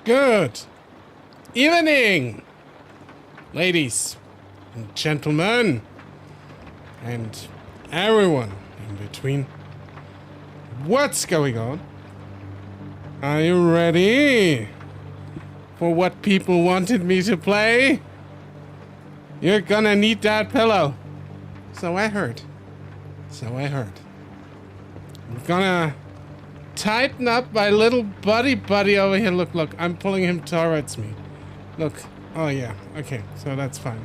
Good evening, ladies and gentlemen, and everyone in between. What's going on? Are you ready for what people wanted me to play? You're gonna need that pillow. So I heard. I'm gonna tighten up my little buddy over here. Look, I'm pulling him towards me. Look. Oh yeah, okay, so that's fine.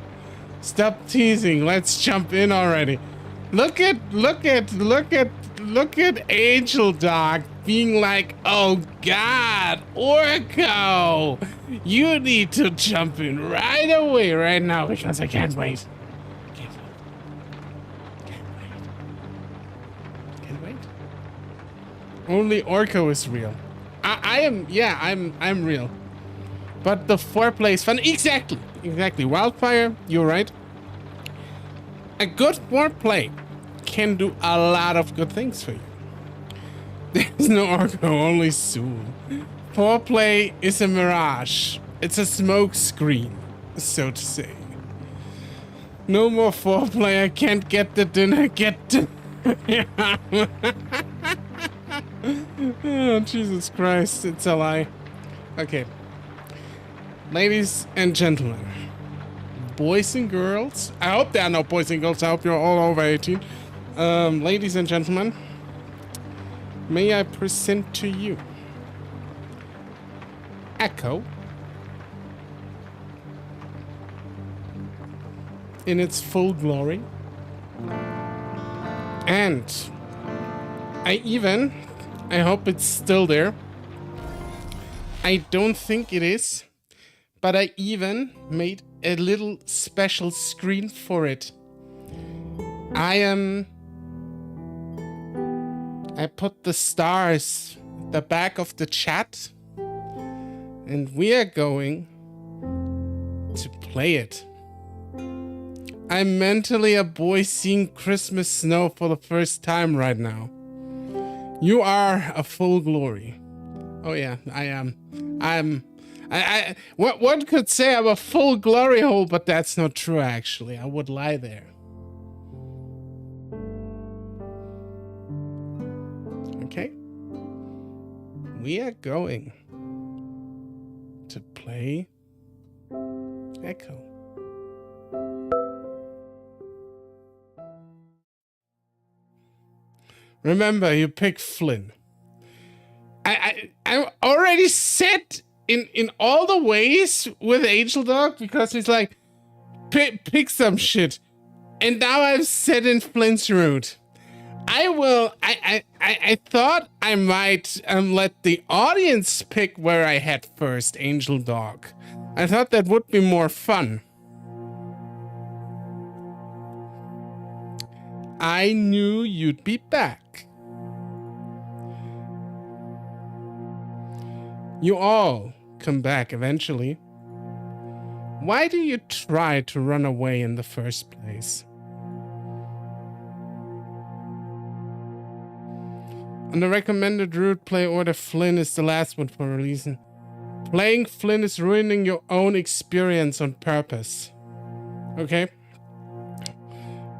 Stop teasing, let's jump in already. Look at Angel Dog being like, oh God, Orco, you need to jump in right away right now because I can't wait. Can't wait. Only Orco is real. I'm real. But the foreplay is fun. Exactly. Wildfire, you're right. A good foreplay can do a lot of good things for you. There's no Orco, only Sue. Foreplay is a mirage. It's a smoke screen, so to say. No more foreplay. I can't get the dinner. Oh, Jesus Christ. It's a lie. Okay. Ladies and gentlemen, boys and girls. I hope there are no boys and girls. I hope you're all over 18. Ladies and gentlemen, may I present to you Echo in its full glory. And I hope it's still there. I don't think it is. But I even made a little special screen for it. I put the stars at the back of the chat. And we are going to play it. I'm mentally a boy seeing Christmas snow for the first time right now. You are a full glory. Oh yeah, I am. What one could say I'm a full glory hole, but that's not true actually. I would lie there. Okay. We are going to play Echo. Remember, you pick Flynn. I already said in all the ways with Angel Dog because he's like, pick some shit. And now I've said in Flynn's route. I thought I might let the audience pick where I head first, Angel Dog. I thought that would be more fun. I knew you'd be back. You all come back eventually. Why do you try to run away in the first place? On the recommended route, play order Flynn is the last one for a reason. Playing Flynn is ruining your own experience on purpose. Okay?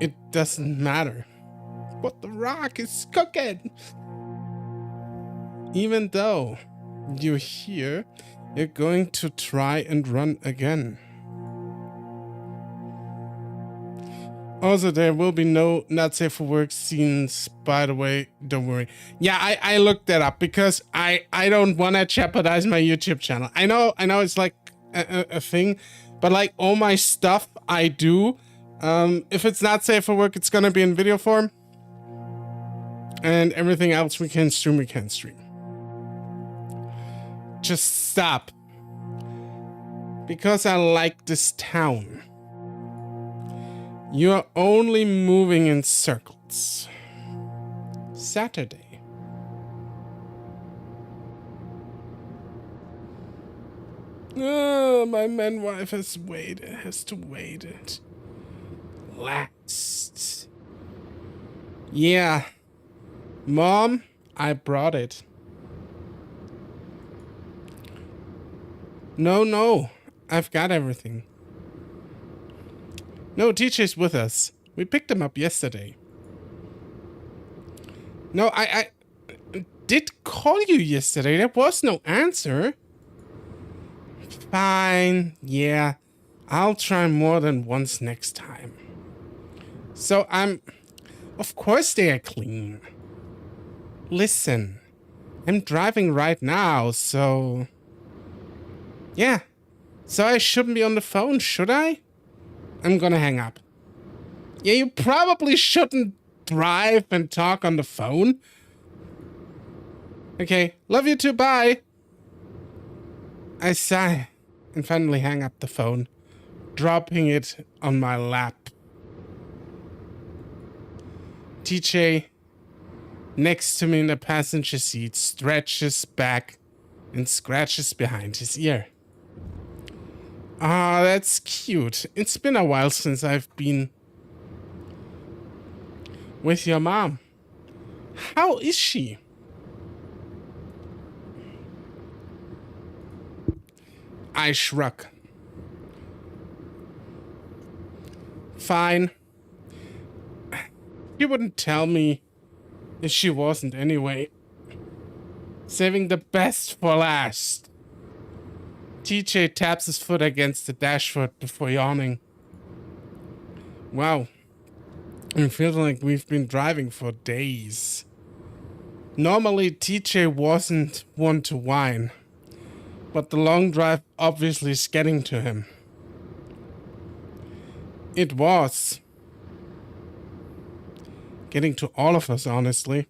It doesn't matter. What the rock is cooking. Even though you're here, you're going to try and run again. Also, there will be no not safe for work scenes, by the way, don't worry. Yeah, I looked that up because I don't want to jeopardize my YouTube channel. I know it's like a thing, but like all my stuff I do, if it's not safe for work, it's gonna be in video form. And everything else we can stream. Just stop. Because I like this town. You're only moving in circles. Saturday. Oh, my man wife has to wait. Last. Yeah. Mom, I brought it. No. I've got everything. No, TJ's with us. We picked him up yesterday. No, I did call you yesterday. There was no answer. Fine. Yeah. I'll try more than once next time. So of course they are clean. Listen. I'm driving right now, so... Yeah. So I shouldn't be on the phone, should I? I'm gonna hang up. Yeah, you probably shouldn't drive and talk on the phone. Okay, love you too, bye. I sigh and finally hang up the phone, dropping it on my lap. TJ, next to me in the passenger seat, stretches back and scratches behind his ear. Ah, that's cute. It's been a while since I've been with your mom. How is she? I shrug. Fine. She wouldn't tell me if she wasn't anyway. Saving the best for last. TJ taps his foot against the dashboard before yawning. Wow. It feels like we've been driving for days. Normally, TJ wasn't one to whine, but the long drive obviously is getting to him. It was. Getting to all of us, honestly.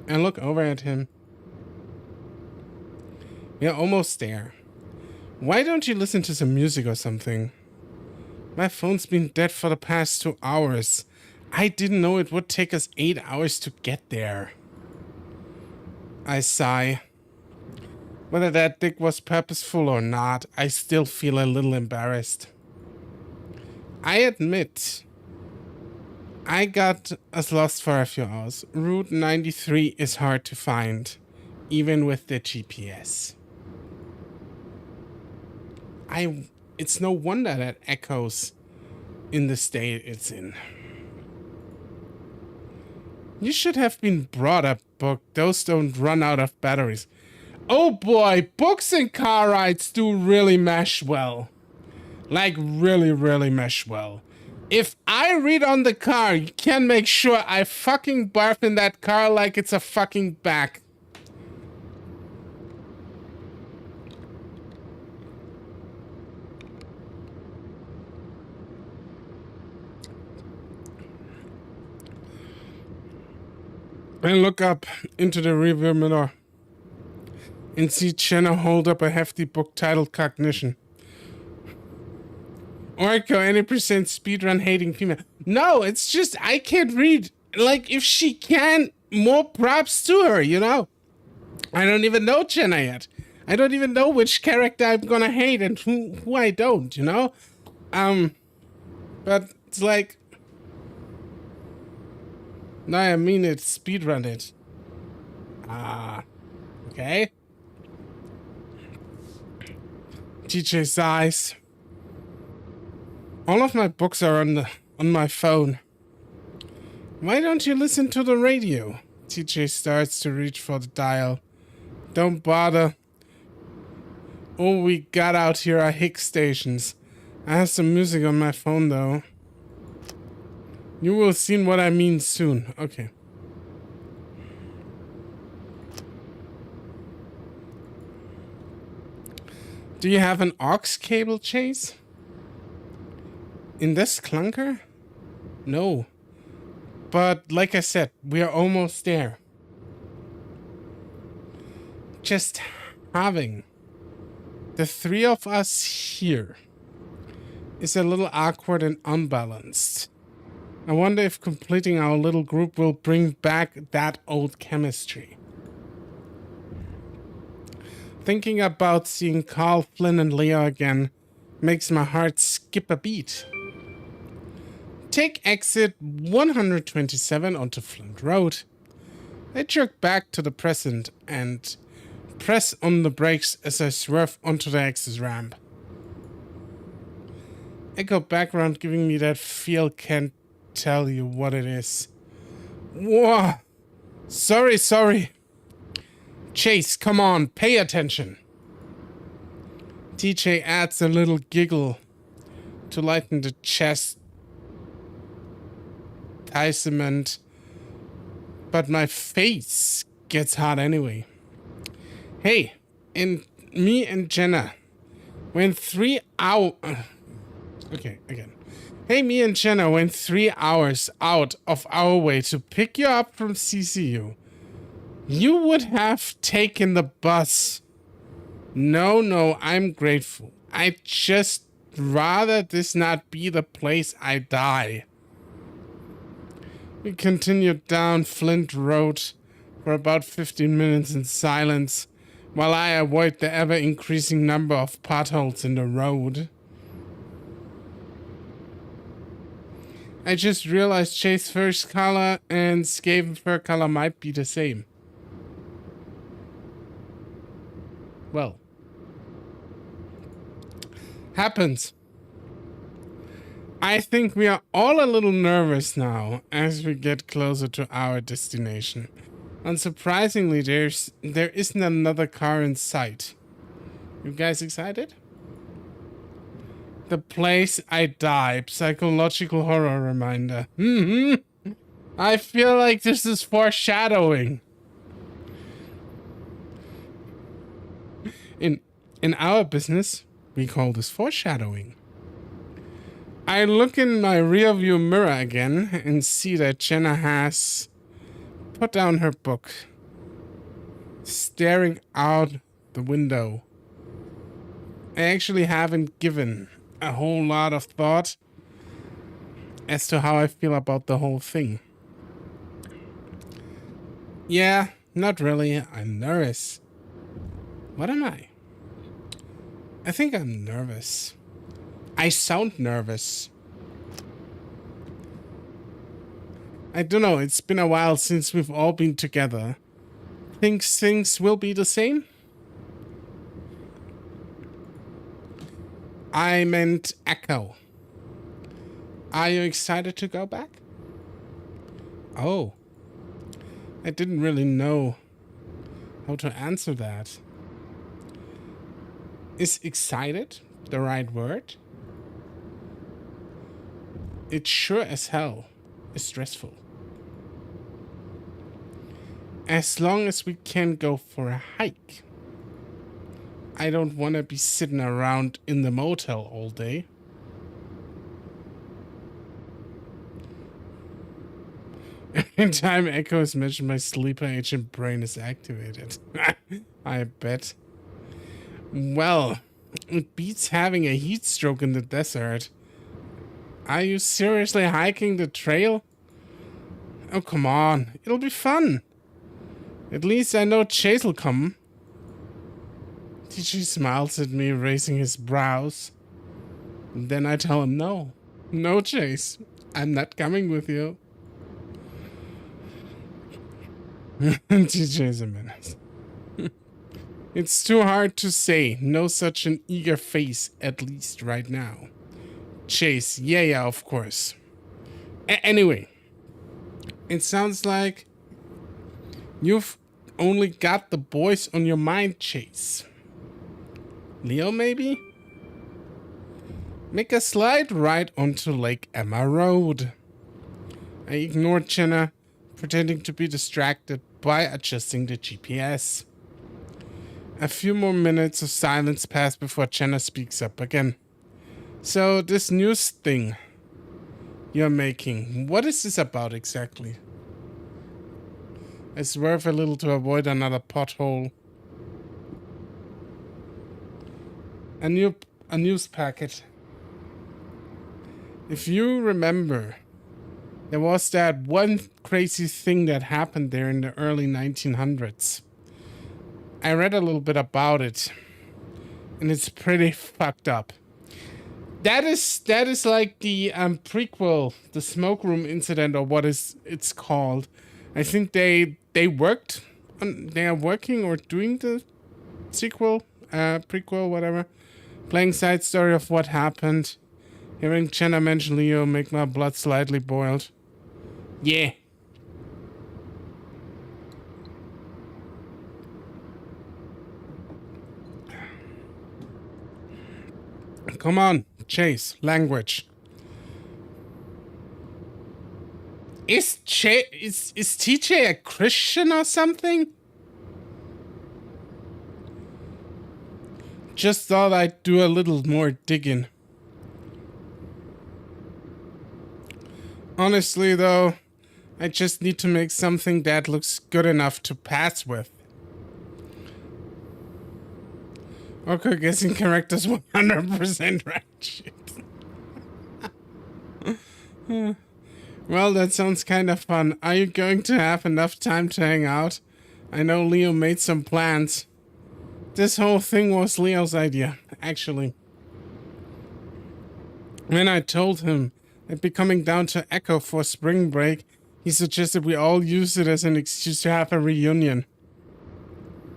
And look over at him. We're almost there. Why don't you listen to some music or something? My phone's been dead for the past 2 hours. I didn't know it would take us 8 hours to get there. I sigh. Whether that dig was purposeful or not, I still feel a little embarrassed. I admit, I got us lost for a few hours. Route 93 is hard to find, even with the GPS. It's no wonder that echoes in the state it's in. You should have been brought a book. Those don't run out of batteries. Oh boy, books and car rides do really mesh well. Like really, really mesh well. If I read on the car, you can make sure I fucking barf in that car like it's a fucking bag. And look up into the rearview mirror and see Jenna hold up a hefty book titled Cognition. Orko, any percent speedrun hating female. No, it's just I can't read. Like, if she can, more props to her, you know? I don't even know Jenna yet. I don't even know which character I'm gonna hate and who I don't, you know? But it's like... No, I mean it, speedrun it. Okay. TJ sighs. All of my books are on my phone. Why don't you listen to the radio? TJ starts to reach for the dial. Don't bother. All we got out here are hick stations. I have some music on my phone though. You will see what I mean soon. Okay. Do you have an aux cable, Chase? In this clunker? No. But like I said, we are almost there. Just having the three of us here is a little awkward and unbalanced. I wonder if completing our little group will bring back that old chemistry. Thinking about seeing Carl, Flynn, and Leo again makes my heart skip a beat. Take exit 127 onto Flint Road. I jerk back to the present and Press on the brakes as I swerve onto the access ramp. Echo background giving me that feel, can't tell you what it is. Whoa! Sorry. Chase, come on, pay attention. TJ adds a little giggle to lighten the chastisement, but my face gets hot anyway. Hey, me and Jenna went 3 hours. Okay, again. Hey, me and Jenna went 3 hours out of our way to pick you up from CCU. You would have taken the bus. No, I'm grateful. I just rather this not be the place I die. We continued down Flint Road for about 15 minutes in silence, while I avoid the ever-increasing number of potholes in the road. I just realized Chase's first color and Skaven's fur color might be the same. Well. Happens. I think we are all a little nervous now as we get closer to our destination. Unsurprisingly, there isn't another car in sight. You guys excited? The place I die. Psychological horror reminder. I feel like this is foreshadowing. In our business, we call this foreshadowing. I look in my rearview mirror again and see that Jenna has put down her book, staring out the window. I actually haven't given a whole lot of thought as to how I feel about the whole thing. Yeah, not really. I'm nervous. What am I? I think I'm nervous. I sound nervous. I don't know, it's been a while since we've all been together. Think things will be the same? I meant Echo. Are you excited to go back? Oh. I didn't really know how to answer that. Is excited the right word? It sure as hell is stressful. As long as we can go for a hike. I don't want to be sitting around in the motel all day. Every time Echo is mentioned, my sleeper agent brain is activated. I bet. Well, it beats having a heat stroke in the desert. Are you seriously hiking the trail? Oh, come on. It'll be fun. At least I know Chase will come. TG smiles at me, raising his brows. Then I tell him no. No, Chase. I'm not coming with you. TJ is a menace. It's too hard to say. No such an eager face, at least right now. Chase, yeah, of course. Anyway, it sounds like you've only got the boys on your mind, Chase. Leo, maybe? Make a slide right onto Lake Emma Road. I ignored Jenna, pretending to be distracted by adjusting the GPS. A few more minutes of silence pass before Jenna speaks up again. So, this news thing you're making, what is this about exactly? I swerve a little to avoid another pothole. A news packet. If you remember, there was that one crazy thing that happened there in the early 1900s. I read a little bit about it, and it's pretty fucked up. That is like the prequel, the smoke room incident, or what is it's called. I think they are working or doing the sequel, prequel, whatever. Playing side story of what happened. Hearing Jenna mention Leo make my blood slightly boiled. Yeah. Come on, Chase, language. Is TJ a Christian or something? Just thought I'd do a little more digging. Honestly, though, I just need to make something that looks good enough to pass with. Okay, guessing characters 100% right. Shit. Well, that sounds kind of fun. Are you going to have enough time to hang out? I know Leo made some plans. This whole thing was Leo's idea, actually. When I told him I'd be coming down to Echo for spring break, he suggested we all use it as an excuse to have a reunion.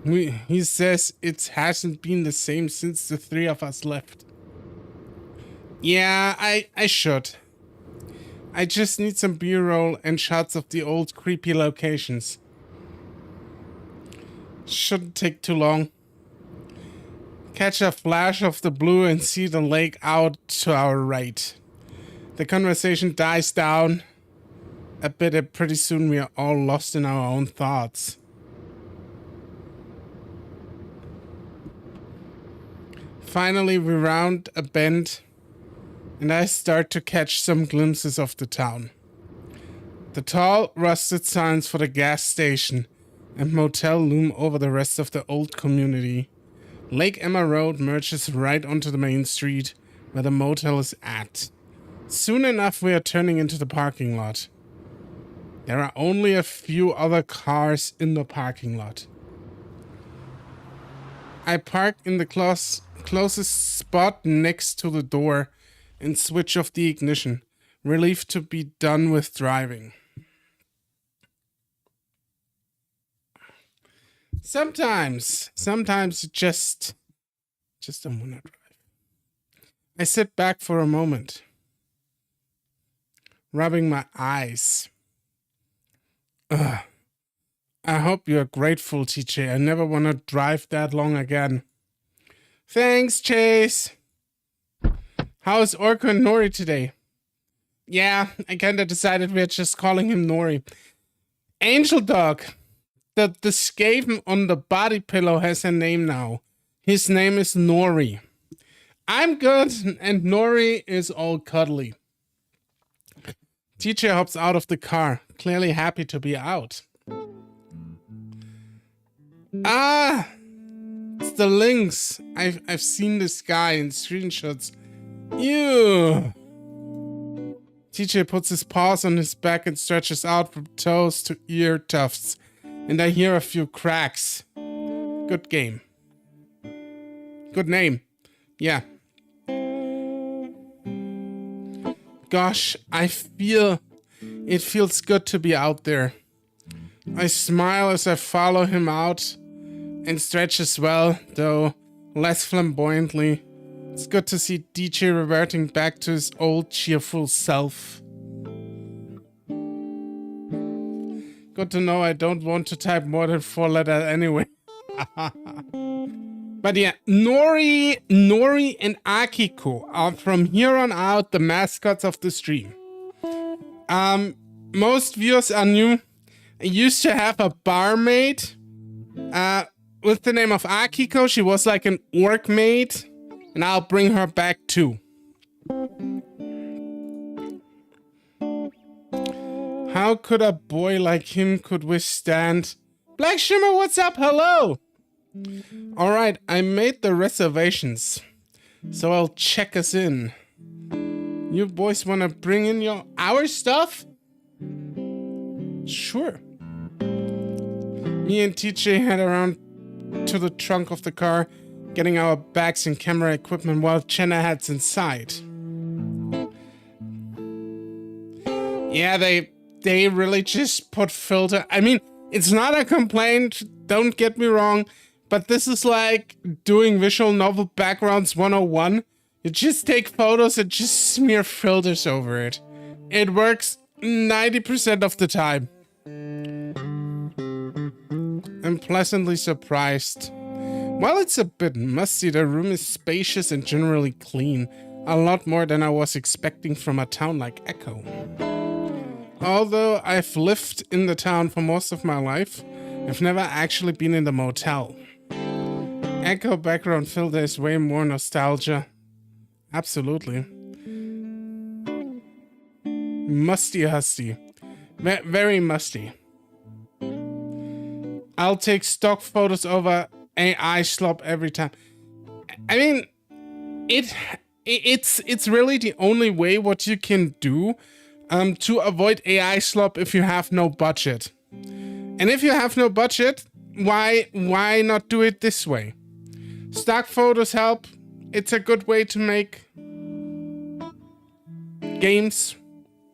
He says it hasn't been the same since the three of us left. Yeah, I should. I just need some B-roll and shots of the old creepy locations. Shouldn't take too long. Catch a flash of the blue and see the lake out to our right. The conversation dies down a bit and pretty soon we are all lost in our own thoughts. Finally, we round a bend and I start to catch some glimpses of the town. The tall, rusted signs for the gas station and motel loom over the rest of the old community. Lake Emma Road merges right onto the main street where the motel is at. Soon enough, we are turning into the parking lot. There are only a few other cars in the parking lot. I park in the closest spot next to the door and switch off the ignition, relieved to be done with driving. Sometimes you just don't wanna drive. I sit back for a moment, rubbing my eyes. Ugh. I hope you're grateful, TJ. I never want to drive that long again. Thanks, Chase. How's Orko and Nori today? Yeah, I kinda decided we're just calling him Nori. Angel Dog. The skaven on the body pillow has a name now. His name is Nori. I'm good, and Nori is all cuddly. TJ hops out of the car, clearly happy to be out. Ah, it's the lynx. I've seen this guy in screenshots. Ew. TJ puts his paws on his back and stretches out from toes to ear tufts, and I hear a few cracks. Good game. Good name. Yeah. Gosh, it feels good to be out there. I smile as I follow him out and stretch as well, though less flamboyantly. It's good to see DJ reverting back to his old cheerful self. Good to know I don't want to type more than 4 letters anyway. But yeah, Nori and Akiko are from here on out the mascots of the stream. Most viewers are new. I used to have a barmaid with the name of Akiko. She was like an orc maid, and I'll bring her back too. How could a boy like him could withstand? Black Shimmer, what's up? Hello! Alright, I made the reservations, so I'll check us in. You boys wanna bring in our stuff? Sure. Me and TJ head around to the trunk of the car, getting our bags and camera equipment while Jenna heads inside. Yeah, they really just put filter. I mean, it's not a complaint, don't get me wrong, But this is like doing visual novel backgrounds 101. You just take photos and just smear filters over it. It works 90% of the time. I'm pleasantly surprised. While it's a bit musty, the room is spacious and generally clean. A lot more than I was expecting from a town like Echo. Although I've lived in the town for most of my life, I've never actually been in the motel. Echo background filter is way more nostalgia. Absolutely. Musty husty. Very musty. I'll take stock photos over AI slop every time. I mean, it's really the only way what you can do to avoid AI slop if you have no budget. And if you have no budget, why not do it this way? Stock photos help. It's a good way to make games,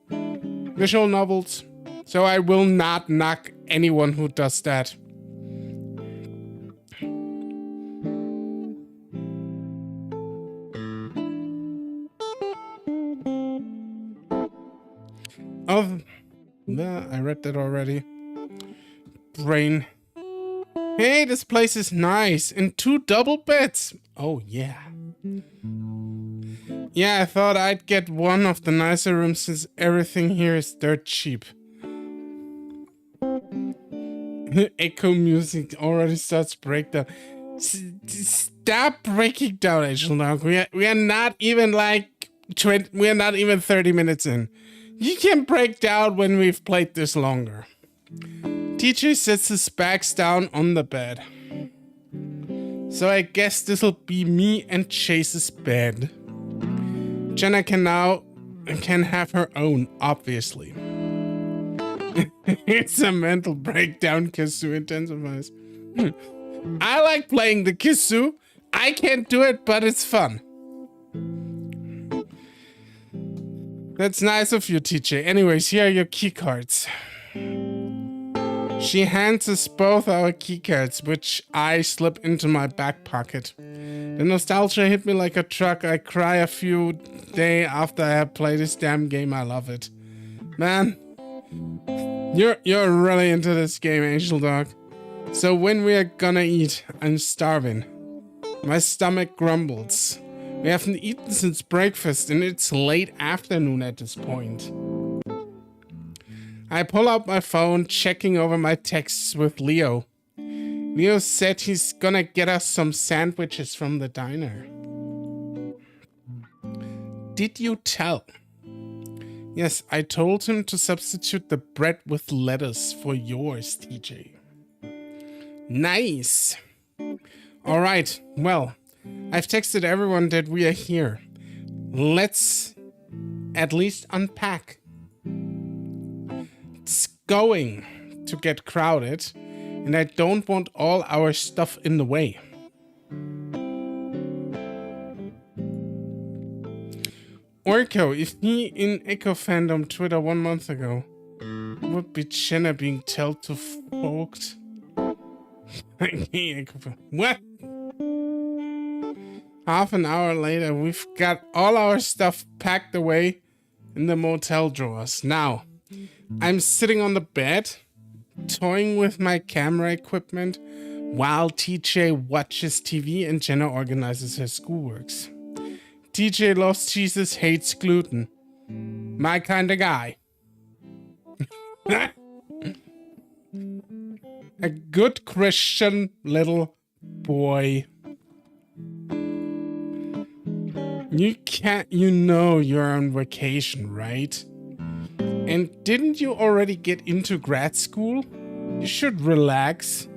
visual novels. So I will not knock anyone who does that. Oh, no, I read that already. Brain. Hey, this place is nice. And 2 double beds. Oh, yeah. Yeah, I thought I'd get one of the nicer rooms since everything here is dirt cheap. Echo music already starts breakdown. Stop breaking down, Angel Dog. We are not even like 20, we are not even 30 minutes in. You can break down when we've played this longer. TJ sets his bags down on the bed. So I guess this'll be me and Chase's bed. Jenna can have her own, obviously. It's a mental breakdown. Kazoo intensifies. I like playing the kazoo. I can't do it, but it's fun. That's nice of you, TJ. Anyways, here are your key cards. She hands us both our key cards, which I slip into my back pocket. The nostalgia hit me like a truck. I cry a few days after I have played this damn game. I love it. Man, you're really into this game, Angel Dog. So when we are gonna eat? I'm starving. My stomach grumbles. We haven't eaten since breakfast and it's late afternoon at this point. I pull out my phone, checking over my texts with Leo. Leo said he's gonna get us some sandwiches from the diner. Did you tell? Yes, I told him to substitute the bread with lettuce for yours, TJ. Nice. All right, well, I've texted everyone that we are here. Let's at least unpack. It's going to get crowded, and I don't want all our stuff in the way. Orko, if he in Echo Fandom Twitter 1 month ago, would be Jenna being told to folked. What? Half an hour later, we've got all our stuff packed away in the motel drawers. Now, I'm sitting on the bed, toying with my camera equipment, while TJ watches TV and Jenna organizes her schoolworks. TJ loves Jesus, hates gluten. My kind of guy. A good Christian little boy. You know you're on vacation, right? And didn't you already get into grad school? You should relax.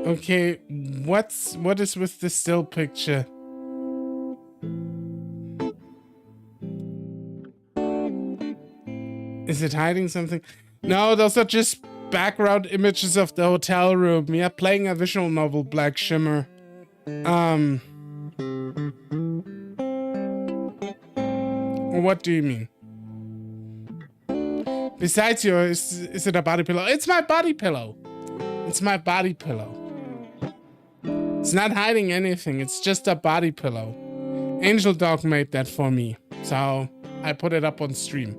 Okay, what is with the still picture? Is it hiding something? No, those are just background images of the hotel room. We are playing a visual novel, Black Shimmer. What do you mean? Besides your, is it a body pillow? It's my body pillow. It's my body pillow. It's not hiding anything. It's just a body pillow. Angel Dog made that for me. So I put it up on stream.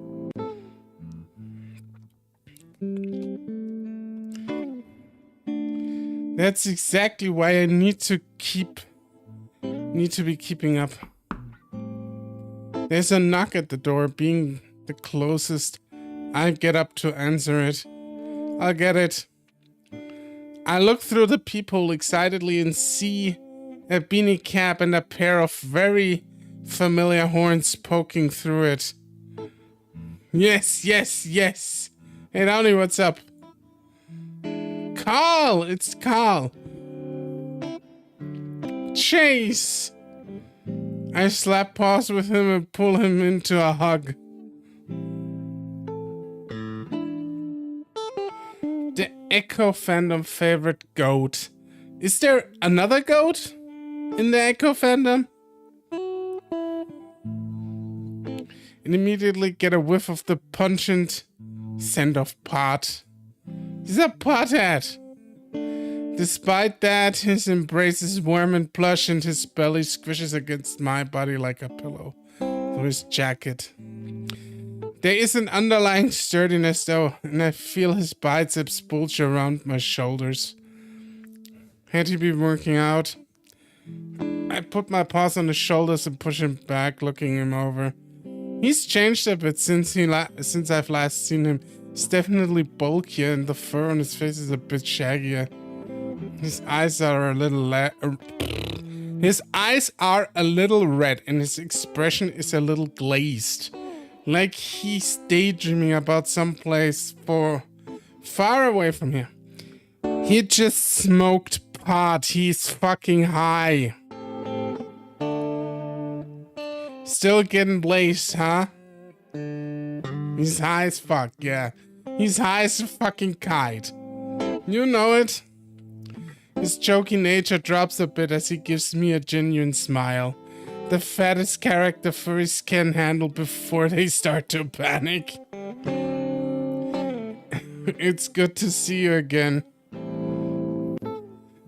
That's exactly why I need to be keeping up. There's a knock at the door, being the closest. I get up to answer it. I'll get it. I look through the peephole excitedly and see a beanie cap and a pair of very familiar horns poking through it. Yes, yes, yes. Hey, Downey, what's up? Carl! It's Carl. Chase! I slap paws with him and pull him into a hug. The Echo fandom favorite goat. Is there another goat in the Echo fandom? And immediately get a whiff of the pungent scent of pot. He's a pothead. Despite that, his embrace is warm and plush and his belly squishes against my body like a pillow through his jacket. There is an underlying sturdiness though, and I feel his biceps bulge around my shoulders. Had he been working out? I put my paws on his shoulders and push him back, looking him over. He's changed a bit since I've last seen him. He's definitely bulkier and the fur on his face is a bit shaggier. His eyes are a little red and his expression is a little glazed. Like he's daydreaming about someplace far away from here. He just smoked pot. He's fucking high. Still getting blazed, huh? He's high as fuck, yeah. He's high as a fucking kite. You know it. His joking nature drops a bit as he gives me a genuine smile. The fattest character furries can handle before they start to panic. It's good to see you again.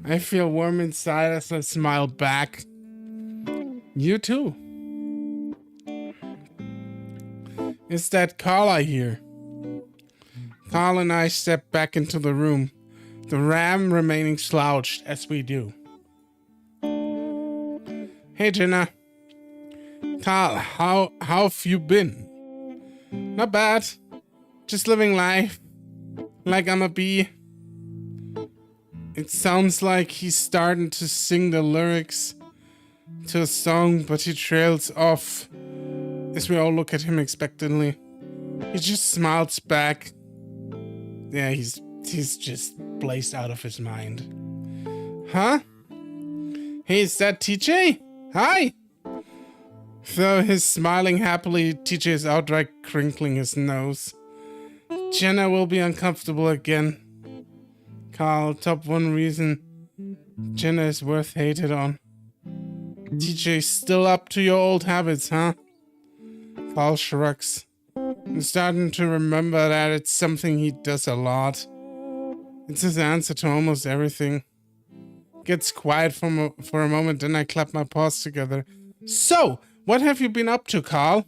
I feel warm inside as I smile back. You too. It's that Carl I hear. Carl and I step back into the room, the ram remaining slouched as we do. Hey Jenna. Carl, how have you been? Not bad. Just living life. Like I'm a bee. It sounds like he's starting to sing the lyrics to a song, but he trails off as we all look at him expectantly. He just smiles back. Yeah, he's just blazed out of his mind. Huh? Hey, is that TJ? Hi! Though he's smiling happily, TJ is outright crinkling his nose. Jenna will be uncomfortable again. Carl, top one reason Jenna is worth hated on. TJ's still up to your old habits, huh? Carl shrugs. I'm starting to remember that it's something he does a lot. It's his answer to almost everything. Gets quiet for a moment, then I clap my paws together. So, what have you been up to, Carl?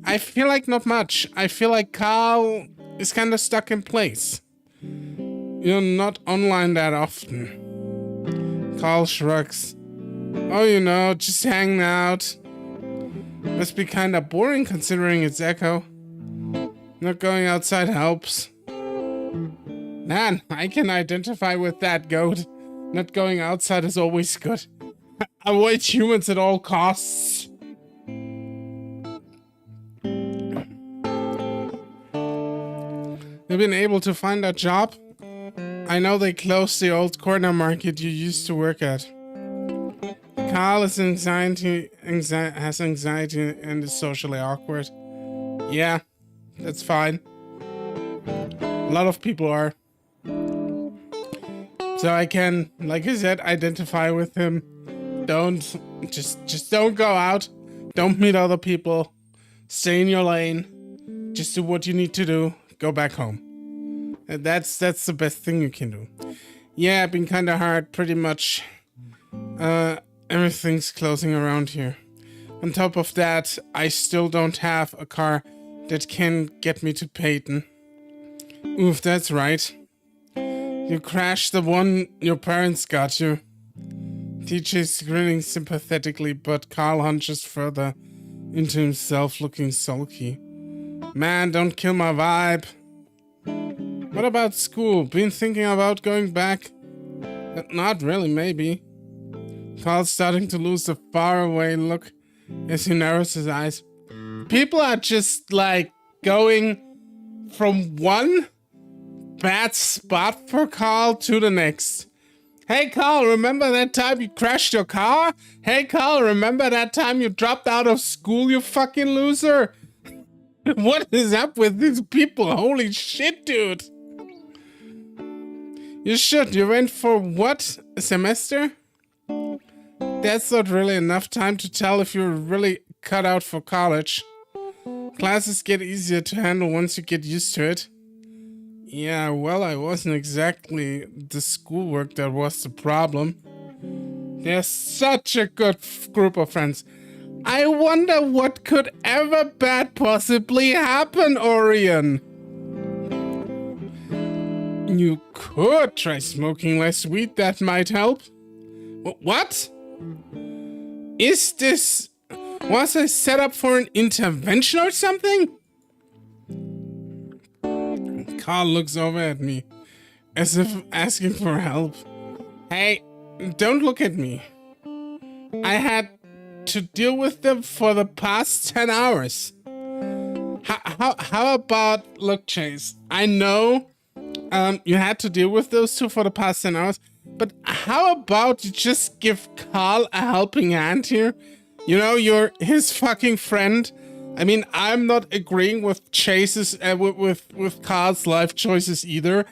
I feel like not much. I feel like Carl is kind of stuck in place. You're not online that often. Carl shrugs. Oh, you know, just hanging out. Must be kind of boring considering it's Echo. Not going outside helps. Man, I can identify with that, goat. Not going outside is always good. Avoid humans at all costs. You've been able to find a job? I know they closed the old corner market you used to work at. Carl has anxiety and is socially awkward. Yeah, that's fine. A lot of people are. So I can, like I said, identify with him. Just don't go out. Don't meet other people. Stay in your lane. Just do what you need to do. go back home. That's the best thing you can do. Yeah, been kind of hard, pretty much. Everything's closing around here. On top of that, I still don't have a car that can get me to Peyton. Oof, that's right. You crashed the one your parents got you. TJ's grinning sympathetically, but Carl hunches further into himself, looking sulky. Man, don't kill my vibe. What about school? Been thinking about going back? Not really, maybe. Carl's starting to lose the faraway look as he narrows his eyes. People are just like going from one bad spot for Carl to the next. Hey Carl, remember that time you crashed your car? Hey Carl, remember that time you dropped out of school, you fucking loser? What is up with these people? Holy shit, dude. You should. You went for what? A semester? That's not really enough time to tell if you're really cut out for college. Classes get easier to handle once you get used to it. Yeah, well, I wasn't exactly the schoolwork that was the problem. They're such a good group of friends. I wonder what could ever bad possibly happen, Orion. You could try smoking less weed, that might help. What? Was I set up for an intervention or something? Carl looks over at me, as if asking for help. Hey, don't look at me. I had to deal with them for the past 10 hours. How about, look, Chase, I know you had to deal with those two for the past 10 hours, but how about you just give Carl a helping hand here? You know, you're his fucking friend. I mean, I'm not agreeing with Chase's, with Carl's life choices either.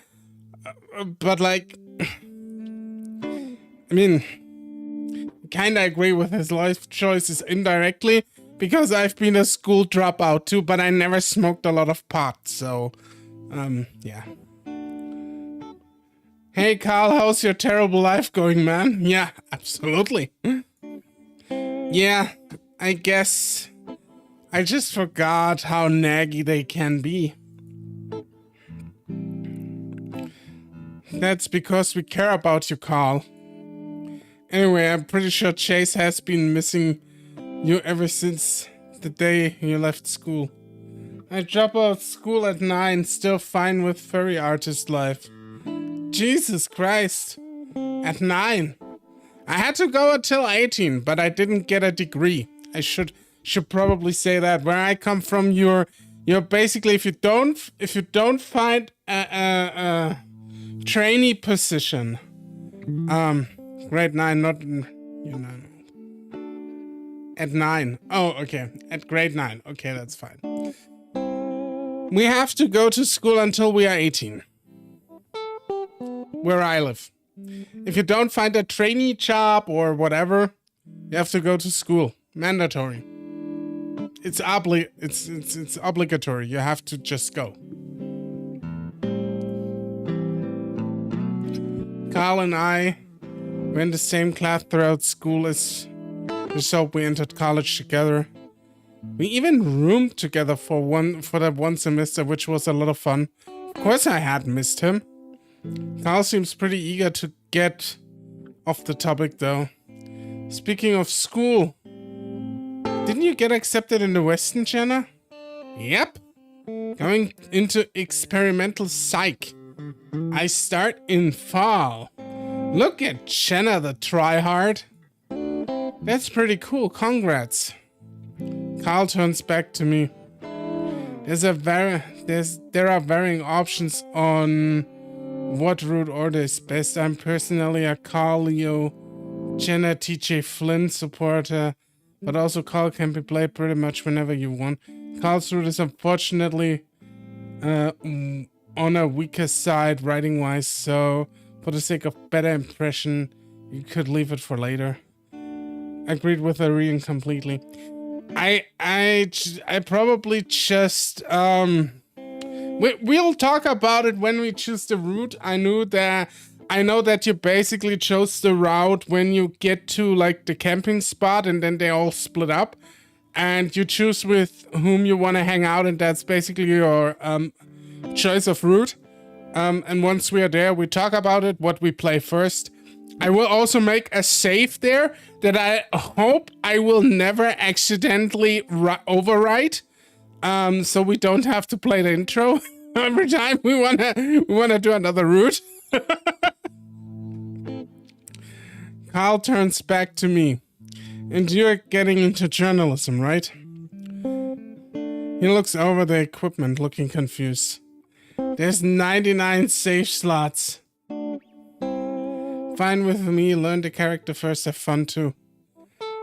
But like, I mean, kinda agree with his life choices indirectly, because I've been a school dropout too, but I never smoked a lot of pot, so, yeah. Hey Carl, how's your terrible life going, man? Yeah, absolutely. Yeah, I guess I just forgot how naggy they can be. That's because we care about you, Carl. Anyway, I'm pretty sure Chase has been missing you ever since the day you left school. I drop out of school at 9, still fine with furry artist life. Jesus Christ. At 9. I had to go until 18, but I didn't get a degree. I should probably say that. Where I come from, you're basically, if you don't find a trainee position, grade 9, not, you know, at 9. Oh, okay, at grade 9. Okay, that's fine. We have to go to school until we are 18. Where I live. If you don't find a trainee job or whatever, you have to go to school. Mandatory. It's obligatory. You have to just go. Carl and I were in the same class throughout school as so we entered college together. We even roomed together for that one semester, which was a lot of fun. Of course I had missed him. Carl seems pretty eager to get off the topic though. Speaking of school, didn't you get accepted in the Western, Jenna? Yep. Going into experimental psych. I start in fall. Look at Jenna the tryhard. That's pretty cool, congrats. Carl turns back to me. There are varying options on what route order is best. I'm personally a Carl, Leo, Jenna, TJ Flynn supporter, but also Carl can be played pretty much whenever you want. Carl's route is unfortunately on a weaker side writing wise, so for the sake of better impression, you could leave it for later. Agreed with Arian completely. I probably just We'll talk about it when we choose the route. I know that you basically chose the route when you get to like the camping spot and then they all split up. And you choose with whom you want to hang out, and that's basically your choice of route. And once we are there, we talk about it, what we play first. I will also make a save there that I hope I will never accidentally overwrite. So we don't have to play the intro every time we wanna do another route. Carl turns back to me. And you're getting into journalism, right? He looks over the equipment, looking confused. There's 99 save slots. Fine with me, learn the character first, have fun too.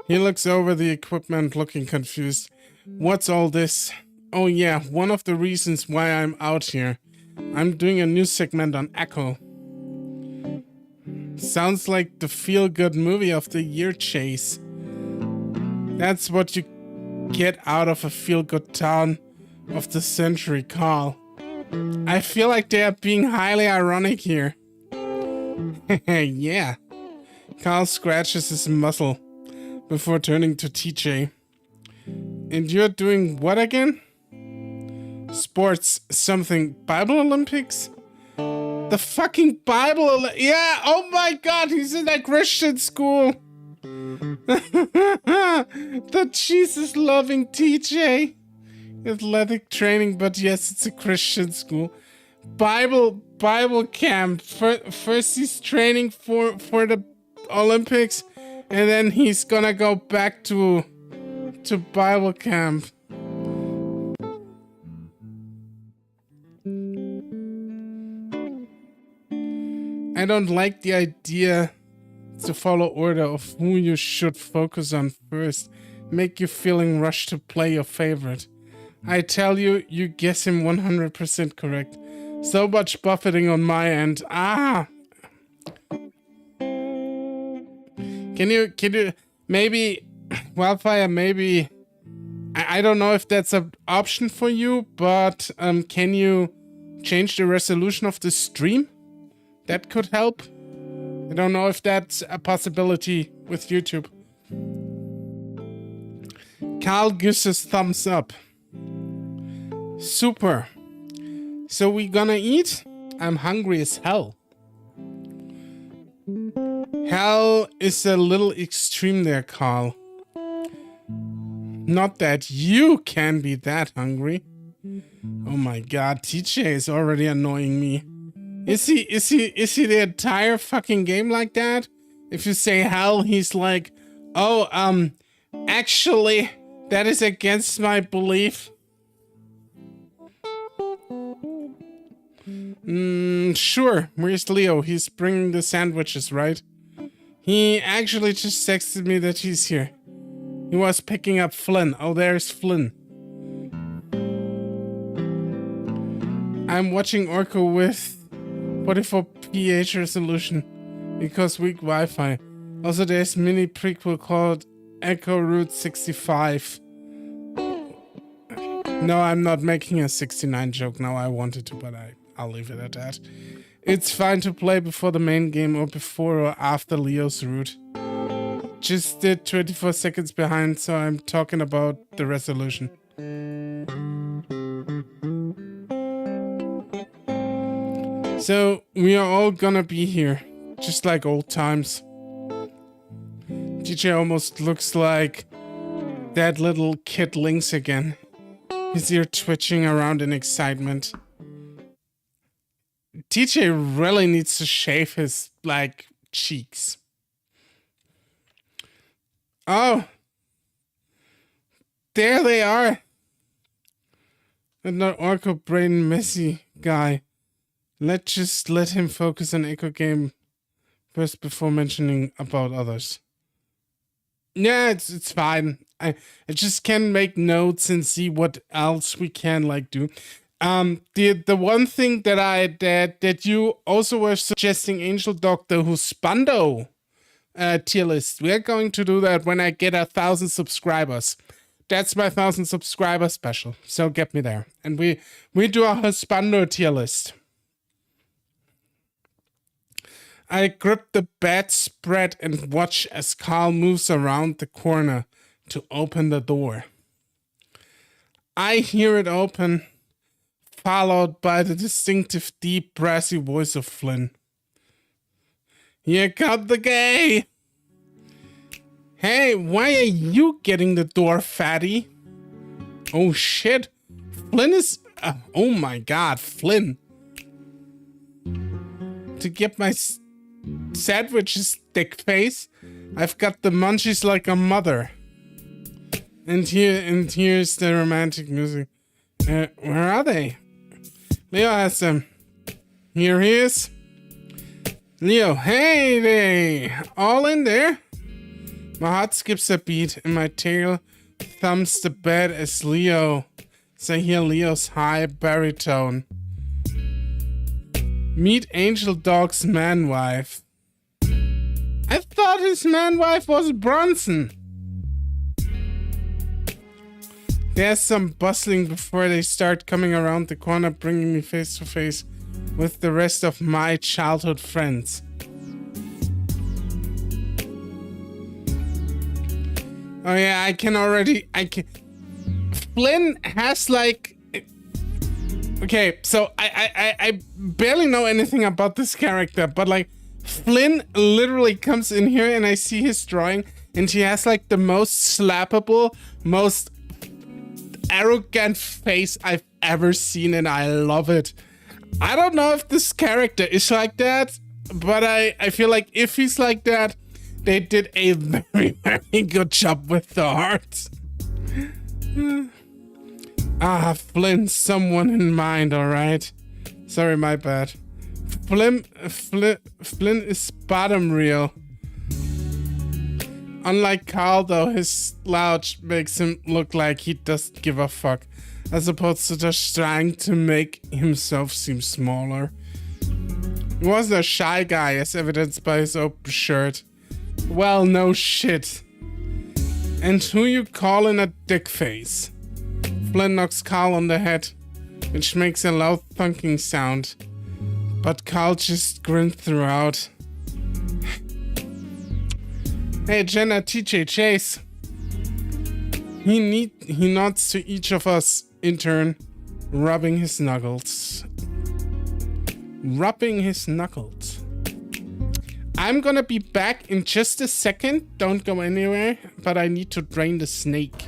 He looks over the equipment, looking confused. What's all this? Oh yeah, one of the reasons why I'm out here. I'm doing a new segment on Echo. Sounds like the feel-good movie of the year chase. That's what you get out of a feel-good town of the century, Carl. I feel like they are being highly ironic here. Yeah. Carl scratches his muzzle before turning to TJ. And you're doing what again? Sports something. Bible Olympics? The fucking Bible yeah, oh my god, he's in a Christian school. The Jesus-loving TJ. Athletic training, but yes, it's a Christian school. Bible camp. First he's training for the Olympics, and then he's gonna go back to Bible camp. I don't like the idea to follow order of who you should focus on first. Make you feeling rushed to play your favorite. I tell you, you guess him 100% correct. So much buffeting on my end. Ah! Can you, maybe, Wildfire, maybe, I don't know if that's an option for you, but can you change the resolution of the stream? That could help. I don't know if that's a possibility with YouTube. Carl gives us thumbs up. Super. So we gonna eat? I'm hungry as hell. Hell is a little extreme there, Carl. Not that you can be that hungry. Oh my god, TJ is already annoying me. Is he the entire fucking game like that? If you say hell, he's like, oh, actually, that is against my belief. Sure. Where's Leo? He's bringing the sandwiches, right? He actually just texted me that he's here. He was picking up Flynn. Oh, there's Flynn. I'm watching Orco with 44ph resolution because weak Wi-Fi. Also, there's mini prequel called Echo Route 65. No, I'm not making a 69 joke now. I wanted to, but I'll leave it at that. It's fine to play before the main game or before or after Leo's route. Just did 24 seconds behind, so I'm talking about the resolution. So, we are all gonna be here, just like old times. DJ almost looks like that little kid Lynx again. His ear twitching around in excitement. TJ really needs to shave his, like, cheeks. Oh. There they are. And that Orco brain messy guy. Let's just let him focus on Echo game first before mentioning about others. Yeah, it's fine. I just can make notes and see what else we can like do. The one thing that you also were suggesting, Angel Doctor, who's Spando tier list. We're going to do that when I get 1,000 subscribers. That's my 1,000 subscriber special. So get me there. And we do a husbando tier list. I grip the bedspread and watch as Carl moves around the corner to open the door. I hear it open, followed by the distinctive deep brassy voice of Flynn. Here come the gay! Hey, why are you getting the door, fatty? Oh shit. Flynn is... oh my god, Flynn. To get my sandwiches, dick face, I've got the munchies like a mother. And here's the romantic music. Where are they? Leo has them. Here he is. Leo, hey there. All in there? My heart skips a beat and my tail thumbs the bed as I hear Leo's high baritone. Meet Angel Dog's man-wife. I thought his man-wife was Bronson. There's some bustling before they start coming around the corner, bringing me face to face with the rest of my childhood friends. Oh yeah, I can. Flynn has like... Okay, so I barely know anything about this character, but like Flynn literally comes in here and I see his drawing and he has like the most slappable, most arrogant face I've ever seen and I love it. I don't know if this character is like that, but I feel like if he's like that, they did a very, very good job with the heart. Flynn, someone in mind, alright? Sorry, my bad. Flynn is bottom real. Unlike Carl, though, his slouch makes him look like he doesn't give a fuck, as opposed to just trying to make himself seem smaller. He wasn't a shy guy, as evidenced by his open shirt. Well, no shit. And who you callin' a dick face? Flynn knocks Carl on the head, which makes a loud thunking sound. But Carl just grins throughout. Hey, Jenna, TJ, Chase. He nods to each of us in turn, rubbing his knuckles. I'm gonna be back in just a second. Don't go anywhere, but I need to drain the snake.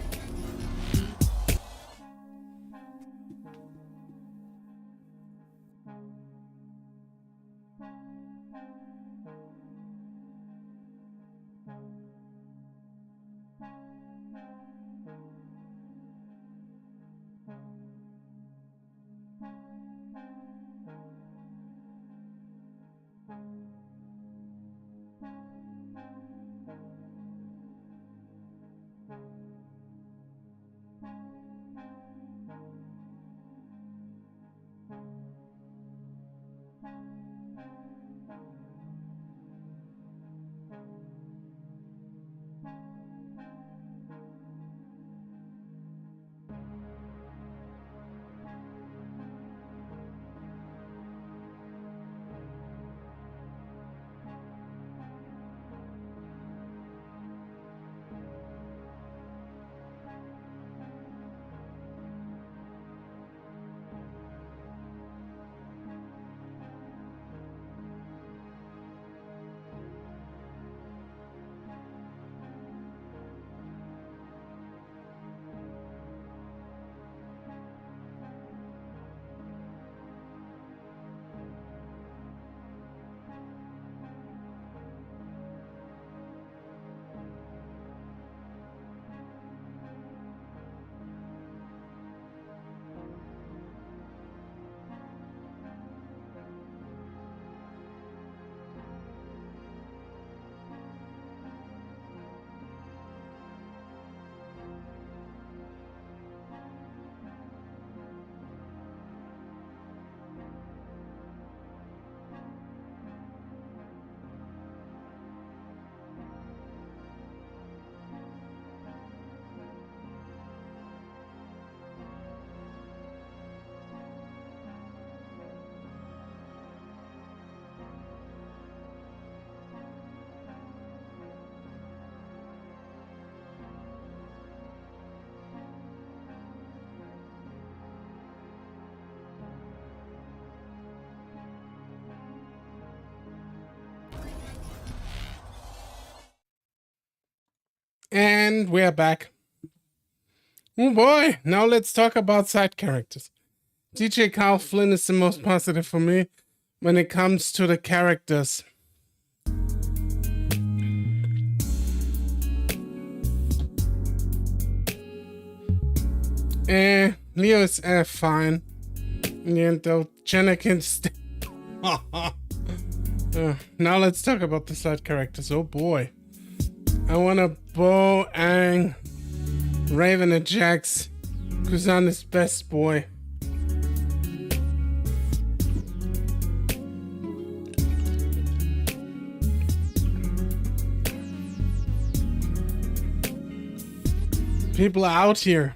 And we're back. Oh boy, now let's talk about side characters. DJ Carl Flynn is the most positive for me when it comes to the characters. Leo is fine. And though Jenna can stay. Now let's talk about the side characters. Oh boy. I want a Bo, Ang, Raven, and Jax. Kuzan is best boy. People are out here.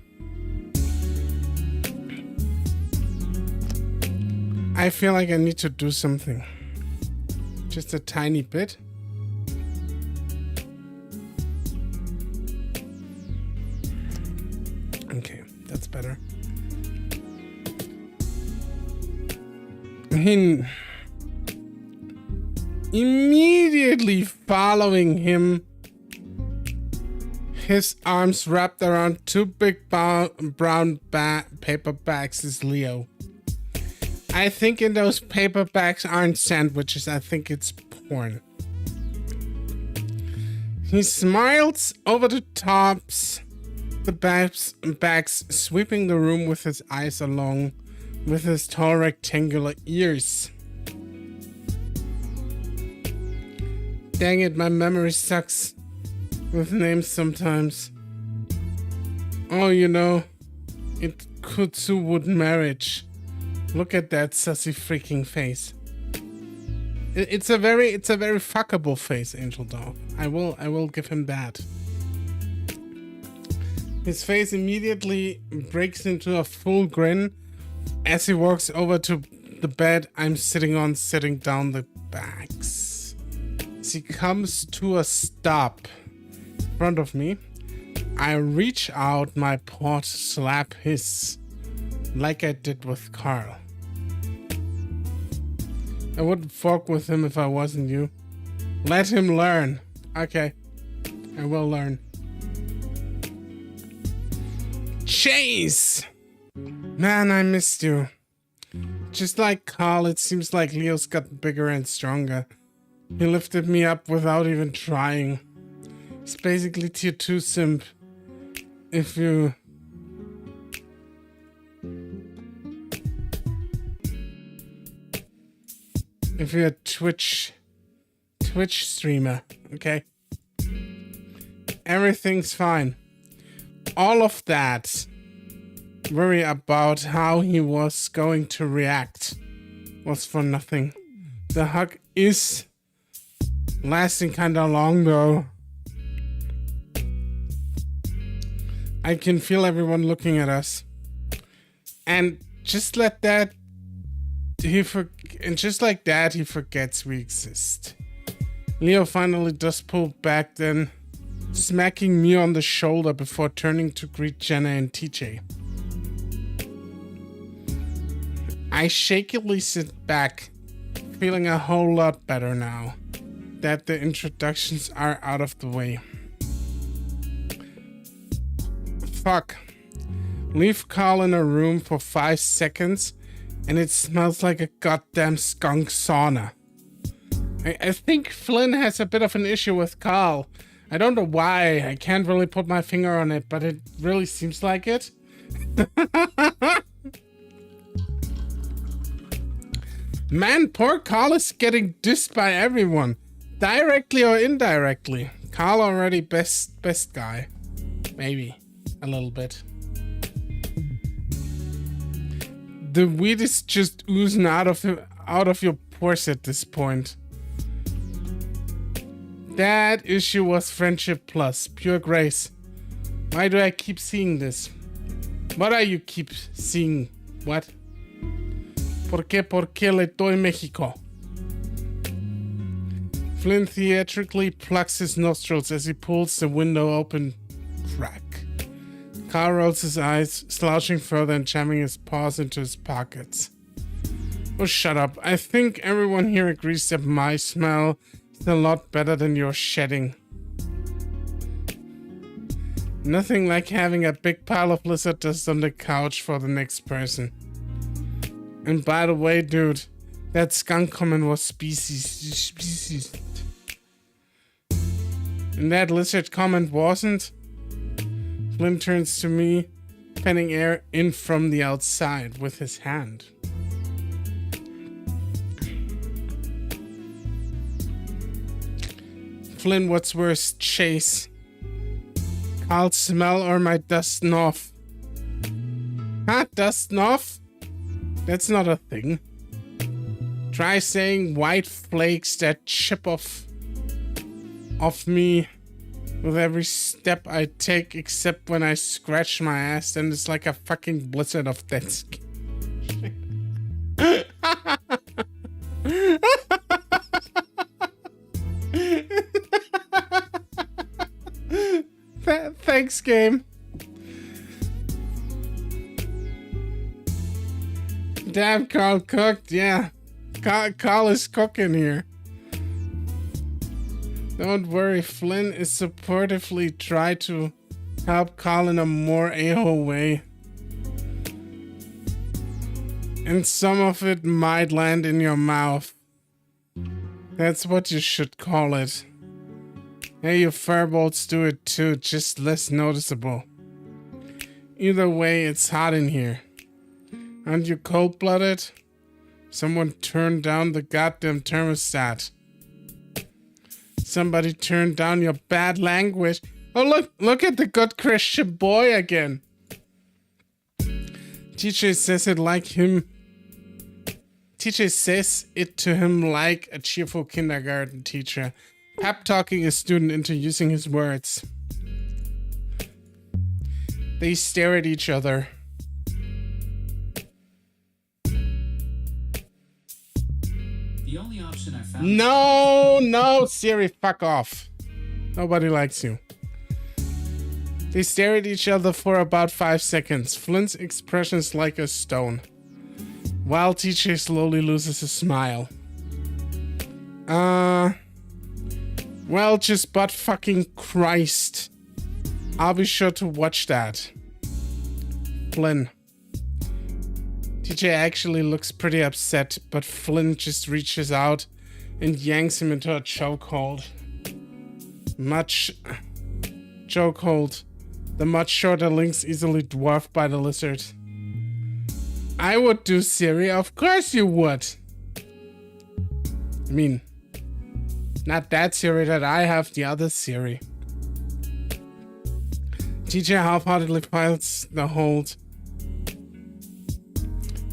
I feel like I need to do something. Just a tiny bit. Okay, that's better. Immediately following him, his arms wrapped around two big brown paper bags, is Leo. I think in those paper bags aren't sandwiches. I think it's porn. He smiles over the tops, the bags, sweeping the room with his eyes along with his tall rectangular ears. Dang it, my memory sucks with names sometimes. Oh, you know, it Kutsu would marriage. Look at that sussy freaking face. It's a very fuckable face, Angel Dog. I will give him that. His face immediately breaks into a full grin as he walks over to the bed I'm sitting on, setting down the bags. As he comes to a stop in front of me, I reach out my paw to slap his, like I did with Carl. I wouldn't fuck with him if I wasn't you. Let him learn. Okay, I will learn. Chase! Man, I missed you. Just like Carl, it seems like Leo's got bigger and stronger. He lifted me up without even trying. He's basically tier 2 simp. If you're a Twitch streamer, okay? Everything's fine. All of that worry about how he was going to react was for nothing. The hug is lasting kinda long though. I can feel everyone looking at us. And just like that, he forgets we exist. Leo finally does pull back, then smacking me on the shoulder before turning to greet Jenna and TJ. I shakily sit back, feeling a whole lot better now that the introductions are out of the way. Fuck. Leave Carl in a room for 5 seconds and it smells like a goddamn skunk sauna. I think Flynn has a bit of an issue with Carl. I don't know why. I can't really put my finger on it, but it really seems like it. Man, poor Carl is getting dissed by everyone. Directly or indirectly. Carl already best guy. Maybe. A little bit. The weed is just oozing out of your pores at this point. That issue was friendship plus pure grace. Why do I keep seeing this? What are you keep seeing? What? ¿Por qué le doy Mexico? Flynn theatrically plucks his nostrils as he pulls the window open. Crack. Carl rolls his eyes, slouching further and jamming his paws into his pockets. Oh, shut up. I think everyone here agrees that my smell is a lot better than your shedding. Nothing like having a big pile of lizard dust on the couch for the next person. And by the way, dude, that skunk comment was species. And that lizard comment wasn't. Flynn turns to me, penning air in from the outside with his hand. Flynn, what's worse, Chase? Carl's smell or my dusting off? Huh? Dusting off? That's not a thing. Try saying white flakes that chip off me with every step I take, except when I scratch my ass, then it's like a fucking blizzard of dead skin. Thanks, game. Damn, Carl cooked. Yeah, Carl is cooking here. Don't worry, Flynn is supportively trying to help Carl in a more a-hole way. And some of it might land in your mouth. That's what you should call it. Hey, you firbolts do it too, just less noticeable. Either way, it's hot in here. Aren't you cold-blooded? Someone turned down the goddamn thermostat. Somebody turned down your bad language. Oh, look at the good Christian boy again. TJ says it like him. TJ says it to him like a cheerful kindergarten teacher. Pep talking a student into using his words. They stare at each other. The only option I found. No, Siri, fuck off. Nobody likes you. They stare at each other for about 5 seconds. Flynn's expression is like a stone, while TJ slowly loses a smile. Well, just butt fucking Christ. I'll be sure to watch that. Flynn. TJ actually looks pretty upset, but Flynn just reaches out and yanks him into a chokehold. Chokehold. The much shorter link's easily dwarfed by the lizard. I would do, Siri. Of course you would. I mean, not that Siri that I have, the other Siri. TJ half-heartedly piles the hold.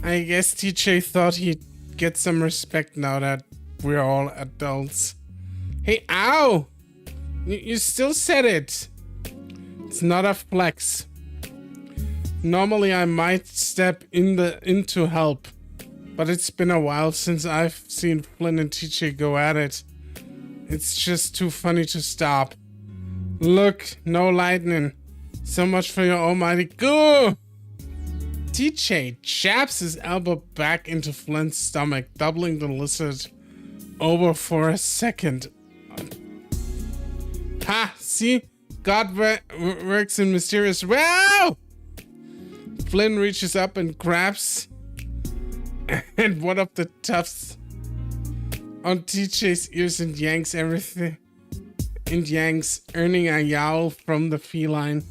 I guess TJ thought he'd get some respect now that we're all adults. Hey, ow! You still said it. It's not a flex. Normally I might step in to help, but it's been a while since I've seen Flynn and TJ go at it. It's just too funny to stop. Look, no lightning. So much for your almighty goo! TJ jabs his elbow back into Flynn's stomach, doubling the lizard over for a second. Ha! See? God works in mysterious ways. Wow! Flynn reaches up and grabs and one of the tufts on TJ's ears and yanks everything. And yanks, earning a yowl from the feline.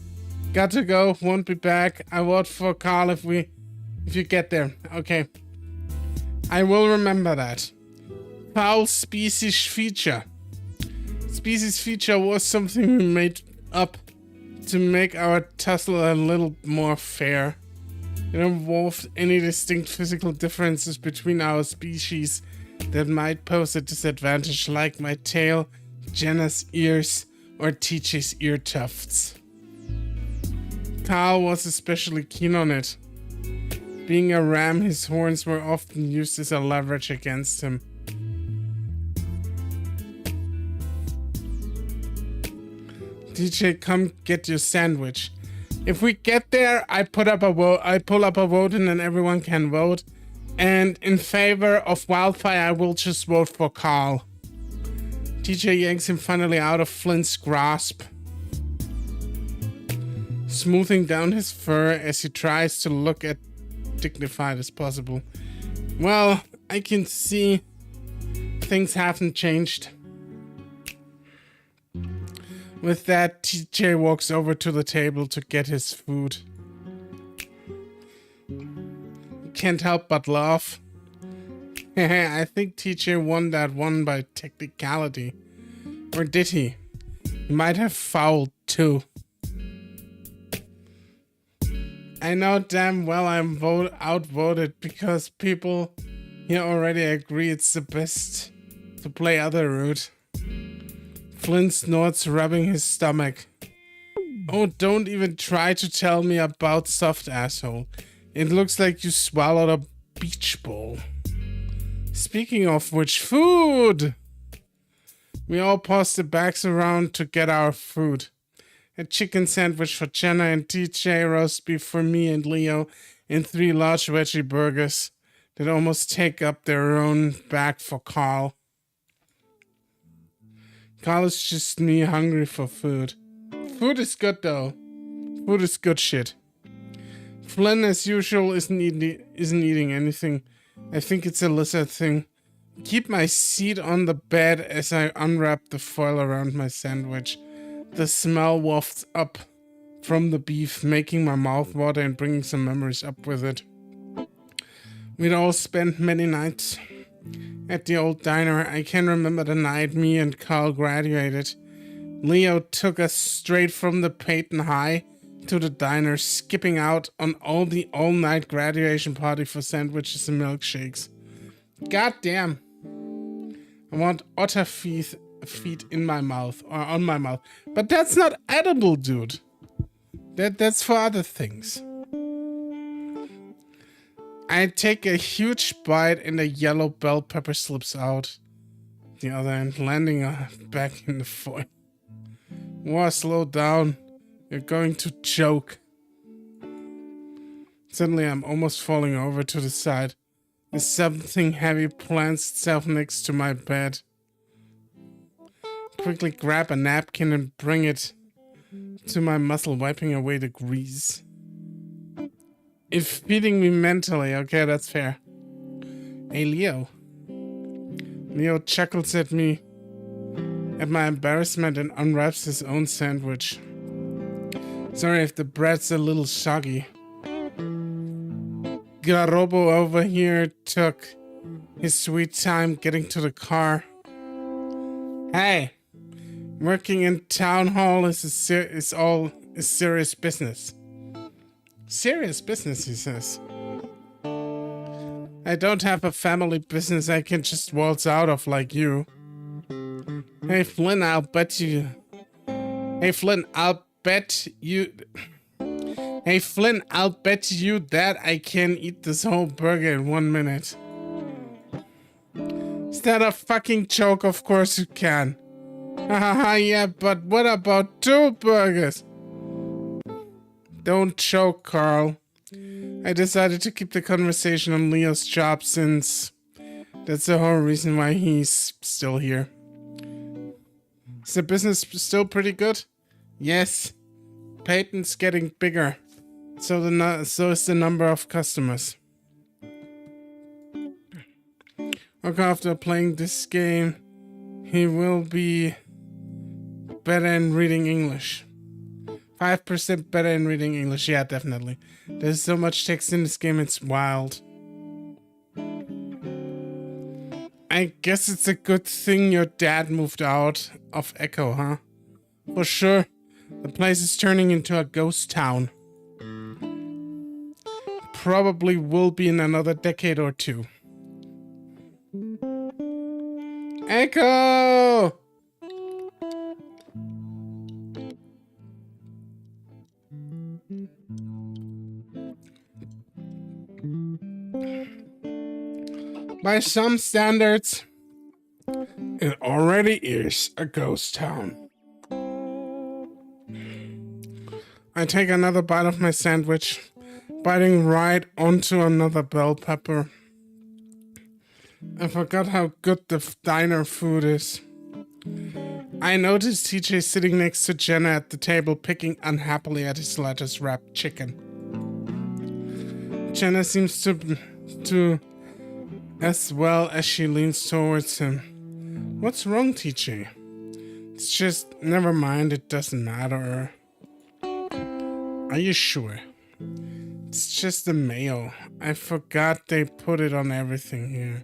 Got to go, won't be back. I vote for Carl if you get there. Okay. I will remember that. Foul species feature. Species feature was something we made up to make our tussle a little more fair. It involved any distinct physical differences between our species that might pose a disadvantage, like my tail, Jenna's ears, or TJ's ear tufts. Carl was especially keen on it. Being a ram, his horns were often used as a leverage against him. TJ, come get your sandwich. If we get there, I pull up a vote and then everyone can vote. And in favor of Wildfire, I will just vote for Carl. TJ yanks him finally out of Flynn's grasp. smoothing down his fur as he tries to look as dignified as possible. Well, I can see things haven't changed. With that, TJ walks over to the table to get his food. Can't help but laugh. I think TJ won that one by technicality. Or did he? He might have fouled too. I know damn well I'm outvoted because people here already agree it's the best to play other route. Flynn snorts, rubbing his stomach. Oh, don't even try to tell me about soft asshole. It looks like you swallowed a beach ball. Speaking of which, food! We all pass the bags around to get our food. A chicken sandwich for Jenna and TJ, roast beef for me and Leo, and 3 large veggie burgers that almost take up their own bag for Carl. Carl is just me hungry for food. Food is good though. Food is good shit. Flynn, as usual, isn't eating anything. I think it's a lizard thing. Keep my seat on the bed as I unwrap the foil around my sandwich. The smell wafts up from the beef, making my mouth water and bringing some memories up with it. We'd all spent many nights at the old diner. I can remember the night me and Carl graduated. Leo took us straight from the Peyton High to the diner, skipping out on all-night graduation party for sandwiches and milkshakes. God damn. I want otter feet in my mouth, or on my mouth. But that's not edible, dude. That's for other things. I take a huge bite and a yellow bell pepper slips out the other end, landing back in the foil. Whoa, slow down. You're going to choke. Suddenly, I'm almost falling over to the side as something heavy plants itself next to my bed. Quickly grab a napkin and bring it to my muzzle, wiping away the grease. It's feeding me mentally. Okay, that's fair. Hey, Leo. Leo chuckles at me, at my embarrassment, and unwraps his own sandwich. Sorry if the bread's a little soggy. Garobo over here took his sweet time getting to the car. Hey, working in town hall is serious business. Serious business, he says. I don't have a family business I can just waltz out of like you. Hey Flynn, I'll bet you that I can eat this whole burger in 1 minute. Is that a fucking joke? Of course you can. Haha, yeah, but what about 2 burgers? Don't choke, Carl. I decided to keep the conversation on Leo's job since that's the whole reason why he's still here. Is the business still pretty good? Yes. Peyton's getting bigger. So is the number of customers. Okay, after playing this game, he will be better in reading English. 5% better in reading English. Yeah, definitely. There's so much text in this game, it's wild. I guess it's a good thing your dad moved out of Echo, huh? For sure. The place is turning into a ghost town. Probably will be in another decade or 2. Echo! By some standards, it already is a ghost town. I take another bite of my sandwich, biting right onto another bell pepper. I forgot how good the diner food is. I noticed TJ sitting next to Jenna at the table, picking unhappily at his lettuce-wrapped chicken. Jenna seems to as well as she leans towards him. What's wrong, TJ? It's just, never mind, it doesn't matter. Are you sure? It's just the mayo. I forgot they put it on everything here.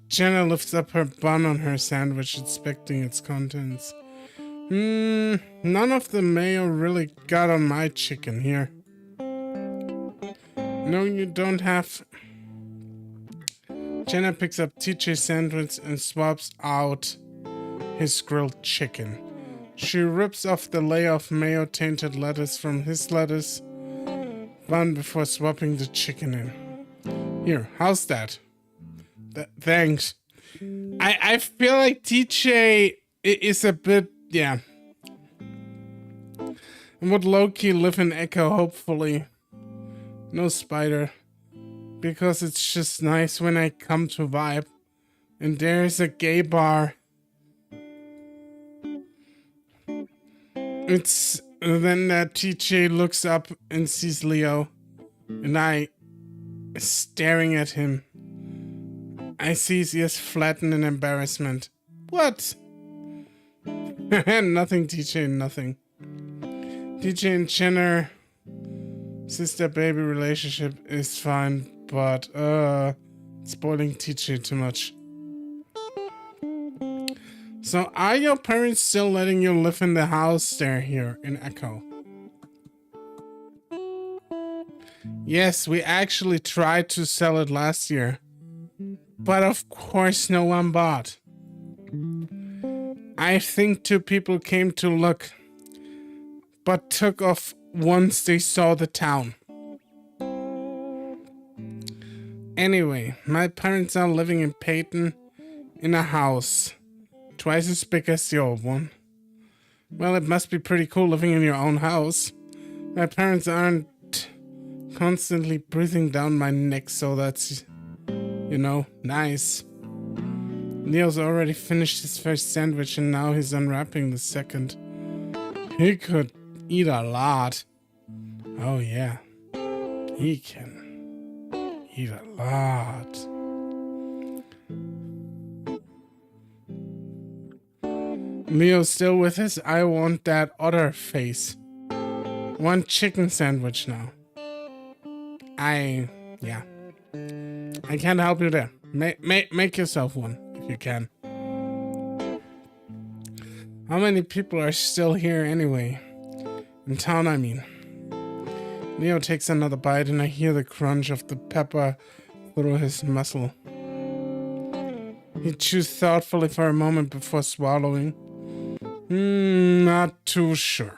Jenna lifts up her bun on her sandwich, inspecting its contents. None of the mayo really got on my chicken here. No, you don't have... Jenna picks up TJ's sandwich and swaps out his grilled chicken. She rips off the layer of mayo-tainted lettuce from his lettuce bun before swapping the chicken in. Here, how's that? Thanks. I feel like TJ is a bit, yeah. And would low-key live in Echo, hopefully. No spider. Because it's just nice when I come to vibe. And there's a gay bar. It's then that TJ looks up and sees Leo. And I staring at him. I see his ears flatten in embarrassment. What? Nothing, TJ, nothing. TJ and Jenner sister-baby relationship is fine, but spoiling TJ too much. So are your parents still letting you live in the house there here in Echo? Yes, we actually tried to sell it last year. But of course no one bought. I think 2 people came to look, but took off once they saw the town. Anyway, my parents are living in Peyton in a house twice as big as the old one. Well, it must be pretty cool living in your own house. My parents aren't constantly breathing down my neck, so that's, you know, nice. Leo's already finished his first sandwich and now he's unwrapping the second. He could eat a lot. Oh yeah, he can eat a lot. Leo's still with his I want that other face. 1 chicken sandwich now. Yeah. I can't help you there. Make yourself one, if you can. How many people are still here anyway? In town, I mean. Leo takes another bite and I hear the crunch of the pepper through his muzzle. He chews thoughtfully for a moment before swallowing. Not too sure.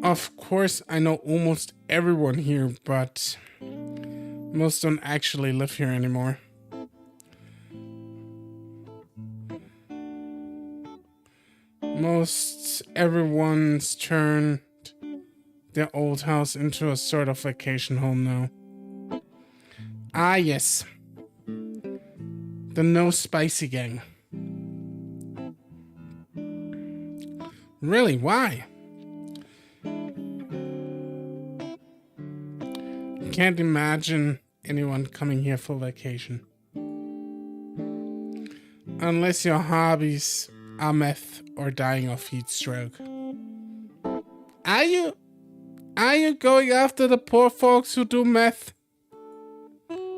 Of course, I know almost everyone here, but most don't actually live here anymore. Most everyone's turned their old house into a sort of vacation home now. Ah, yes. The No Spicy Gang. Really? Why? Can't imagine anyone coming here for vacation. Unless your hobbies are meth or dying of heat stroke. Are you going after the poor folks who do meth?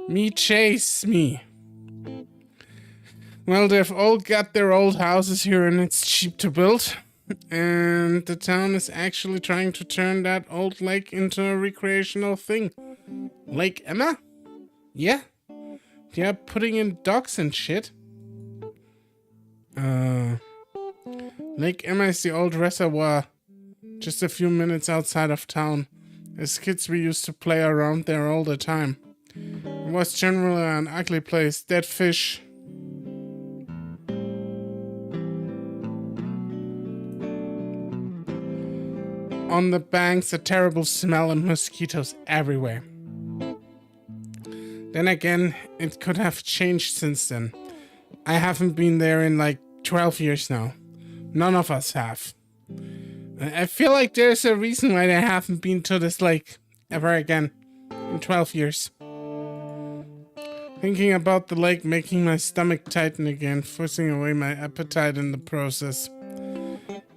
Me chase me. Well, they've all got their old houses here and it's cheap to build. And the town is actually trying to turn that old lake into a recreational thing. Lake Emma? Yeah. They're putting in docks and shit. Lake Emma is the old reservoir, just a few minutes outside of town. As kids we used to play around there all the time. It was generally an ugly place, dead fish. On the banks, a terrible smell and mosquitoes everywhere. Then again, it could have changed since then. I haven't been there in like 12 years now. None of us have. I feel like there's a reason why I haven't been to this lake ever again in 12 years. Thinking about the lake making my stomach tighten again, forcing away my appetite in the process.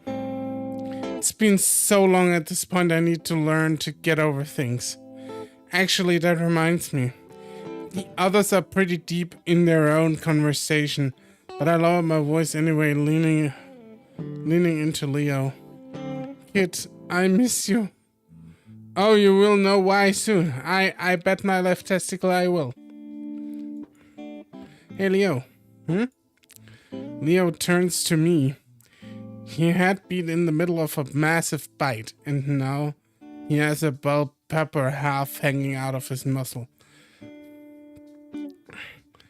It's been so long at this point, I need to learn to get over things. Actually, that reminds me. The others are pretty deep in their own conversation, but I lower my voice anyway, leaning into Leo. Kid, I miss you. Oh, you will know why soon. I bet my left testicle I will. Hey, Leo. Leo turns to me. He had been in the middle of a massive bite, and now he has a bell pepper half hanging out of his muzzle.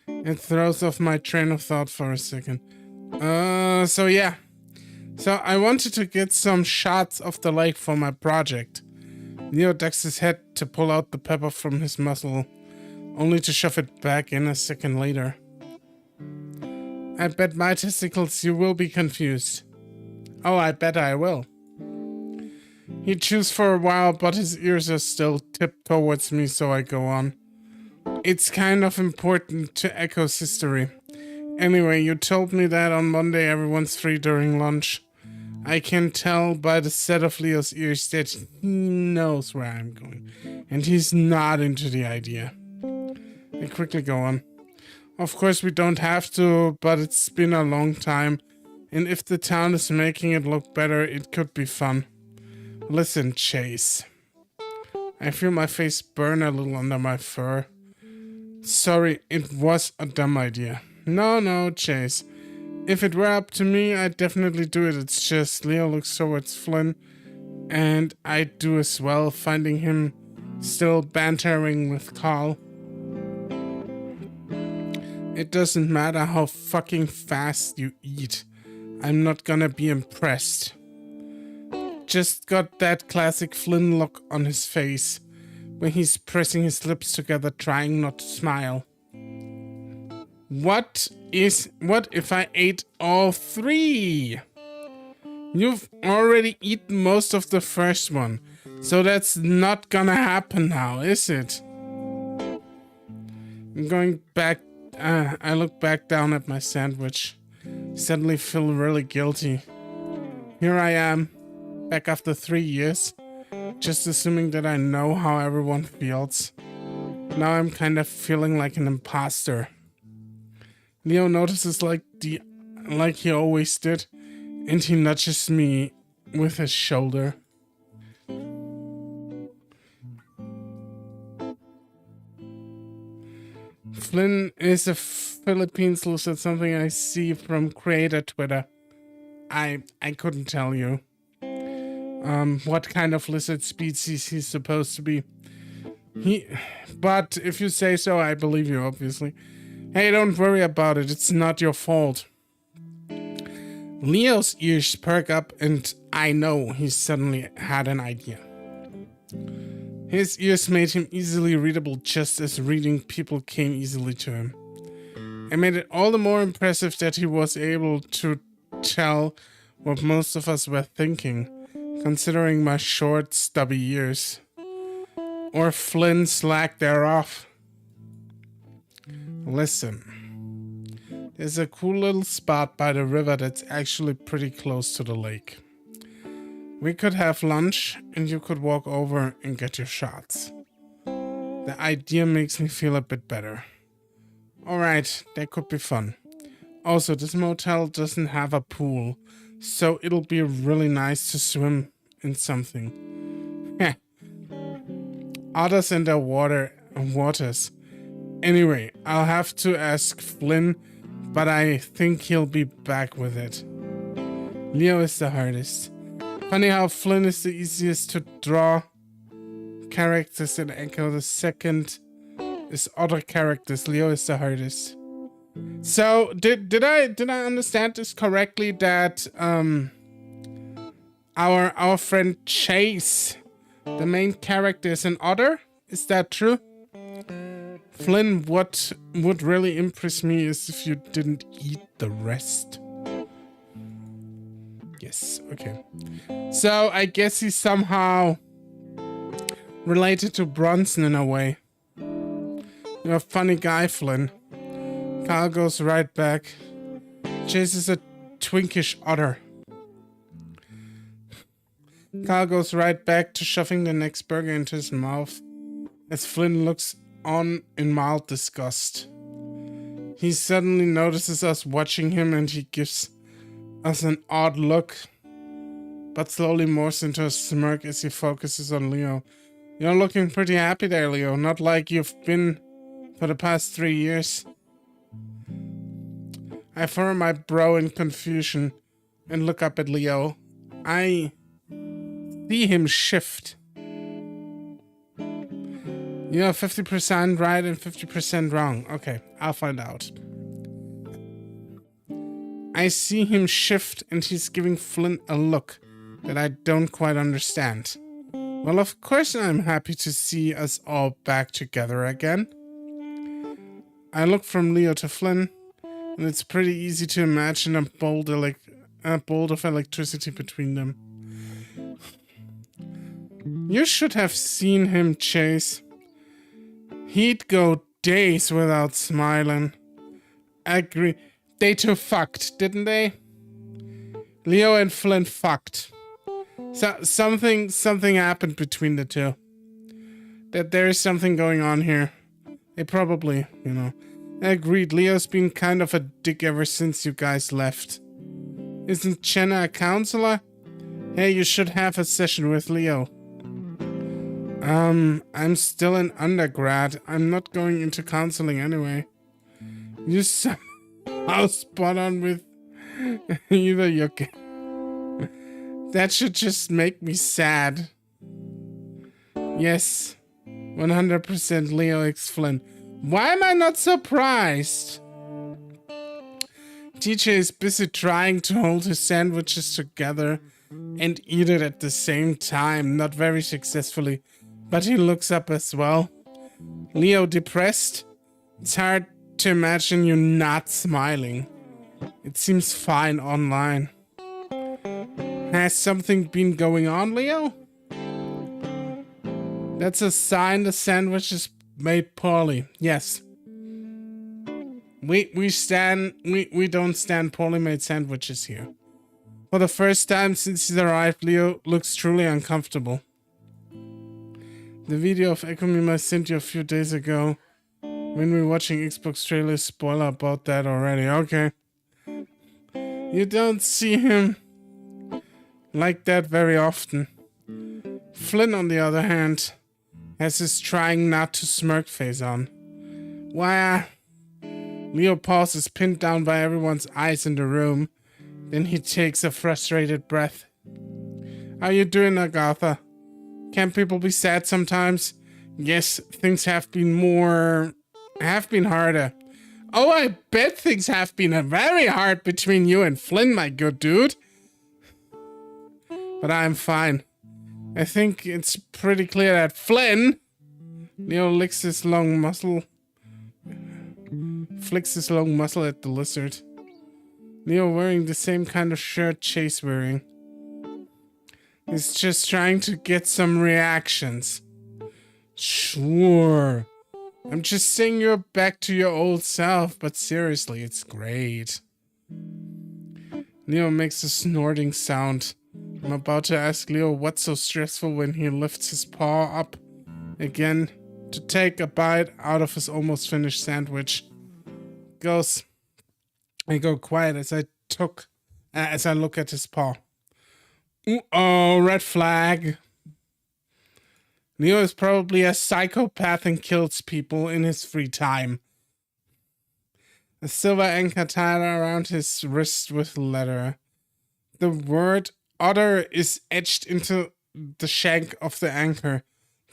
It throws off my train of thought for a second. So yeah. So I wanted to get some shots of the lake for my project. Leo ducks his head to pull out the pepper from his muzzle, only to shove it back in a second later. I bet my testicles you will be confused. Oh, I bet I will. He chews for a while, but his ears are still tipped towards me, so I go on. It's kind of important to Echo's history. Anyway, you told me that on Monday everyone's free during lunch. I can tell by the set of Leo's ears that he knows where I'm going, and he's not into the idea. I quickly go on. Of course we don't have to, but it's been a long time, and if the town is making it look better, it could be fun. Listen, Chase. I feel my face burn a little under my fur. Sorry, it was a dumb idea. No, Chase. If it were up to me, I'd definitely do it. It's just Leo looks towards Flynn, and I do as well, finding him still bantering with Carl. It doesn't matter how fucking fast you eat. I'm not gonna be impressed. Just got that classic Flynn look on his face when he's pressing his lips together, trying not to smile. What if I ate all three? You've already eaten most of the first one, so that's not gonna happen now, is it? I'm going back. I look back down at my sandwich. Suddenly feel really guilty. Here I am, back after 3 years, just assuming that I know how everyone feels. Now I'm kind of feeling like an imposter. Leo notices like he always did, and he nudges me with his shoulder. Flynn is a Philippines lizard, something I see from creator Twitter. I couldn't tell you what kind of lizard species he's supposed to be. But if you say so, I believe you, obviously. Hey, don't worry about it. It's not your fault. Leo's ears perk up, and I know he suddenly had an idea. His ears made him easily readable, just as reading people came easily to him. It made it all the more impressive that he was able to tell what most of us were thinking, considering my short, stubby ears. Or Flynn's lack thereof. Listen, there's a cool little spot by the river that's actually pretty close to the lake. We could have lunch, and you could walk over and get your shots. The idea makes me feel a bit better. Alright, that could be fun. Also, this motel doesn't have a pool, so it'll be really nice to swim in something. Heh. Others in their waters. Anyway, I'll have to ask Flynn, but I think he'll be back with it. Leo is the hardest. Funny how Flynn is the easiest to draw characters in Echo. The second is other characters. Leo is the hardest. So did I understand this correctly that our friend Chase, the main character, is an otter? Is that true? Flynn, what would really impress me is if you didn't eat the rest. Yes, okay. So I guess he's somehow related to Bronson in a way. You're a funny guy, Flynn. Carl goes right back. Chase is a twinkish otter. Carl goes right back to shoving the next burger into his mouth as Flynn looks on in mild disgust. He suddenly notices us watching him and he gives us an odd look, but slowly morphs into a smirk as he focuses on Leo. You're looking pretty happy there, Leo. Not like you've been for the past 3 years. I furrow my brow in confusion and look up at Leo. I see him shift. You're 50% right and 50% wrong. Okay, I'll find out. I see him shift and he's giving Flynn a look that I don't quite understand. Well, of course I'm happy to see us all back together again. I look from Leo to Flynn, and it's pretty easy to imagine a bolt of electricity between them. You should have seen him, Chase. He'd go days without smiling. Agree. They two fucked, didn't they? Leo and Flynn fucked. So something happened between the two. That there is something going on here. They probably, Agreed, Leo's been kind of a dick ever since you guys left. Isn't Jenna a counselor? Hey, you should have a session with Leo. I'm still an undergrad. I'm not going into counseling anyway. You somehow spot on with either your... That should just make me sad. Yes, 100% Leo X Flynn. Why am I not surprised? TJ is busy trying to hold his sandwiches together and eat it at the same time, not very successfully, but he looks up as well. Leo depressed? It's hard to imagine you not smiling. It seems fine online. Has something been going on, Leo? That's a sign the sandwich is made poorly. Yes. We don't stand poorly made sandwiches here. For the first time since he's arrived, Leo looks truly uncomfortable. The video of Echo Meme I sent you a few days ago when we were watching Xbox trailers, spoiler about that already. Okay. You don't see him like that very often. Flynn, on the other hand, has his trying not to smirk face on. Why? Leo pauses, pinned down by everyone's eyes in the room. Then he takes a frustrated breath. How you doing, Agatha? Can't people be sad sometimes? Yes, things have been harder. Oh, I bet things have been very hard between you and Flynn, my good dude. But I'm fine. I think it's pretty clear that Flynn... Leo licks his long muscle. Flicks his long muscle at the lizard. Leo wearing the same kind of shirt Chase wearing. He's just trying to get some reactions. Sure. I'm just saying you're back to your old self, but seriously, it's great. Leo makes a snorting sound. I'm about to ask Leo what's so stressful when he lifts his paw up again to take a bite out of his almost finished sandwich. I go quiet as I look at his paw. Oh, red flag. Leo is probably a psychopath and kills people in his free time. A silver anchor tied around his wrist with leather. The word otter is etched into the shank of the anchor.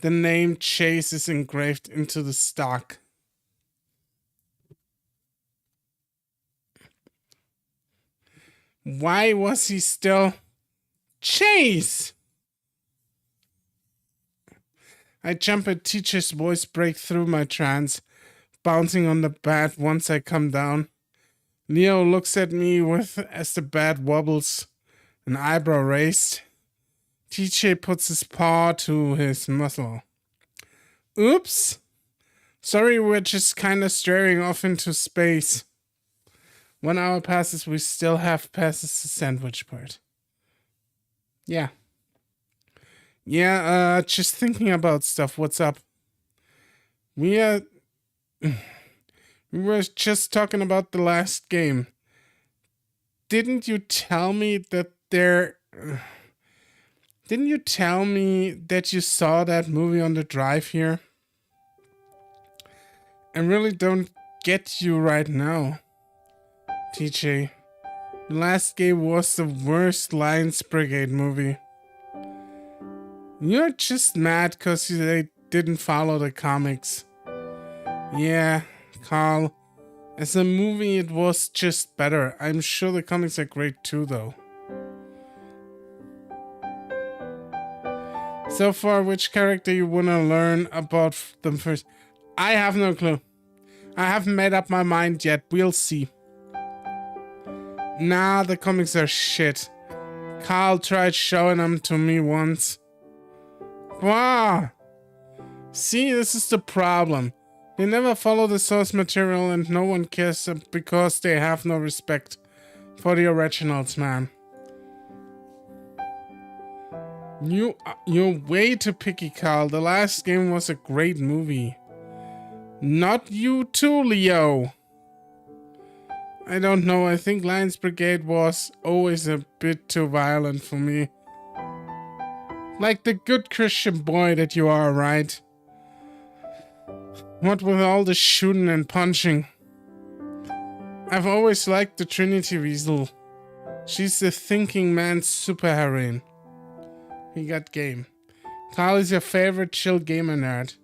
The name Chase is engraved into the stock. Why was he still Chase? I jump at teacher's voice, break through my trance. bouncing on the bed once I come down. Leo looks at me as the bed wobbles, an eyebrow raised. TJ puts his paw to his muzzle. Oops. Sorry, we're just kinda staring off into space. 1 hour passes, we still have passes the sandwich part. Yeah. Yeah, just thinking about stuff. What's up? We were just talking about the last game. Didn't you tell me that Didn't you tell me that you saw that movie on the drive here? I really don't get you right now, TJ. The last game was the worst Lions Brigade movie. You're just mad because they didn't follow the comics. Yeah, Carl. As a movie, it was just better. I'm sure the comics are great too, though. So far, which character you wanna learn about them first? I have no clue. I haven't made up my mind yet. We'll see. Nah, the comics are shit. Carl tried showing them to me once. Wow. See, this is the problem. They never follow the source material and no one cares because they have no respect for the originals, man. You're way too picky, Carl. The last game was a great movie. Not you too, Leo. I don't know. I think Lions Brigade was always a bit too violent for me. Like the good Christian boy that you are, right? What with all the shooting and punching? I've always liked the Trinity Weasel. She's the thinking man's superheroine. He got game. Carl is your favorite chill gamer nerd.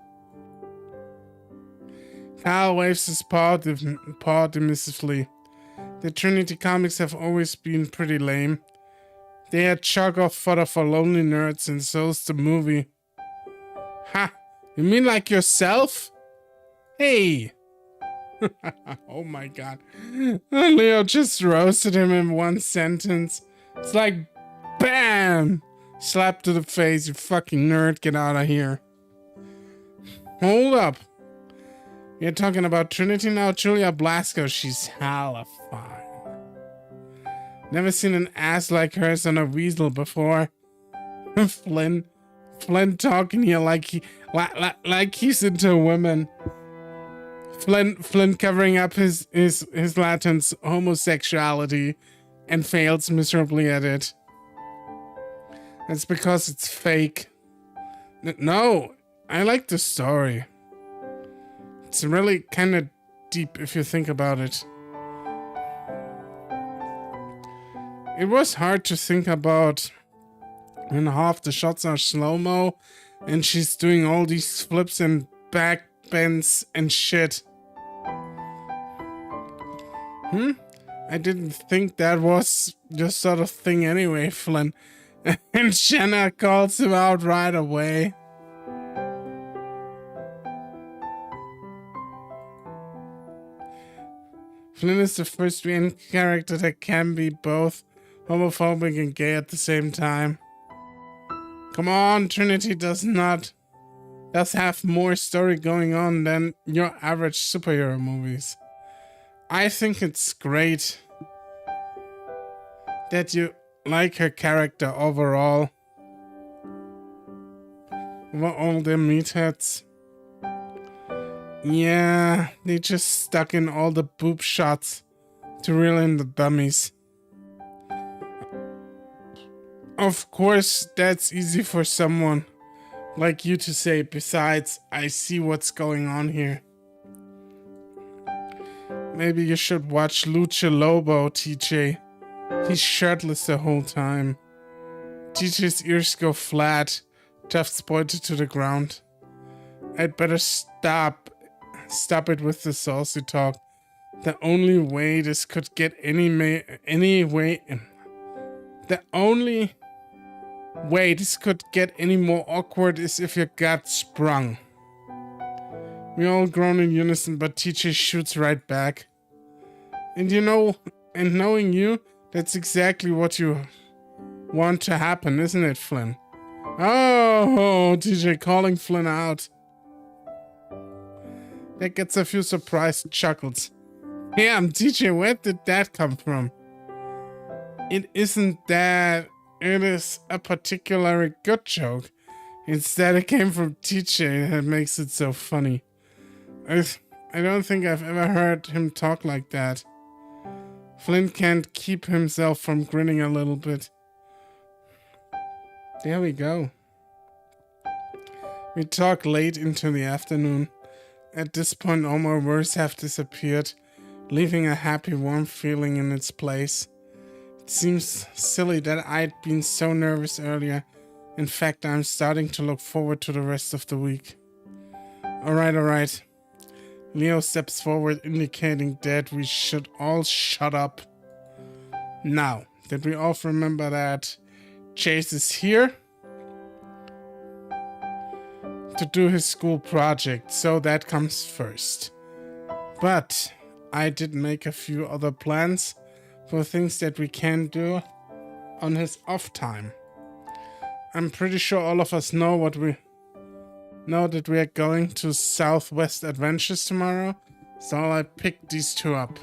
Carl waves his paw dismissively. The Trinity comics have always been pretty lame. They had chock-off fodder for lonely nerds, and so's the movie. Ha! You mean like yourself? Hey! Oh my god. Leo just roasted him in one sentence. It's like, BAM! Slap to the face, you fucking nerd, get out of here. Hold up. You're talking about Trinity now? Julia Blasco, she's hella fine. Never seen an ass like hers on a weasel before. Flynn talking here like he's into women. Flynn covering up his latent homosexuality and fails miserably at it. That's because it's fake. No, I like the story. It's really kind of deep if you think about it. It was hard to think about when half the shots are slow-mo and she's doing all these flips and back bends and shit. I didn't think that was your sort of thing anyway, Flynn. And Shanna calls him out right away. Flynn is the first main character that can be both homophobic and gay at the same time. Come on, Trinity does have more story going on than your average superhero movies. I think it's great that you like her character overall. Over all the meatheads. Yeah, they just stuck in all the boob shots to reel in the dummies. Of course, that's easy for someone like you to say. Besides, I see what's going on here. Maybe you should watch Lucha Lobo, TJ. He's shirtless the whole time. TJ's ears go flat, tufts pointed to the ground. I'd better stop it with the saucy talk. The only way this could get any more awkward is if you got sprung. We all groan in unison, but TJ shoots right back. And you know, and knowing you, that's exactly what you want to happen, isn't it, Flynn? Oh, TJ calling Flynn out. That gets a few surprised chuckles. Damn, TJ, where did that come from? It isn't that it is a particularly good joke. Instead, it came from TJ. That makes it so funny. I don't think I've ever heard him talk like that. Flynn can't keep himself from grinning a little bit. There we go. We talk late into the afternoon. At this point, all my worries have disappeared, leaving a happy, warm feeling in its place. It seems silly that I'd been so nervous earlier. In fact, I'm starting to look forward to the rest of the week. Alright. Leo steps forward, indicating that we should all shut up. Now, did we all remember that Chase is here to do his school project, so that comes first. But I did make a few other plans for things that we can do on his off time. I'm pretty sure all of us know that we are going to Southwest Adventures tomorrow, so I picked these two up.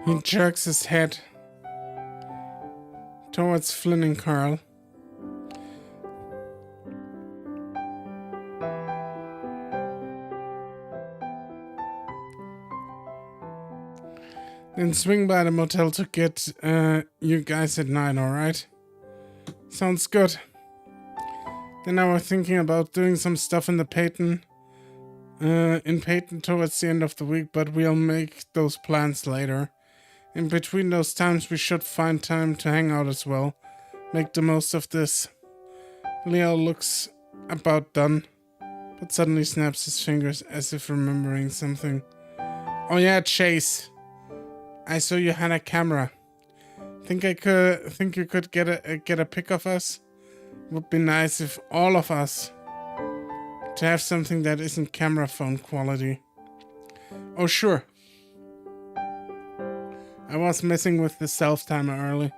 He jerks his head towards Flynn and Carl. Then swing by the motel to get you guys at 9, alright? Sounds good. Then I was thinking about doing some stuff in Peyton towards the end of the week, but we'll make those plans later. In between those times, we should find time to hang out as well. Make the most of this. Leo looks about done, but suddenly snaps his fingers as if remembering something. Oh yeah, Chase. I saw you had a camera. Think you could get a pic of us? Would be nice if all of us to have something that isn't camera phone quality. Oh sure. I was messing with the self-timer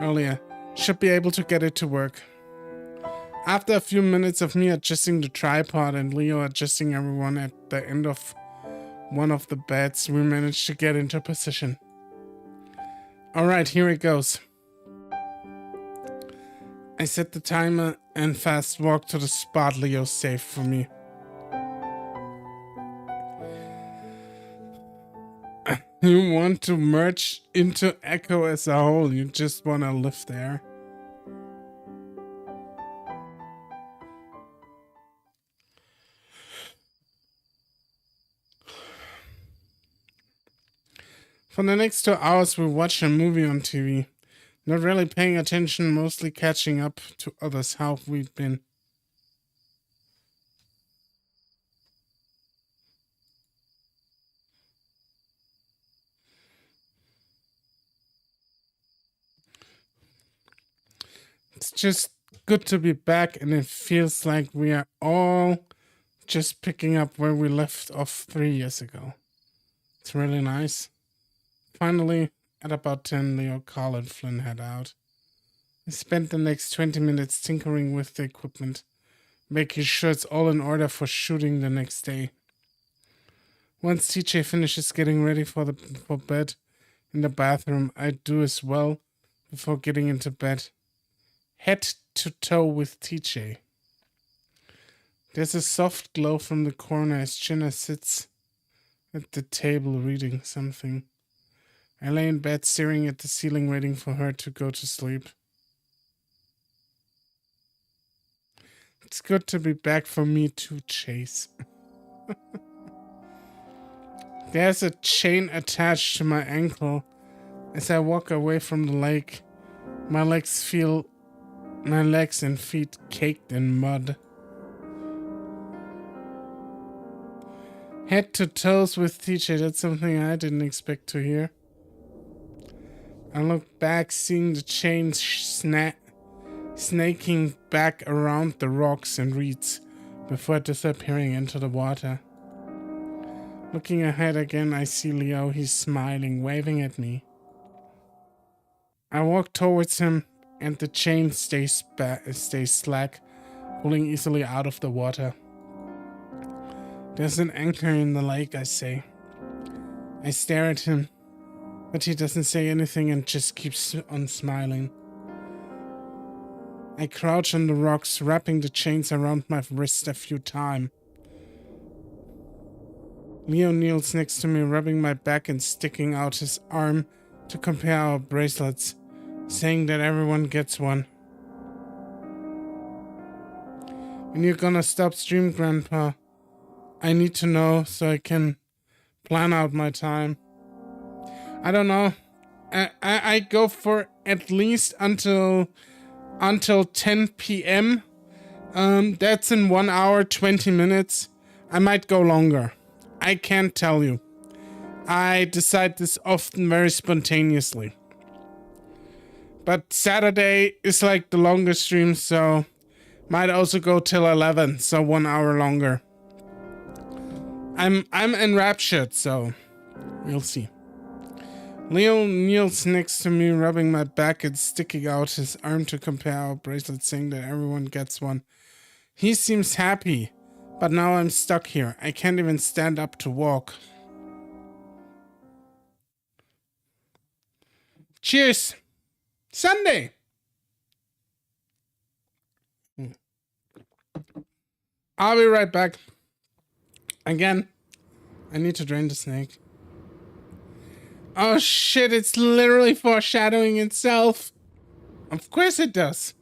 earlier. Should be able to get it to work. After a few minutes of me adjusting the tripod and Leo adjusting everyone at the end of one of the beds, we managed to get into position. Alright, here it goes. I set the timer and fast walk to the spot Leo saved for me. You want to merge into Echo as a whole, you just want to live there. For the next 2 hours, we watch a movie on TV. Not really paying attention, mostly catching up to others, how we've been. It's just good to be back, and it feels like we are all just picking up where we left off 3 years ago. It's really nice. Finally, at about 10, Leo, Carl, and Flynn head out. I spent the next 20 minutes tinkering with the equipment, making sure it's all in order for shooting the next day. Once TJ finishes getting ready for bed in the bathroom, I do as well before getting into bed. Head to toe with TJ. There's a soft glow from the corner as Jenna sits at the table reading something. I lay in bed staring at the ceiling waiting for her to go to sleep. It's good to be back for me too, Chase. There's a chain attached to my ankle. As I walk away from the lake, my legs and feet caked in mud. Head to toes with TJ. That's something I didn't expect to hear. I look back, seeing the chain snaking back around the rocks and reeds before disappearing into the water. Looking ahead again, I see Leo. He's smiling, waving at me. I walk towards him, and the chain stays slack, pulling easily out of the water. There's an anchor in the lake, I say. I stare at him, but he doesn't say anything and just keeps on smiling. I crouch on the rocks, wrapping the chains around my wrist a few times. Leo kneels next to me, rubbing my back and sticking out his arm to compare our bracelets, saying that everyone gets one. When you're gonna stop stream, Grandpa? I need to know so I can plan out my time. I don't know. I go for at least until 10 p.m. That's in 1 hour, 20 minutes. I might go longer. I can't tell you. I decide this often very spontaneously. But Saturday is like the longest stream, so might also go till 11, so 1 hour longer. I'm enraptured, so we'll see. Leo kneels next to me, rubbing my back and sticking out his arm to compare our bracelets, saying that everyone gets one. He seems happy, but now I'm stuck here. I can't even stand up to walk. Cheers! Sunday! I'll be right back. Again, I need to drain the snake. Oh shit, it's literally foreshadowing itself. Of course it does.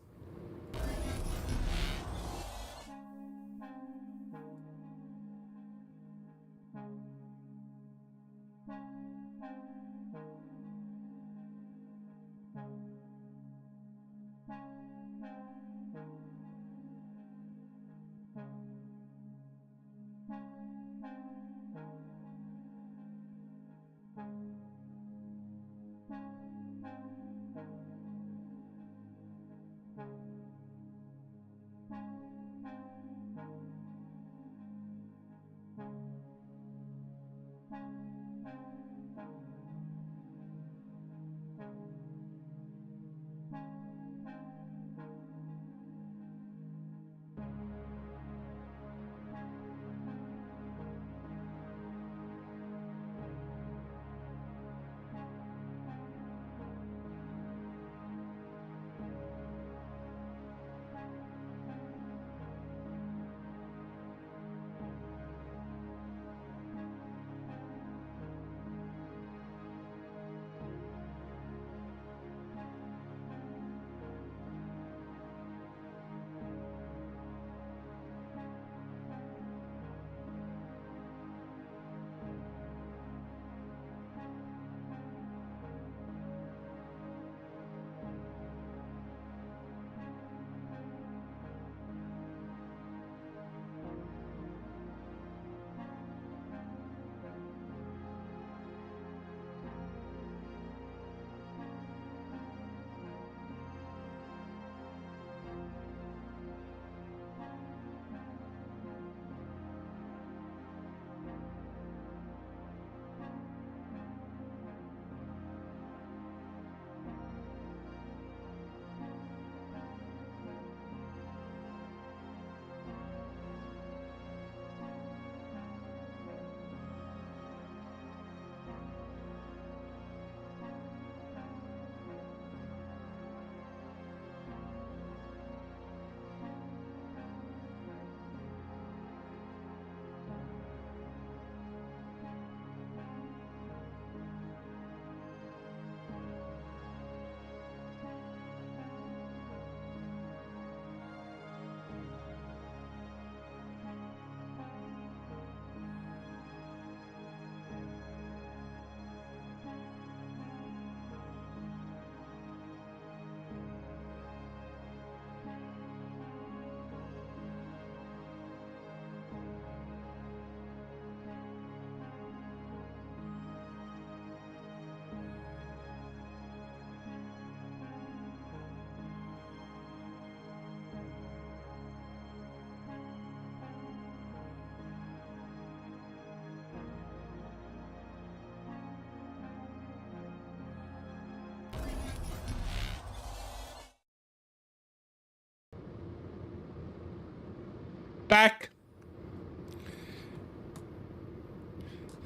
back.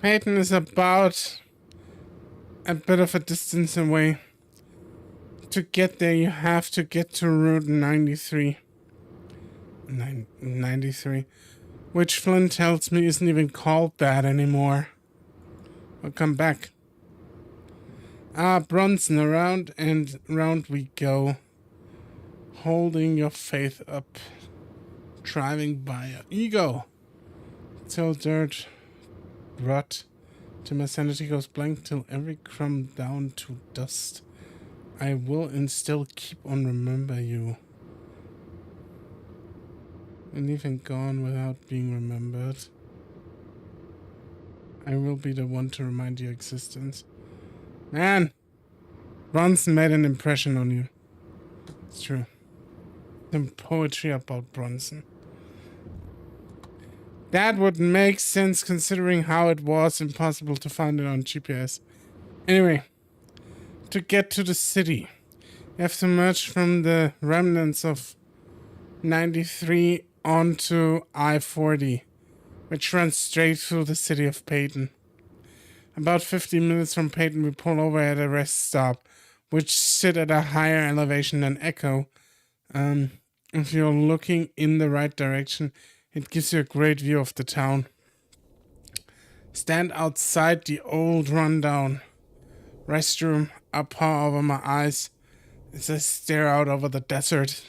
Peyton is about a bit of a distance away. To get there, you have to get to Route 93. 93. Which Flynn tells me isn't even called that anymore. We'll come back. Bronson, around and round we go. Holding your faith up. Driving by your ego. Till dirt rot. Till my sanity goes blank. Till every crumb down to dust. I will and still keep on remember you. And even gone without being remembered. I will be the one to remind your existence. Man! Bronson made an impression on you. It's true. Some poetry about Bronson. That would make sense considering how it was impossible to find it on GPS. Anyway, to get to the city, you have to merge from the remnants of 93 onto I-40, which runs straight through the city of Peyton. About 15 minutes from Peyton, we pull over at a rest stop, which sit at a higher elevation than Echo. If you're looking in the right direction, it gives you a great view of the town. Stand outside the old rundown restroom, I paw over my eyes as I stare out over the desert.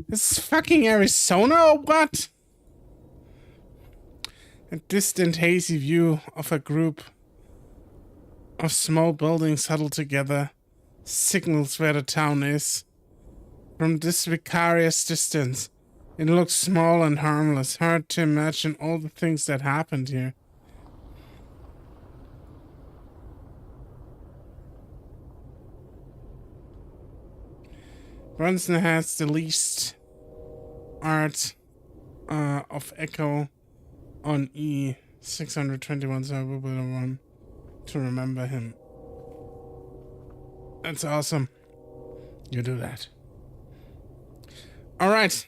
This is fucking Arizona or what? A distant hazy view of a group of small buildings huddled together signals where the town is. From this vicarious distance, it looks small and harmless, hard to imagine all the things that happened here. Bronson has the least art of Echo on E621, so I will be the one to remember him. That's awesome. You do that. Alright.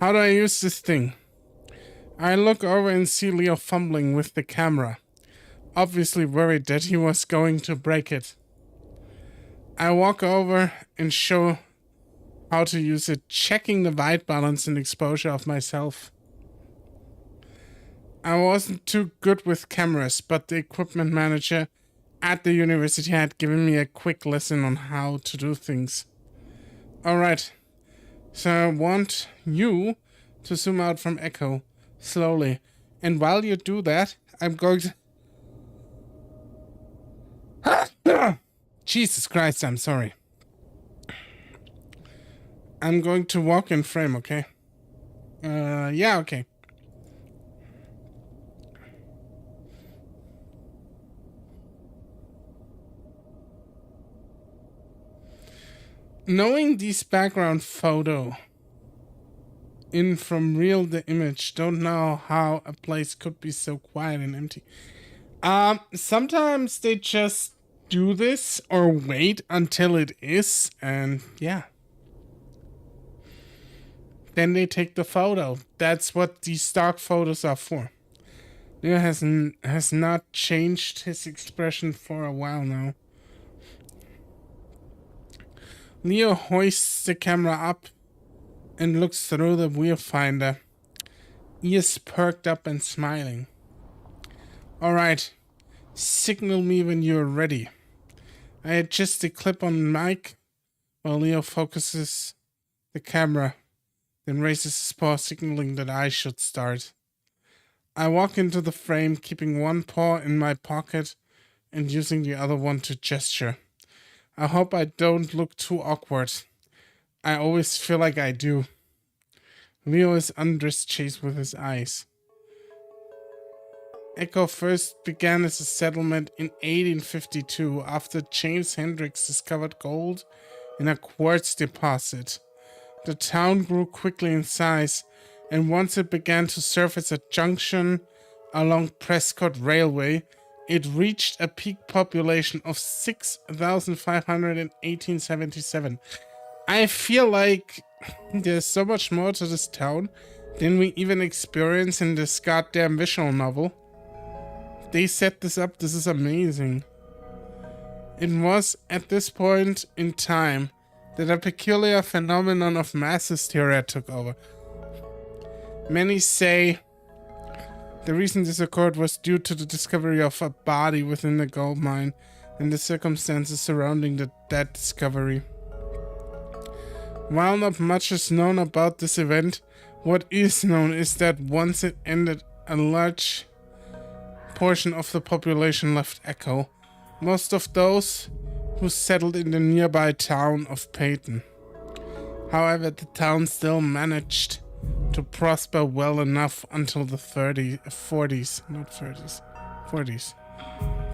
How do I use this thing? I look over and see Leo fumbling with the camera, obviously worried that he was going to break it. I walk over and show how to use it, checking the white balance and exposure of myself. I wasn't too good with cameras, but the equipment manager at the university had given me a quick lesson on how to do things. Alright, so I want you to zoom out from Echo, slowly. And while you do that, I'm going to... Jesus Christ, I'm sorry. I'm going to walk in frame, okay? Yeah, okay. Knowing this background photo in from real the image, don't know how a place could be so quiet and empty. Sometimes they just do this or wait until it is, and yeah. Then they take the photo. That's what these stock photos are for. Leo has not changed his expression for a while now. Leo hoists the camera up and looks through the viewfinder, ears perked up and smiling. Alright, signal me when you're ready. I adjust the clip on mic while Leo focuses the camera, then raises his paw, signaling that I should start. I walk into the frame, keeping one paw in my pocket and using the other one to gesture. I hope I don't look too awkward. I always feel like I do. Leo is undressed chase with his eyes. Echo first began as a settlement in 1852 after James Hendricks discovered gold in a quartz deposit. The town grew quickly in size, and once it began to serve as a junction along Prescott Railway, it reached a peak population of 6,500 in 1877. I feel like there's so much more to this town than we even experience in this goddamn visual novel. They set this up. This is amazing. It was at this point in time that a peculiar phenomenon of mass hysteria took over. Many say the reason this occurred was due to the discovery of a body within the gold mine and the circumstances surrounding that discovery. While not much is known about this event, what is known is that once it ended, a large portion of the population left Echo, most of those who settled in the nearby town of Peyton. However, the town still managed to prosper well enough until the 40s.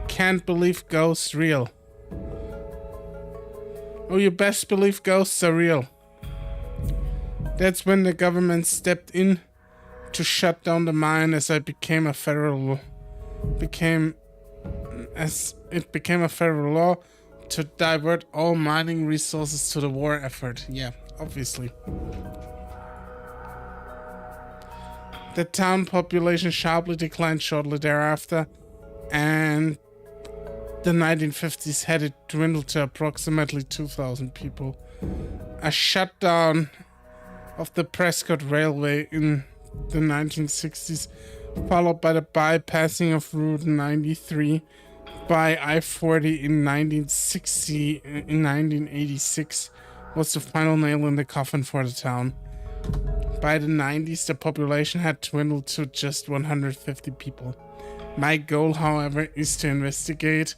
Can't believe ghosts real. Oh, you best believe ghosts are real. That's when the government stepped in to shut down the mine as it became a federal law to divert all mining resources to the war effort. Yeah, obviously. The town population sharply declined shortly thereafter, and the 1950s had it dwindled to approximately 2,000 people. A shutdown of the Prescott Railway in the 1960s, followed by the bypassing of Route 93 by I-40 in 1986, was the final nail in the coffin for the town. By the 90s, the population had dwindled to just 150 people. My goal, however, is to investigate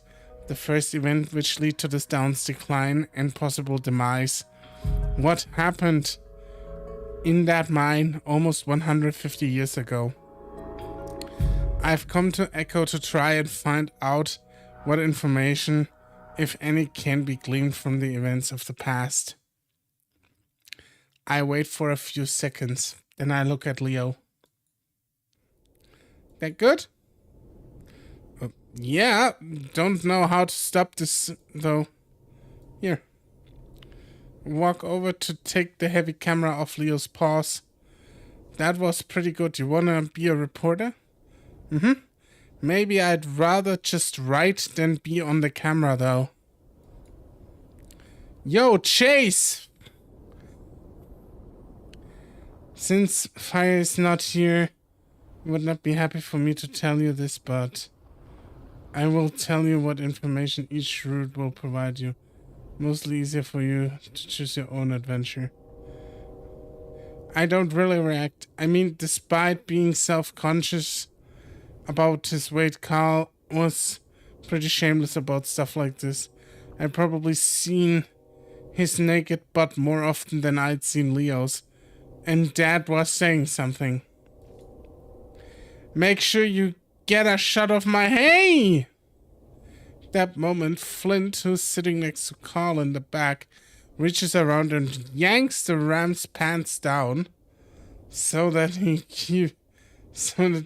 the first event which led to this town's decline and possible demise. What happened in that mine almost 150 years ago? I've come to Echo to try and find out what information, if any, can be gleaned from the events of the past. I wait for a few seconds, then I look at Leo. That good? Yeah, don't know how to stop this, though. Here. Walk over to take the heavy camera off Leo's paws. That was pretty good. You wanna be a reporter? Mm-hmm. Maybe I'd rather just write than be on the camera, though. Yo, Chase! Since Fire is not here, you would not be happy for me to tell you this, but I will tell you what information each route will provide you. Mostly easier for you to choose your own adventure. I don't really react. I mean, despite being self-conscious about his weight, Carl was pretty shameless about stuff like this. I'd probably seen his naked butt more often than I'd seen Leo's. And Dad was saying something. Make sure you get a shot of my... Hey! That moment, Flint, who's sitting next to Carl in the back, reaches around and yanks the ram's pants down so that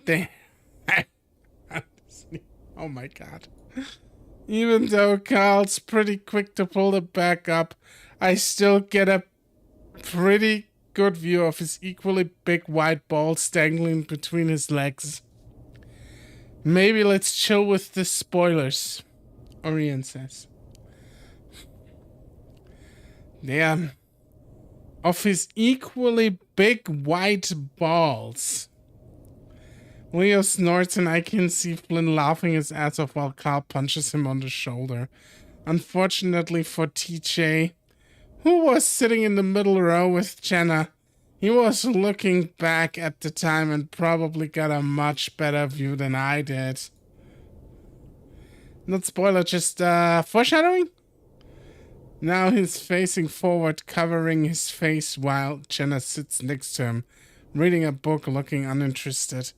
they... Oh my god. Even though Carl's pretty quick to pull it back up, I still get a pretty good view of his equally big white balls dangling between his legs. Maybe let's chill with the spoilers, Orion says. Damn. Of his equally big white balls. Leo snorts and I can see Flynn laughing his ass off while Carl punches him on the shoulder. Unfortunately for TJ, who was sitting in the middle row with Jenna, he was looking back at the time and probably got a much better view than I did. Not spoiler, just foreshadowing? Now he's facing forward, covering his face while Jenna sits next to him, reading a book, looking uninterested.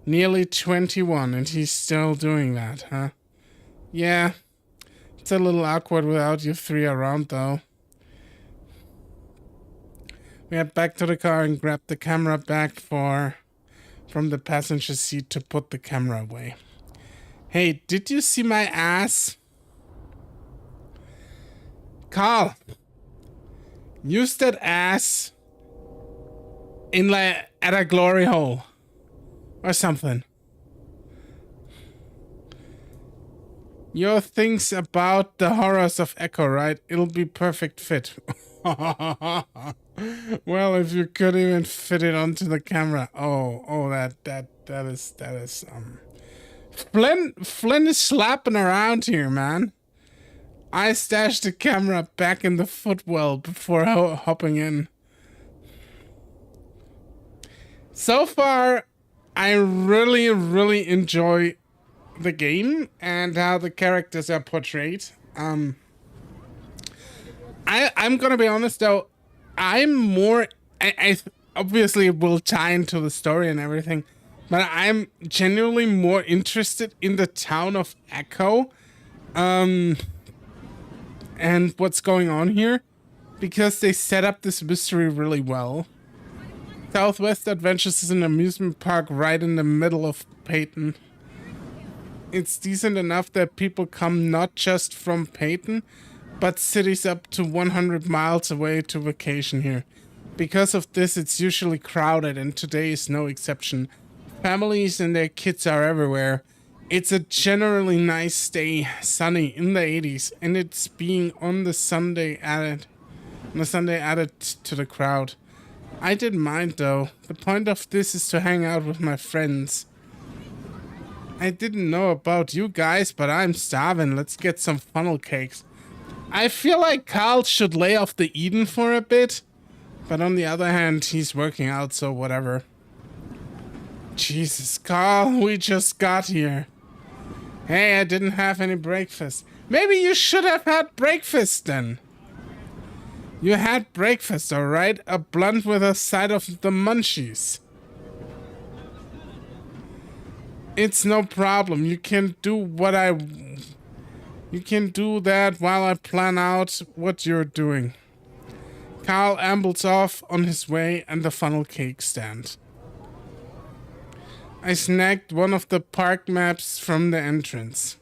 Nearly 21, and he's still doing that, huh? Yeah, it's a little awkward without you three around, though. We head back to the car and grab the camera back from the passenger seat to put the camera away. Hey, did you see my ass? Carl, use that ass in like at a glory hole. Or something. Your things about the horrors of Echo, right? It'll be perfect fit. Well, if you could even fit it onto the camera. Oh, that is Flynn is slapping around here, man. I stashed the camera back in the footwell before hopping in. So far, I really, really enjoy the game and how the characters are portrayed. I'm gonna be honest though, I'm more. I obviously it will tie into the story and everything, but I'm genuinely more interested in the town of Echo, and what's going on here, because they set up this mystery really well. Southwest Adventures is an amusement park right in the middle of Peyton. It's decent enough that people come not just from Peyton, but cities up to 100 miles away to vacation here. Because of this, it's usually crowded, and today is no exception. Families and their kids are everywhere. It's a generally nice day, sunny in the 80s, and it's being on the Sunday added to the crowd. I didn't mind though. The point of this is to hang out with my friends. I didn't know about you guys, but I'm starving. Let's get some funnel cakes. I feel like Carl should lay off the eating for a bit, but on the other hand, he's working out, so whatever. Jesus, Carl, we just got here. Hey, I didn't have any breakfast. Maybe you should have had breakfast then. You had breakfast, alright? A blunt with a side of the munchies. It's no problem. You can do that while I plan out what you're doing. Carl ambles off on his way and the funnel cake stand. I snagged one of the park maps from the entrance.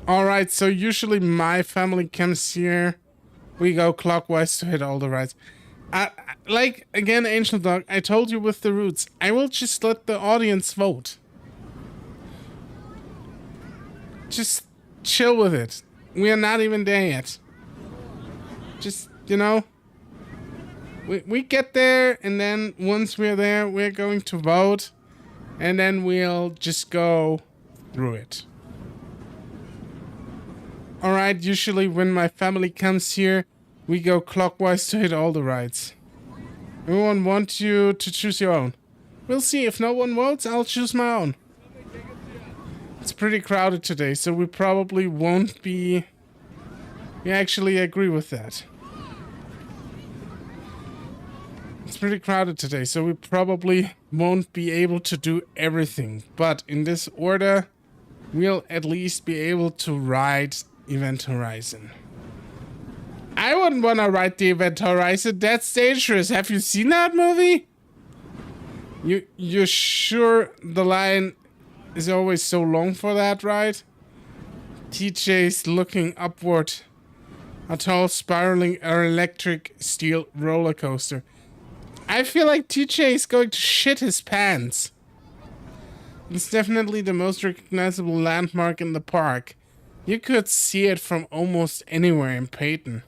Alright, so usually my family comes here. We go clockwise to hit all the rides. Like, again, Angel Dog, I told you with the routes, I will just let the audience vote. Just chill with it. We are not even there yet. Just, you know, we get there, and then once we're there, we're going to vote, and then we'll just go through it. Alright, usually when my family comes here, we go clockwise to hit all the rides. Everyone wants you to choose your own. We'll see. If no one votes, I'll choose my own. It's pretty crowded today, so we probably won't be... We actually agree with that. It's pretty crowded today, so we probably won't be able to do everything. But in this order, we'll at least be able to ride Event Horizon. I wouldn't want to ride the Event Horizon. That's dangerous. Have you seen that movie? You're sure the line is always so long for that ride? TJ's looking upward. A tall, spiraling electric steel roller coaster. I feel like TJ is going to shit his pants. It's definitely the most recognizable landmark in the park. You could see it from almost anywhere in Peyton.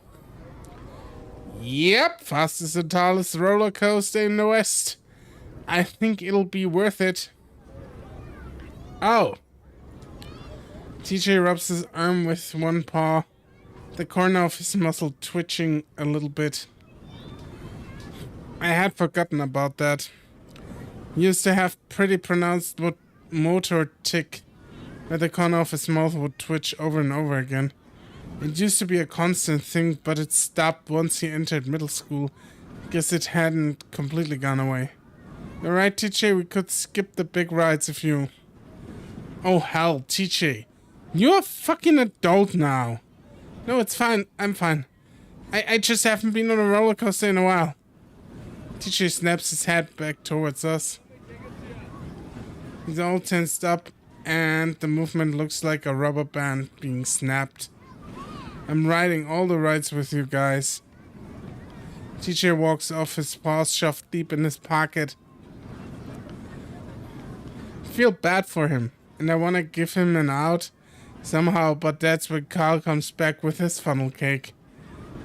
Yep, fastest and tallest roller coaster in the West. I think it'll be worth it. Oh. TJ rubs his arm with one paw, the corner of his muscle twitching a little bit. I had forgotten about that. He used to have pretty pronounced motor tic, where the corner of his mouth would twitch over and over again. It used to be a constant thing, but it stopped once he entered middle school. Guess it hadn't completely gone away. You're right, TJ, we could skip the big rides if you... Oh hell, TJ. You're a fucking adult now. No, it's fine. I'm fine. I just haven't been on a roller coaster in a while. TJ snaps his head back towards us. He's all tensed up, and the movement looks like a rubber band being snapped. I'm riding all the rides with you guys. TJ walks off, his paws shoved deep in his pocket. I feel bad for him, and I want to give him an out somehow, but that's when Carl comes back with his funnel cake.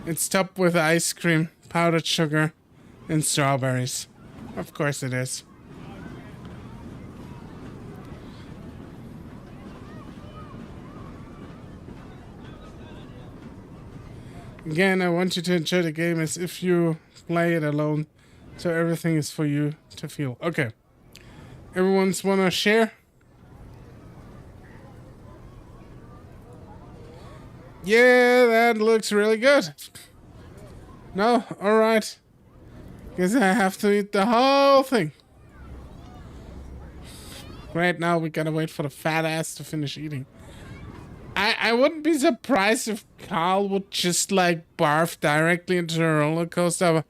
It's topped with ice cream, powdered sugar, and strawberries. Of course it is. Again, I want you to enjoy the game as if you play it alone, so everything is for you to feel. Okay. Everyone's wanna share? Yeah, that looks really good. No? Alright. Guess I have to eat the whole thing. Right now, we gotta wait for the fat ass to finish eating. I wouldn't be surprised if Carl would just like barf directly into the roller coaster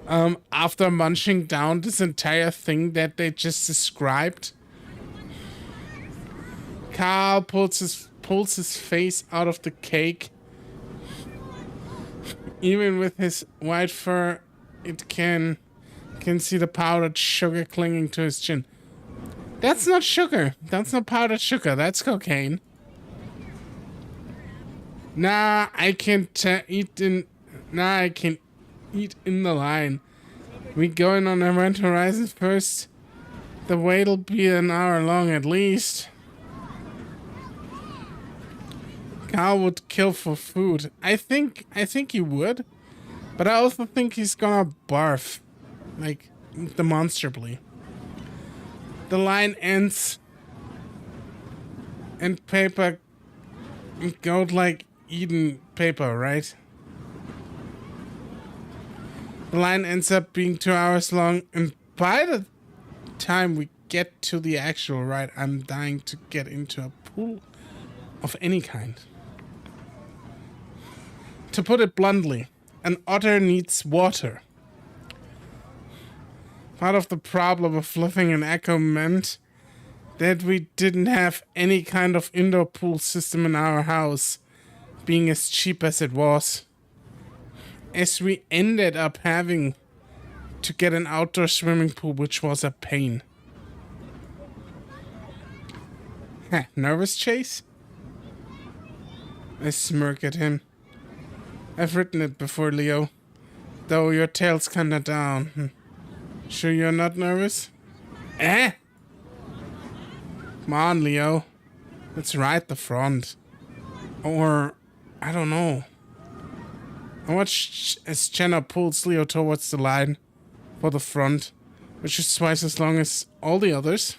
after munching down this entire thing that they just described. Carl pulls his face out of the cake. Even with his white fur, it can see the powdered sugar clinging to his chin. That's not sugar. That's not powdered sugar. That's cocaine. Nah, I can eat in. Nah, I can eat in the line. We going on Event Horizon first. The wait'll be an hour long at least. Carl would kill for food. I think he would, but I also think he's gonna barf, like demonstrably. The line ends, and paper goat like eaten paper, right? The line ends up being 2 hours long, and by the time we get to the actual ride, I'm dying to get into a pool of any kind. To put it bluntly, an otter needs water. Part of the problem of living in Echo meant that we didn't have any kind of indoor pool system in our house, being as cheap as it was. As we ended up having to get an outdoor swimming pool, which was a pain. Heh, nervous, Chase? I smirk at him. I've written it before, Leo. Though your tail's kinda down. Sure you're not nervous? Eh? Come on, Leo. Let's ride the front. Or, I don't know. I watch as Jenna pulls Leo towards the line for the front, which is twice as long as all the others.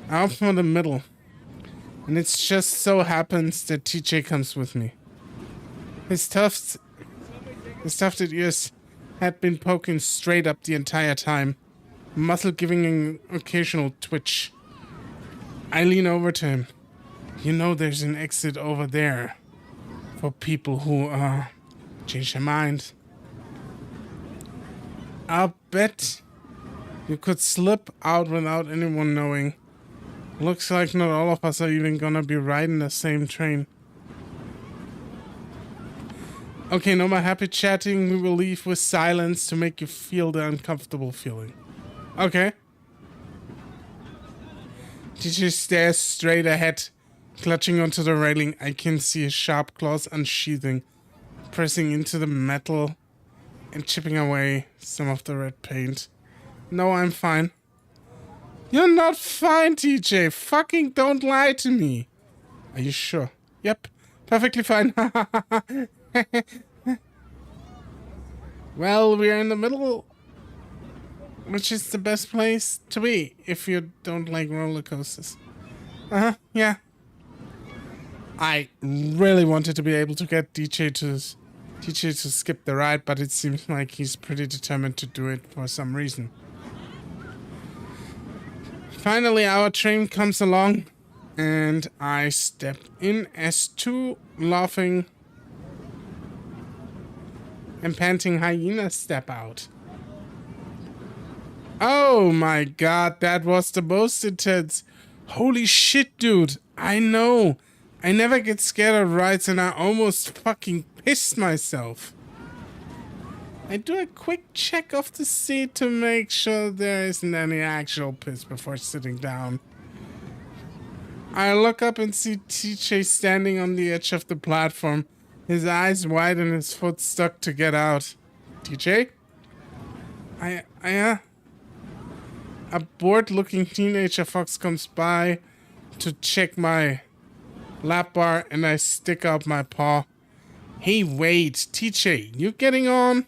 I opt for the middle, and it just so happens that TJ comes with me. His tufted ears had been poking straight up the entire time, muscle giving an occasional twitch. I lean over to him. You know there's an exit over there for people who, change their mind. I'll bet you could slip out without anyone knowing. Looks like not all of us are even gonna be riding the same train. Okay, no more happy chatting. We will leave with silence to make you feel the uncomfortable feeling. Okay. TJ stares straight ahead, clutching onto the railing. I can see his sharp claws unsheathing, pressing into the metal and chipping away some of the red paint. No, I'm fine. You're not fine, TJ. Fucking don't lie to me. Are you sure? Yep, perfectly fine. Well, we're in the middle, which is the best place to be if you don't like roller coasters. Yeah. I really wanted to be able to get DJ to skip the ride, but it seems like he's pretty determined to do it for some reason. Finally, our train comes along, and I step in as two laughing and panting hyenas step out. Oh my god, that was the most intense. Holy shit, dude. I know. I never get scared of rides, and I almost fucking pissed myself. I do a quick check of the seat to make sure there isn't any actual piss before sitting down. I look up and see TJ standing on the edge of the platform, his eyes wide and his foot stuck to get out. TJ? A bored-looking teenager fox comes by to check my lap bar, and I stick out my paw. Hey, wait, TJ, you getting on?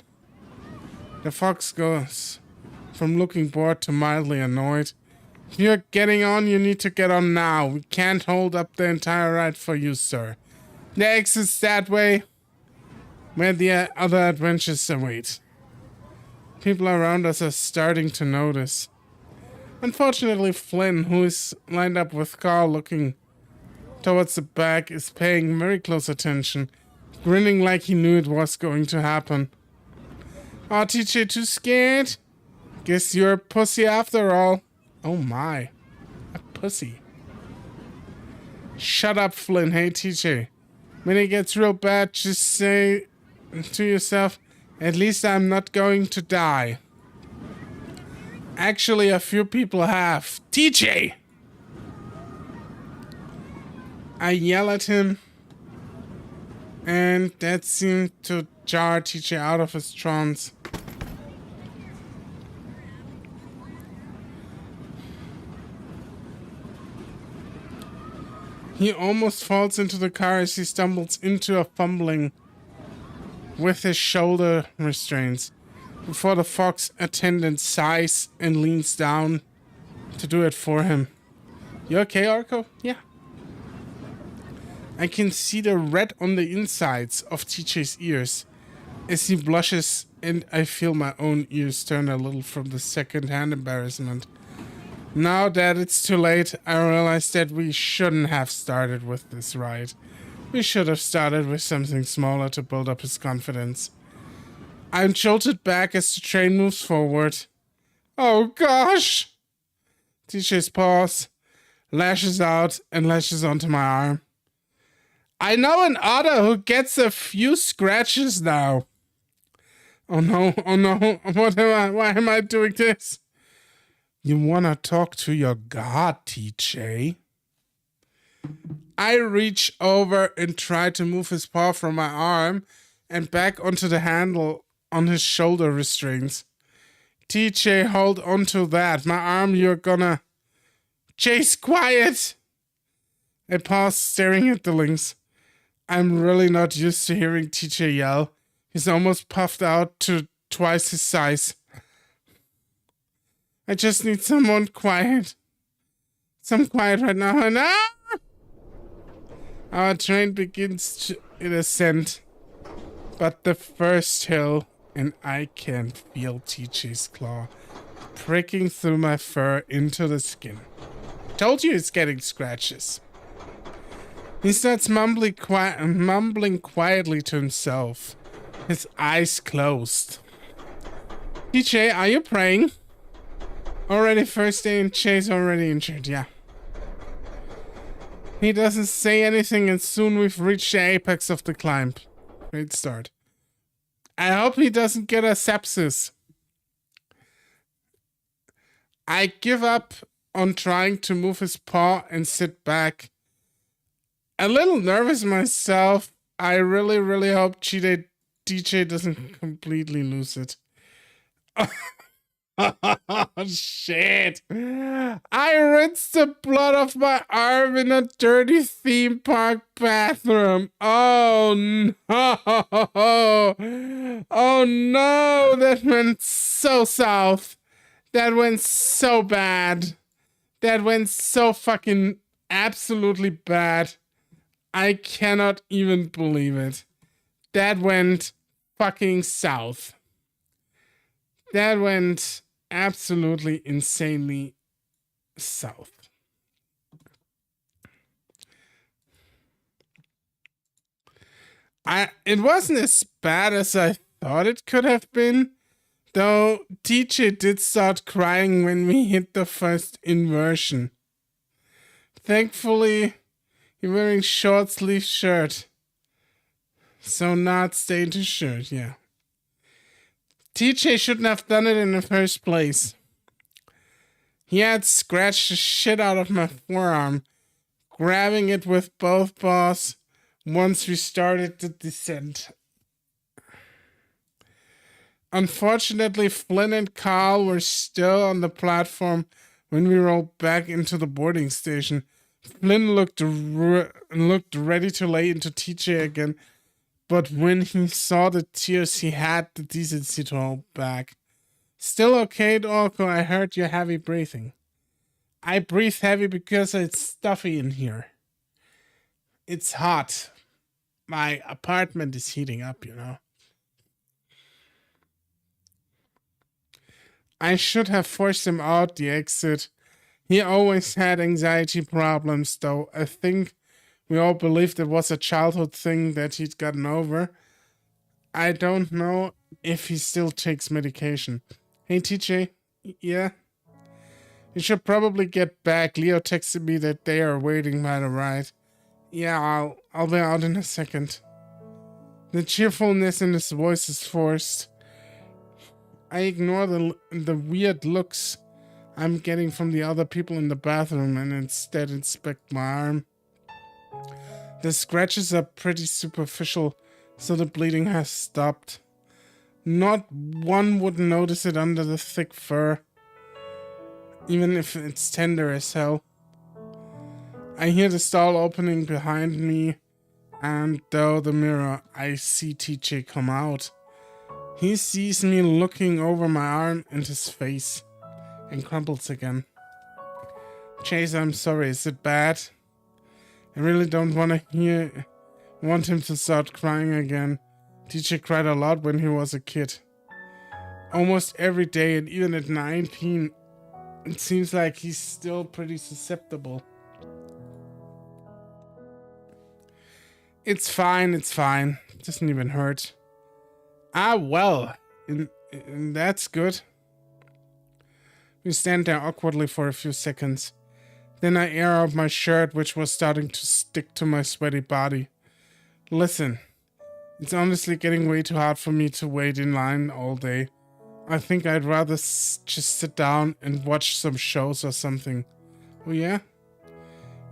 The fox goes from looking bored to mildly annoyed. If you're getting on, you need to get on now. We can't hold up the entire ride for you, sir. The exit's that way, where the other adventures await. People around us are starting to notice. Unfortunately, Flynn, who is lined up with Carl looking towards the back, is paying very close attention, grinning like he knew it was going to happen. Oh, TJ, too scared? Guess you're a pussy after all. Oh my, a pussy. Shut up, Flynn. Hey, TJ. When it gets real bad, just say to yourself, at least I'm not going to die. Actually, a few people have. TJ! I yell at him, and that seemed to jar TJ out of his trance. He almost falls into the car as he stumbles into a fumbling with his shoulder restraints before the fox attendant sighs and leans down to do it for him. You okay, Orko? Yeah. I can see the red on the insides of TJ's ears as he blushes, and I feel my own ears turn a little from the second-hand embarrassment. Now that it's too late, I realize that we shouldn't have started with this ride. We should have started with something smaller to build up his confidence. I'm jolted back as the train moves forward. Oh gosh! TJ's paws lashes out and lashes onto my arm. I know an otter who gets a few scratches now. Oh no, why am I doing this? You wanna talk to your god, TJ? I reach over and try to move his paw from my arm and back onto the handle on his shoulder restraints. TJ, hold on to that. My arm, you're gonna... Chase, quiet! I pause, staring at the lynx. I'm really not used to hearing TJ yell. He's almost puffed out to twice his size. I just need someone quiet. Some quiet right now. And our train begins to ascend. But the first hill, and I can feel TJ's claw pricking through my fur into the skin. Told you he's getting scratches. He starts mumbling quietly to himself, his eyes closed. TJ, are you praying? Already first day in chase, already injured, yeah. He doesn't say anything, and soon we've reached the apex of the climb. Great start. I hope he doesn't get a sepsis. I give up on trying to move his paw and sit back. A little nervous myself. I really, really hope DJ doesn't completely lose it. Oh, shit. I rinsed the blood off my arm in a dirty theme park bathroom. Oh, no. Oh, no. That went so south. That went so bad. That went so fucking absolutely bad. I cannot even believe it. That went fucking south. That went absolutely insanely south. It wasn't as bad as I thought it could have been, though TJ did start crying when we hit the first inversion. Thankfully, he's wearing short sleeve shirt, so not stained his shirt, yeah. TJ shouldn't have done it in the first place. He had scratched the shit out of my forearm, grabbing it with both paws once we started the descent. Unfortunately, Flynn and Carl were still on the platform when we rolled back into the boarding station. Flynn looked ready to lay into TJ again, but when he saw the tears, he had the decency to hold back. Still okay, Orko? I heard your heavy breathing. I breathe heavy because it's stuffy in here. It's hot. My apartment is heating up, you know. I should have forced him out the exit. He always had anxiety problems, though. I think we all believed it was a childhood thing that he'd gotten over. I don't know if he still takes medication. Hey, TJ. Yeah? You should probably get back. Leo texted me that they are waiting by the ride. Yeah, I'll be out in a second. The cheerfulness in his voice is forced. I ignore the weird looks I'm getting from the other people in the bathroom and instead inspect my arm. The scratches are pretty superficial, so the bleeding has stopped. Not one would notice it under the thick fur, even if it's tender as hell. I hear the stall opening behind me, and through the mirror, I see TJ come out. He sees me looking over my arm and his face, and crumbles again. Chase, I'm sorry, is it bad? I really don't want him to start crying again. TJ cried a lot when he was a kid. Almost every day, and even at 19, it seems like he's still pretty susceptible. It's fine, it's fine. It doesn't even hurt. Ah, well, and that's good. We stand there awkwardly for a few seconds. Then I air out my shirt, which was starting to stick to my sweaty body. Listen, it's honestly getting way too hard for me to wait in line all day. I think I'd rather just sit down and watch some shows or something. Oh, yeah?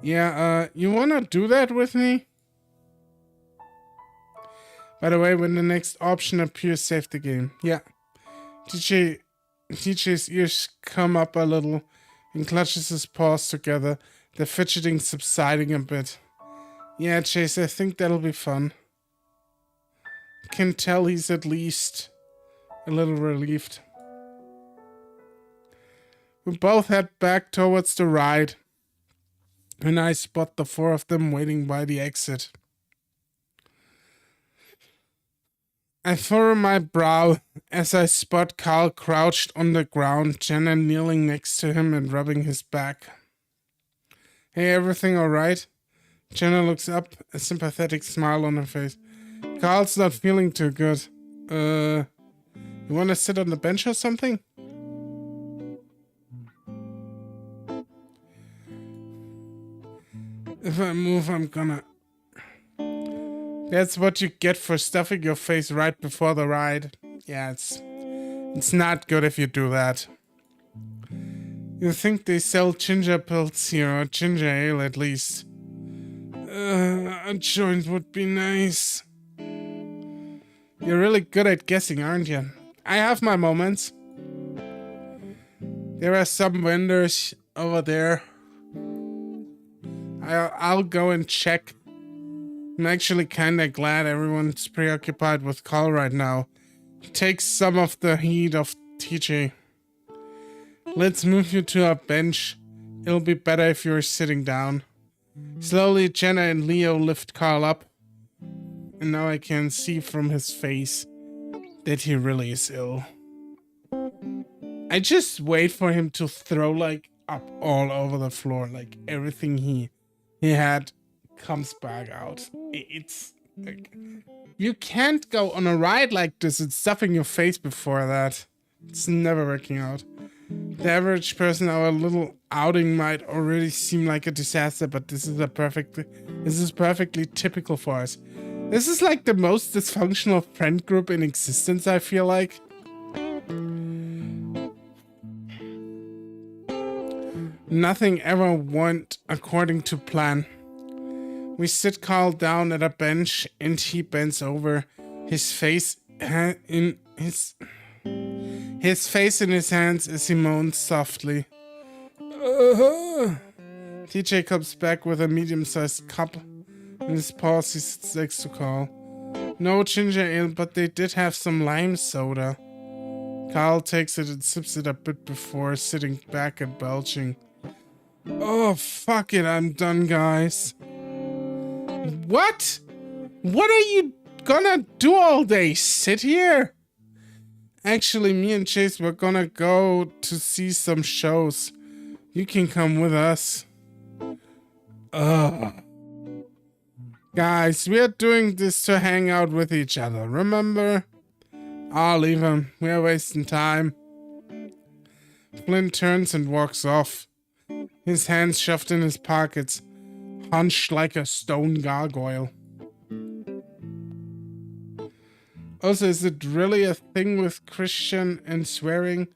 Yeah, you wanna do that with me? By the way, when the next option appears, save the game. Yeah. TJ's ears come up a little and clutches his paws together, the fidgeting subsiding a bit. Yeah, Chase, I think that'll be fun. Can tell he's at least a little relieved. We both head back towards the ride, and I spot the four of them waiting by the exit. I furrow my brow as I spot Carl crouched on the ground, Jenna kneeling next to him and rubbing his back. Hey, everything alright? Jenna looks up, a sympathetic smile on her face. Carl's not feeling too good. You wanna sit on the bench or something? If I move, I'm gonna... That's what you get for stuffing your face right before the ride. Yeah, it's not good if you do that. You think they sell ginger pills here, or ginger ale at least. A joint would be nice. You're really good at guessing, aren't you? I have my moments. There are some vendors over there. I'll go and check. I'm actually kinda glad everyone's preoccupied with Carl right now. It takes some of the heat off TJ. Let's move you to a bench. It'll be better if you're sitting down. Slowly, Jenna and Leo lift Carl up. And now I can see from his face that he really is ill. I just wait for him to throw up all over the floor, like everything he had comes back out. It's like, you can't go on a ride like this and stuffing your face before that. It's never working out. The average person, our little outing might already seem like a disaster, but this is perfectly typical for us. This is like the most dysfunctional friend group in existence, I feel like. Nothing ever went according to plan. We sit Carl down at a bench and he bends over, his face in his hands as he moans softly. TJ comes back with a medium-sized cup in his paws. He sits next to Carl. No ginger ale, but they did have some lime soda. Carl takes it and sips it a bit before sitting back and belching. Oh, fuck it, I'm done, guys. What? What are you gonna do all day? Sit here? Actually, me and Chase were gonna go to see some shows. You can come with us. Ugh. Guys, we are doing this to hang out with each other, remember? I'll leave him. We are wasting time. Flynn turns and walks off. His hands shoved in his pockets, hunched like a stone gargoyle. Also, is it really a thing with Christian and swearing?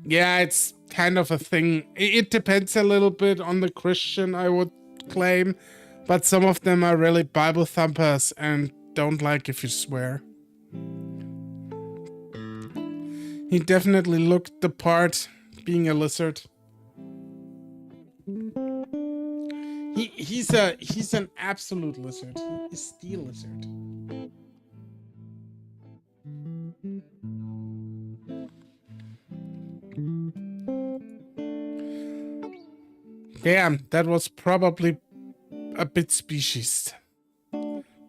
Yeah, it's kind of a thing. It depends a little bit on the Christian, I would claim. But some of them are really Bible thumpers and don't like if you swear. He definitely looked the part, being a lizard. He's an absolute lizard. He is the lizard. Damn, that was probably a bit speciesist.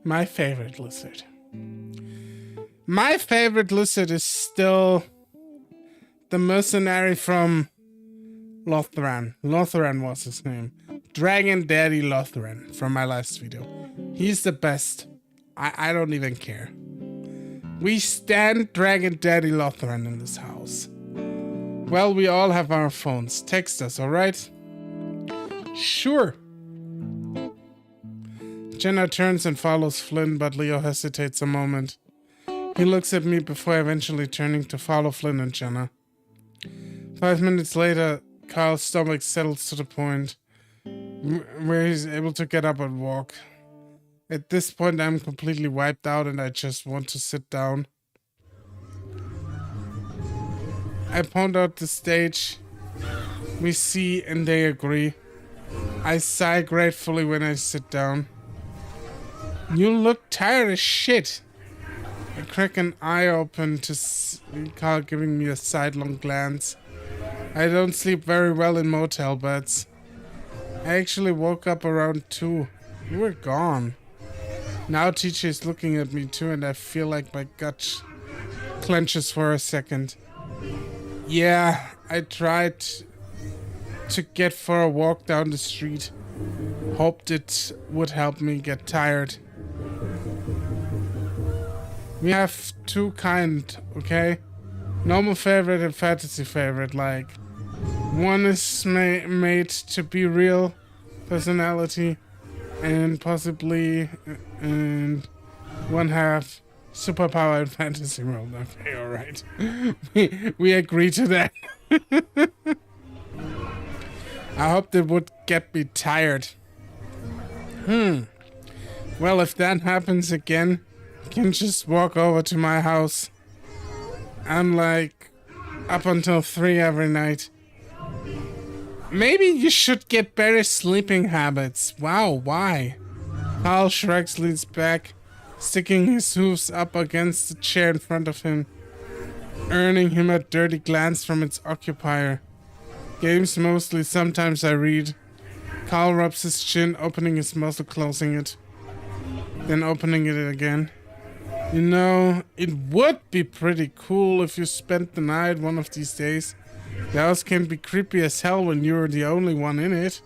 My favorite lizard. My favorite lizard is still the mercenary from Lothran. Lothran was his name. Dragon Daddy Lothran from my last video. He's the best. I don't even care. We stand Dragon Daddy Lothran in this house. Well, we all have our phones. Text us, alright? Sure. Jenna turns and follows Flynn, but Leo hesitates a moment. He looks at me before eventually turning to follow Flynn and Jenna. 5 minutes later, Carl's stomach settles to the point where he's able to get up and walk. At this point, I'm completely wiped out and I just want to sit down. I point out the stage. We see and they agree. I sigh gratefully when I sit down. You look tired as shit. I crack an eye open to see Carl giving me a sidelong glance. I don't sleep very well in motel beds. I actually woke up around 2. You were gone. Now TJ is looking at me too and I feel like my gut clenches for a second. Yeah, I tried to get for a walk down the street. Hoped it would help me get tired. We have two kind, okay? Normal favorite and fantasy favorite, like one is made to be real personality and possibly and one half superpower and fantasy world. Okay, alright. we agree to that. I hoped it would get me tired. Well, if that happens again, I can just walk over to my house. I'm like up until 3 every night. Maybe you should get better sleeping habits. Wow, why? Carl shrugs, leans back, sticking his hooves up against the chair in front of him, earning him a dirty glance from its occupier. Games mostly, sometimes I read. Carl rubs his chin, opening his muzzle, closing it, then opening it again. You know, it would be pretty cool if you spent the night one of these days. The house can be creepy as hell when you're the only one in it.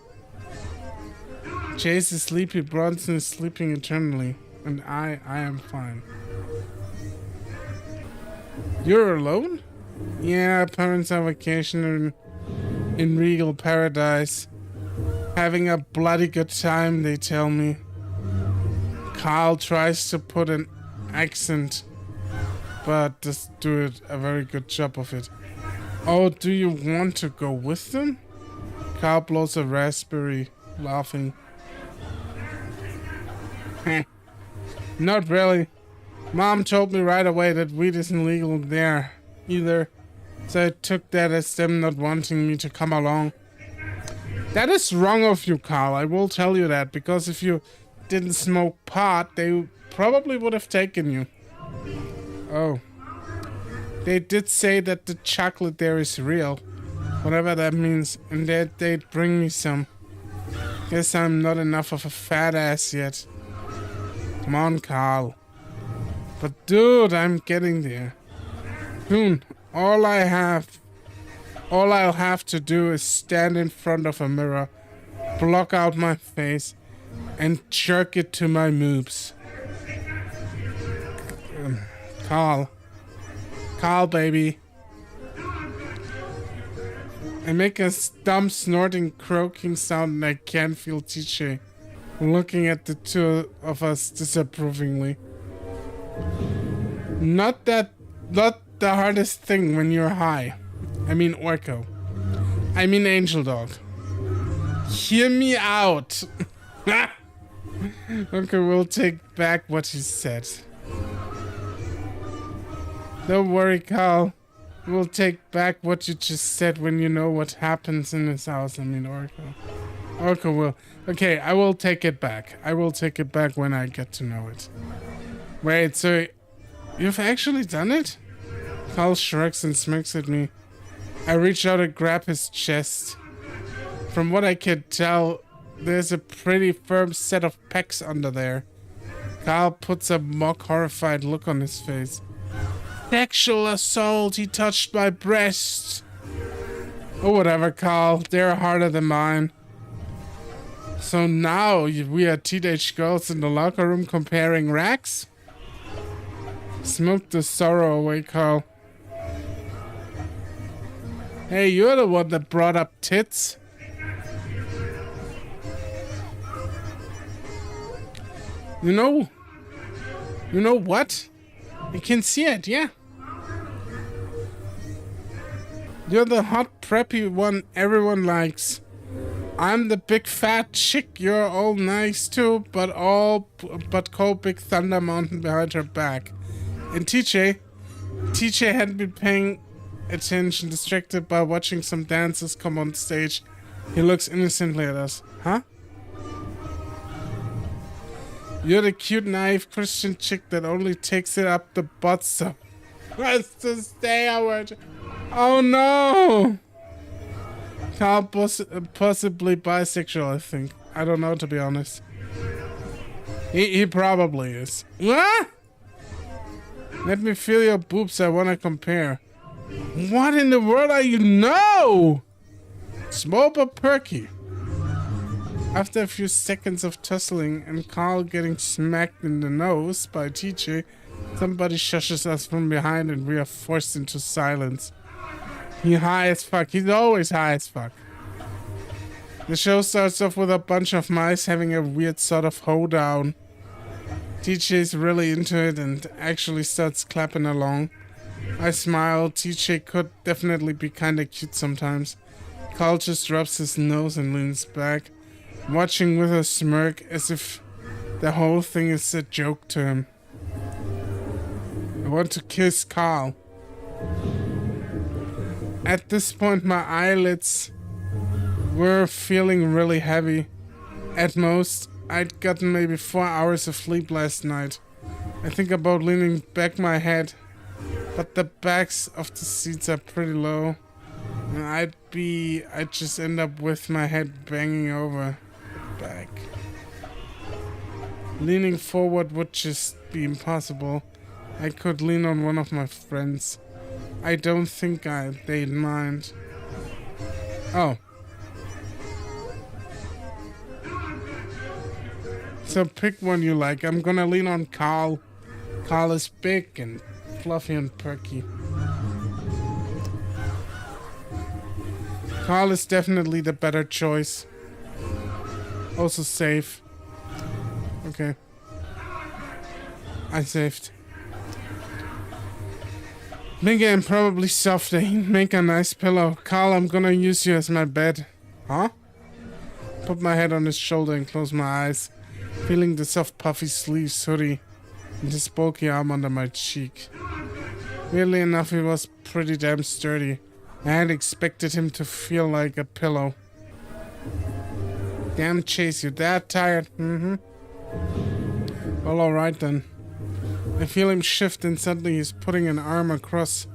Chase is sleepy, Bronson is sleeping eternally, and I am fine. You're alone? Yeah, parents are vacationing in regal paradise. Having a bloody good time, they tell me. Carl tries to put an accent, but doesn't do a very good job of it. Oh, do you want to go with them? Carl blows a raspberry, laughing. Not really. Mom told me right away that weed isn't legal there either. So I took that as them not wanting me to come along. That is wrong of you, Carl. I will tell you that. Because if you didn't smoke pot, they probably would have taken you. Oh. They did say that the chocolate there is real. Whatever that means. And that they'd bring me some. Guess I'm not enough of a fat ass yet. Come on, Carl. But dude, I'm getting there. Soon, all I'll have to do is stand in front of a mirror, block out my face, and jerk it to my moobs. Carl, baby. I make a dumb snorting, croaking sound, and I can't feel TJ looking at the two of us disapprovingly. Not the hardest thing when you're high. I mean Orko. I mean Angel Dog. Hear me out. Okay, we'll take back what he said. Don't worry, Carl. We'll take back what you just said when you know what happens in this house. I mean Orko. Orko will. Okay, I will take it back. I will take it back when I get to know it. Wait, so you've actually done it? Carl shrugs and smirks at me. I reach out and grab his chest. From what I can tell, there's a pretty firm set of pecs under there. Carl puts a mock horrified look on his face. Sexual assault, he touched my breast. Oh, whatever, Carl. They're harder than mine. So now we are teenage girls in the locker room comparing racks? Smoke the sorrow away, Carl. Hey, you're the one that brought up tits. You know what? You can see it, yeah. You're the hot preppy one everyone likes. I'm the big fat chick. You're all nice too, but call Big Thunder Mountain behind her back. And TJ hadn't been paying attention, distracted by watching some dancers come on stage. He looks innocently at us. Huh? You're the cute, naive Christian chick that only takes it up the butt so as to stay away. Oh no! Carl, possibly bisexual, I think. I don't know, to be honest. He probably is. What? Let me feel your boobs, I wanna compare. What in the world are you? No! Small but perky. After a few seconds of tussling and Carl getting smacked in the nose by TJ, somebody shushes us from behind and we are forced into silence. He's high as fuck. He's always high as fuck. The show starts off with a bunch of mice having a weird sort of hoedown. TJ's really into it and actually starts clapping along. I smile. TJ could definitely be kinda cute sometimes. Carl just rubs his nose and leans back, watching with a smirk as if the whole thing is a joke to him. I want to kiss Carl. At this point, my eyelids were feeling really heavy. At most, I'd gotten maybe 4 hours of sleep last night. I think about leaning back my head, but the backs of the seats are pretty low. And I'd just end up with my head banging over the back. Leaning forward would just be impossible. I could lean on one of my friends. I don't think they'd mind. Oh. So pick one you like. I'm gonna lean on Carl. Carl is big and fluffy and perky. Carl is definitely the better choice. Also safe. Okay. I saved. Bigger and probably softer. Make a nice pillow. Carl, I'm gonna use you as my bed. Huh? Put my head on his shoulder and close my eyes, feeling the soft puffy sleeves, hoodie, and his bulky arm under my cheek. Weirdly enough, he was pretty damn sturdy. I had expected him to feel like a pillow. Damn, Chase, you that tired? Mm-hmm. Well, alright then. I feel him shift and suddenly he's putting an arm across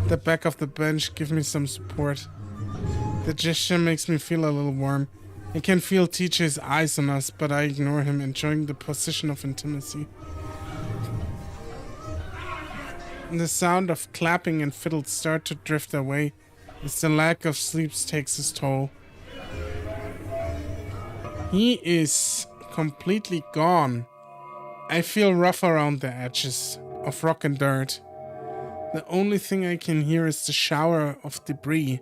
the back of the bench, give me some support. The gesture makes me feel a little warm. I can feel TJ's eyes on us, but I ignore him, enjoying the position of intimacy. The sound of clapping and fiddles start to drift away as the lack of sleep takes its toll. He is completely gone. I feel rough around the edges of rock and dirt. The only thing I can hear is the shower of debris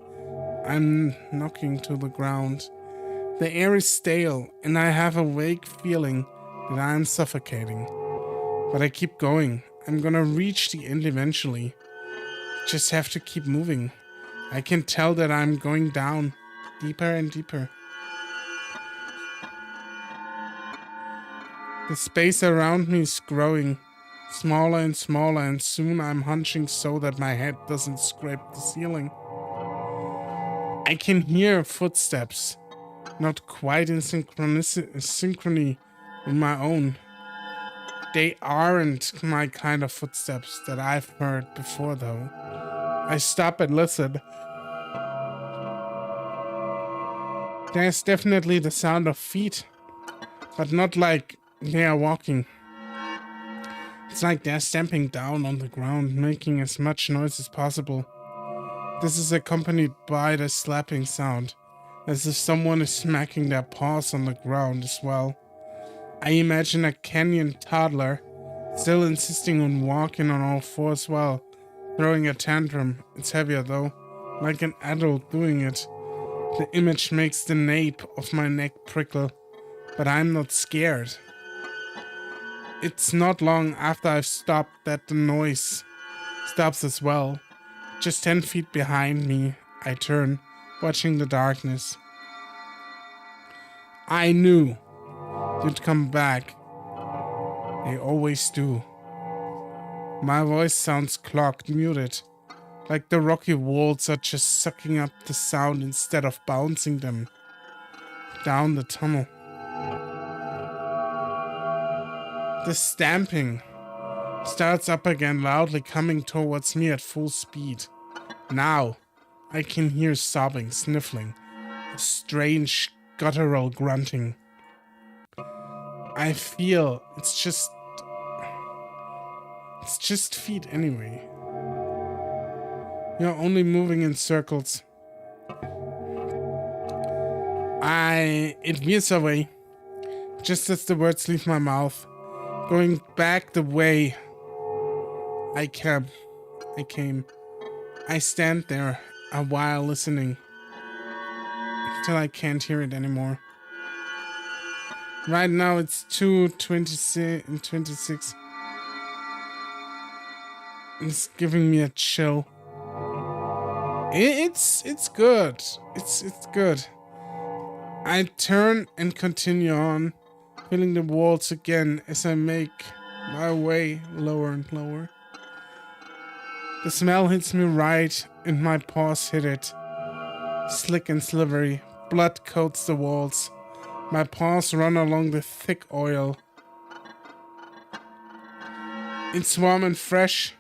I'm knocking to the ground. The air is stale and I have a vague feeling that I'm suffocating. But I keep going. I'm gonna reach the end eventually. Just have to keep moving. I can tell that I'm going down, deeper and deeper. The space around me is growing, smaller and smaller, and soon I'm hunching so that my head doesn't scrape the ceiling. I can hear footsteps, not quite in synchrony with my own. They aren't my kind of footsteps that I've heard before, though. I stop and listen. There's definitely the sound of feet, but not like they are walking. It's like they're stamping down on the ground, making as much noise as possible. This is accompanied by the slapping sound, as if someone is smacking their paws on the ground as well. I imagine a canyon toddler, still insisting on walking on all fours while throwing a tantrum. It's heavier though, like an adult doing it. The image makes the nape of my neck prickle, but I'm not scared. It's not long after I've stopped that the noise stops as well. Just 10 feet behind me, I turn, watching the darkness. I knew you'd come back. They always do. My voice sounds clogged, muted, like the rocky walls are just sucking up the sound instead of bouncing them down the tunnel. The stamping starts up again, loudly coming towards me at full speed. Now, I can hear sobbing, sniffling, a strange guttural grunting. I feel it's just feet anyway. You're only moving in circles. It veers away, just as the words leave my mouth, going back the way I came. I stand there a while listening, until I can't hear it anymore. Right now it's 2:26. It's giving me a chill. It's good. It's good. I turn and continue on, feeling the walls again as I make my way lower and lower. The smell hits me right, and my paws hit it. Slick and slivery, blood coats the walls. My paws run along the thick oil. It's warm and fresh,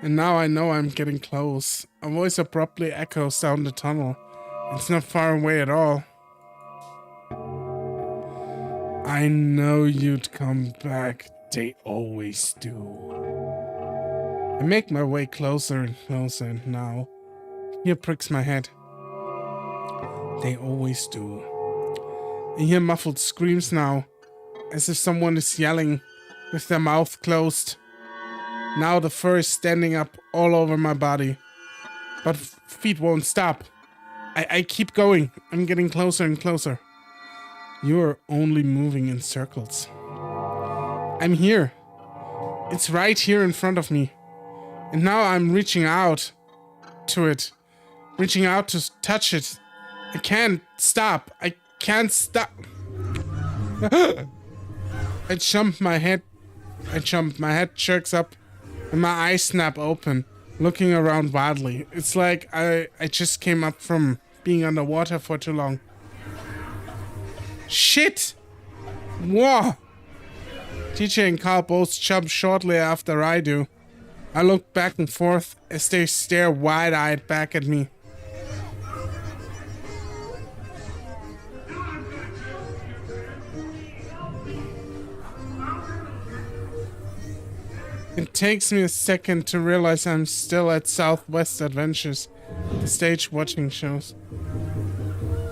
and now I know I'm getting close. A voice abruptly echoes down the tunnel. It's not far away at all. I know you'd come back. They always do. I make my way closer and closer, and now here pricks my head. They always do. I hear muffled screams now, as if someone is yelling with their mouth closed. Now the fur is standing up all over my body, but feet won't stop. I keep going. I'm getting closer and closer. You're only moving in circles. I'm here. It's right here in front of me. And now I'm reaching out to it. Reaching out to touch it. I can't stop. I can't stop. I jumped my head. My head jerks up and my eyes snap open, looking around wildly. It's like I just came up from being underwater for too long. Shit! Whoa! TJ and Carl both jump shortly after I do. I look back and forth as they stare wide-eyed back at me. It takes me a second to realize I'm still at Southwest Adventures, the stage watching shows.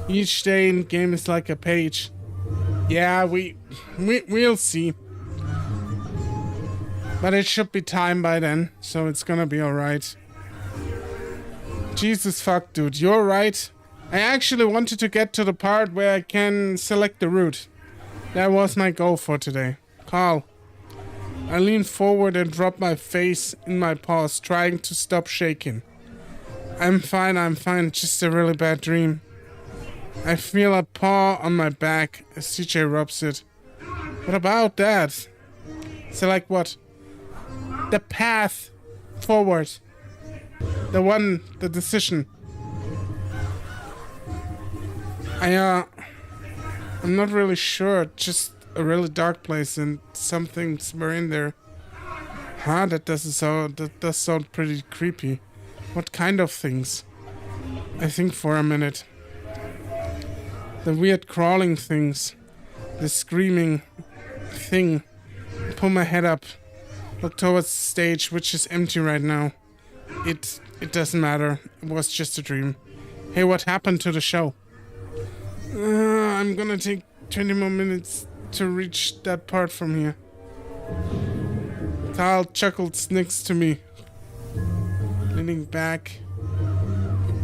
Each day in game is like a page. Yeah, we'll see. But it should be time by then, so it's gonna be alright. Jesus fuck, dude, you're right. I actually wanted to get to the part where I can select the route. That was my goal for today. Carl. I lean forward and drop my face in my paws, trying to stop shaking. I'm fine, just a really bad dream. I feel a paw on my back as CJ rubs it. What about that? So like what? The path forward. The decision. I'm not really sure, just a really dark place and some things were in there. Huh, that does sound pretty creepy. What kind of things? I think for a minute. The weird crawling things. The screaming thing. I pull my head up. Look towards the stage, which is empty right now. It doesn't matter. It was just a dream. Hey, what happened to the show? I'm gonna take 20 more minutes to reach that part from here. Carl chuckles next to me, leaning back.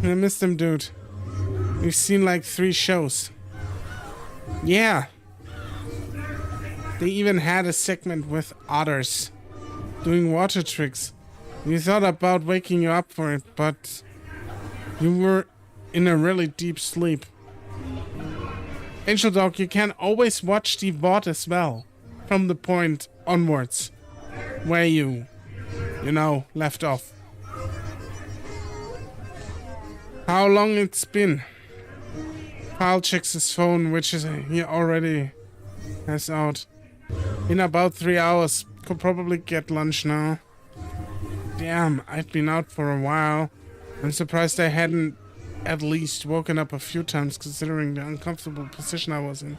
I missed him, dude. We've seen like 3 shows. Yeah. They even had a segment with otters doing water tricks. We thought about waking you up for it, but you were in a really deep sleep. Angel Dog, you can always watch the VOD as well, from the point onwards, where you left off. How long it's been? Carl checks his phone, which is he already has out. In about 3 hours, could probably get lunch now. Damn, I've been out for a while. I'm surprised I hadn't at least woken up a few times, considering the uncomfortable position I was in.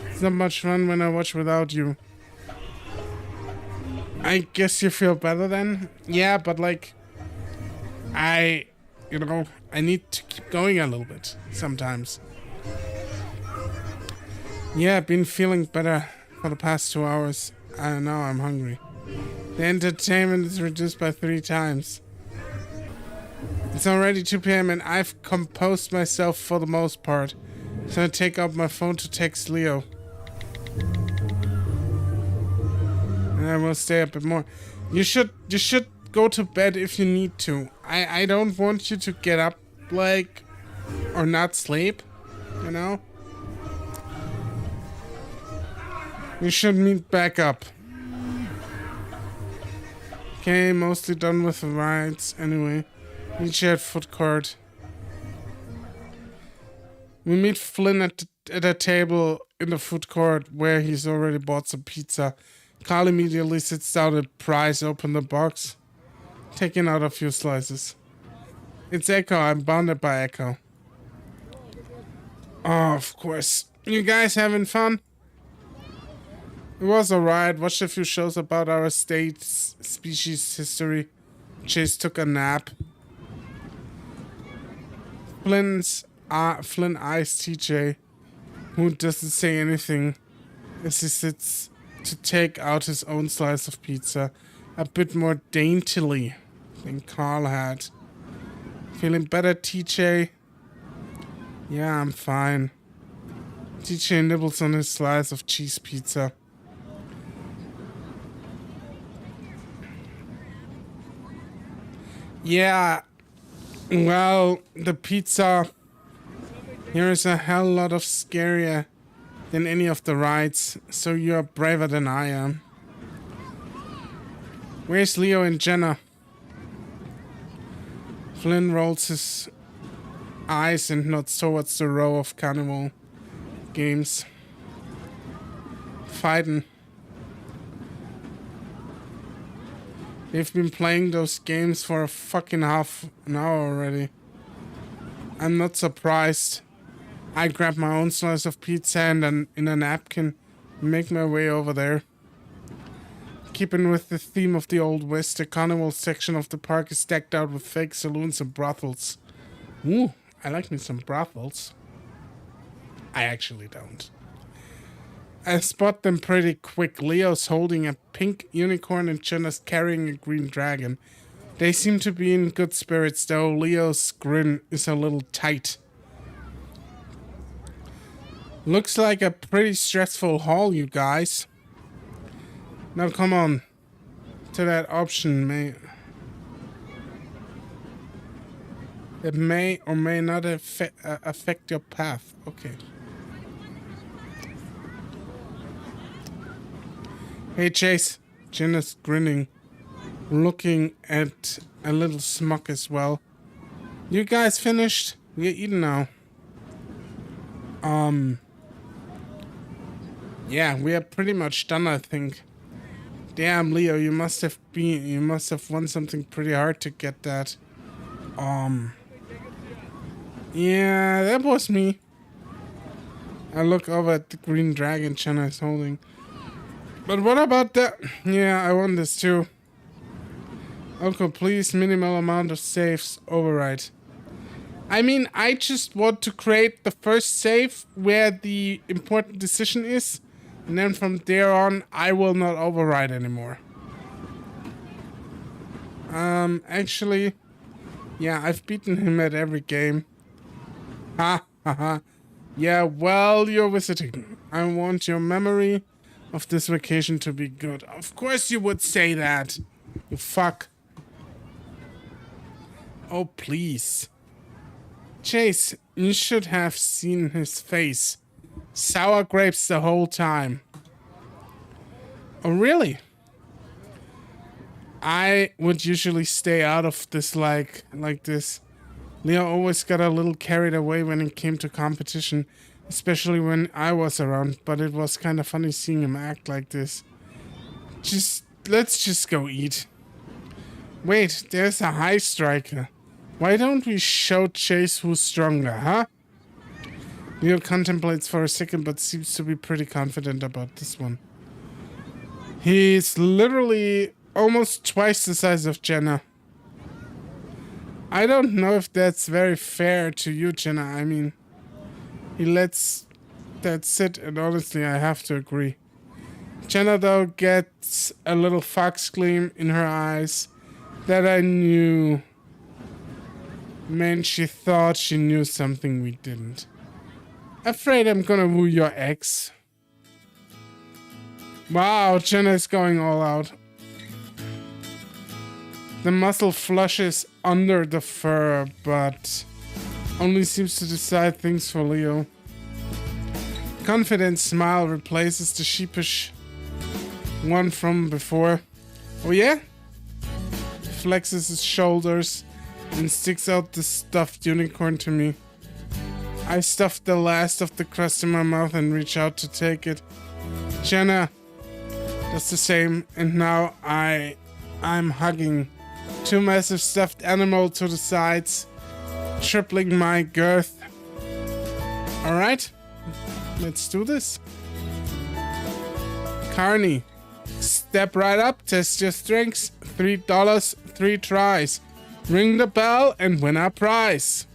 It's not much fun when I watch without you. I guess you feel better then? Yeah, but like, I need to keep going a little bit sometimes. Yeah, I've been feeling better for the past 2 hours. Now I'm hungry. The entertainment is reduced by 3 times. It's already 2 p.m. and I've composed myself for the most part. So I take out my phone to text Leo. And I will stay a bit more. You should go to bed if you need to. I don't want you to get up, like, or not sleep, you know? We should meet back up. Okay, mostly done with the rides anyway. Each at food court. We meet Flynn at a table in the food court where he's already bought some pizza. Carl immediately sits down and pries open the box, taking out a few slices. It's Echo. I'm bounded by Echo. Oh, of course. You guys having fun? It was alright. Watched a few shows about our state's species history. Chase took a nap. Flynn eyes TJ, who doesn't say anything as he sits to take out his own slice of pizza, a bit more daintily than Carl had. Feeling better, TJ? Yeah, I'm fine. TJ nibbles on his slice of cheese pizza. Yeah, well, the pizza Here is a hell lot of scarier than any of the rides, so you're braver than I am. Where's Leo and Jenna? Flynn rolls his eyes and nods towards the row of carnival games. Fighting. They've been playing those games for a fucking half an hour already. I'm not surprised. I grab my own slice of pizza and in a napkin and make my way over there. Keeping with the theme of the Old West, the carnival section of the park is decked out with fake saloons and brothels. Ooh, I like me some brothels. I actually don't. I spot them pretty quick. Leo's holding a pink unicorn and Jenna's carrying a green dragon. They seem to be in good spirits, though Leo's grin is a little tight. Looks like a pretty stressful haul, you guys. Now come on. To that option, it may or may not affect your path. Okay. Hey, Chase. Jenna's grinning, looking at a little smug as well. You guys finished? We're eating now. Yeah, we are pretty much done, I think. Damn, Leo, you must have won something pretty hard to get that. Yeah, that was me. I look over at the green dragon Jenna is holding. But what about that? Yeah, I won this too. Uncle, please, minimal amount of saves override. I mean, I just want to create the first save where the important decision is. And then from there on, I will not override anymore. Actually, yeah, I've beaten him at every game. Ha ha ha. Yeah, well, you're visiting. I want your memory of this vacation to be good. Of course you would say that. You fuck. Oh, please. Chase, you should have seen his face. Sour grapes the whole time. Oh, really? I would usually stay out of this like this. Leo always got a little carried away when it came to competition, especially when I was around, but it was kind of funny seeing him act like this. Let's just go eat. Wait, there's a high striker. Why don't we show Chase who's stronger, huh? Leo contemplates for a second, but seems to be pretty confident about this one. He's literally almost twice the size of Jenna. I don't know if that's very fair to you, Jenna. I mean, he lets that sit, and honestly, I have to agree. Jenna, though, gets a little fox gleam in her eyes that I knew meant she thought she knew something we didn't. Afraid I'm gonna woo your ex. Wow, Jenna's going all out. The muscle flushes under the fur, but only seems to decide things for Leo. Confident smile replaces the sheepish one from before. Oh yeah? Flexes his shoulders and sticks out the stuffed unicorn to me. I stuff the last of the crust in my mouth and reach out to take it. Jenna does the same, and now I'm hugging two massive stuffed animals to the sides, tripling my girth. Alright, let's do this. Carney, step right up, test your strengths. $3, 3 tries. Ring the bell and win our prize.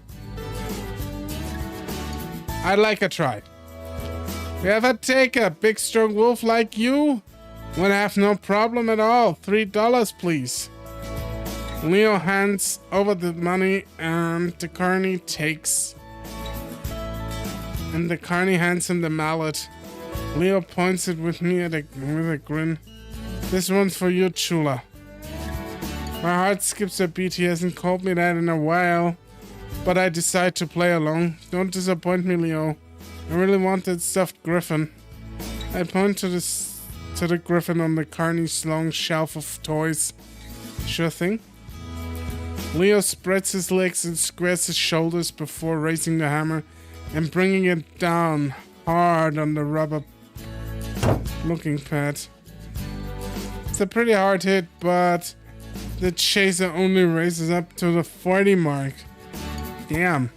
I'd like a try. You ever take a big strong wolf like you? Would have no problem at all. $3, please. Leo hands over the money and the carney takes. And the carney hands him the mallet. Leo points it with me with a grin. This one's for you, Chula. My heart skips a beat. He hasn't called me that in a while. but I decide to play along. Don't disappoint me, Leo. I really want that stuffed griffin. I point to the griffin on the Carney's long shelf of toys. Sure thing. Leo spreads his legs and squares his shoulders before raising the hammer and bringing it down hard on the rubber looking pad. It's a pretty hard hit, but the chaser only raises up to the 40 mark. Damn.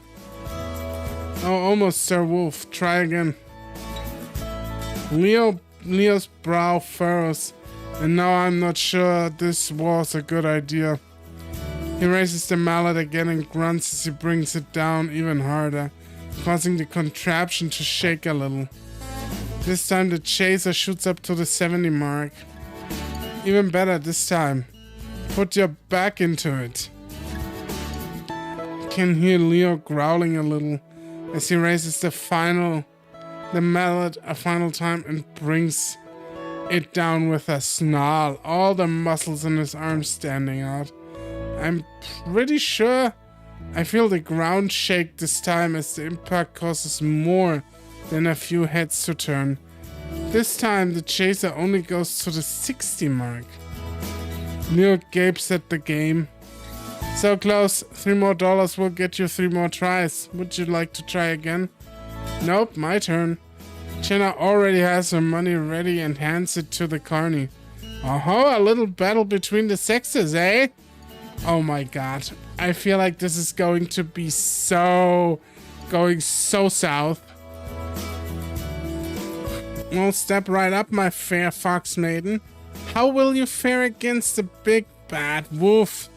Oh, almost, Sir Wolf. Try again. Leo's brow furrows, and now I'm not sure this was a good idea. He raises the mallet again and grunts as he brings it down even harder, causing the contraption to shake a little. This time the chaser shoots up to the 70 mark. Even better this time. Put your back into it. You can hear Leo growling a little as he raises the mallet a final time and brings it down with a snarl, all the muscles in his arms standing out. I'm pretty sure I feel the ground shake this time as the impact causes more than a few heads to turn. This time the chaser only goes to the 60 mark. Leo gapes at the game. So close, $3 more will get you 3 more tries. Would you like to try again? Nope, my turn. Jenna already has her money ready and hands it to the carny. Oh, a little battle between the sexes, eh? Oh my god. I feel like this is going to be going so south. Well, step right up, my fair fox maiden. How will you fare against the big bad wolf?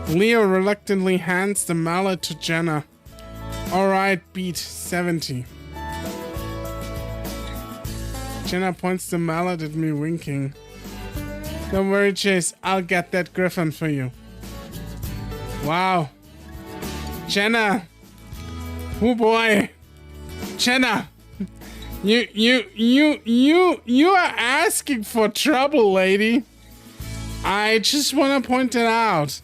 Leo reluctantly hands the mallet to Jenna. Alright, beat 70. Jenna points the mallet at me, winking. Don't worry, Chase, I'll get that griffin for you. Wow. Jenna. Oh boy. Jenna. You are asking for trouble, lady. I just want to point it out.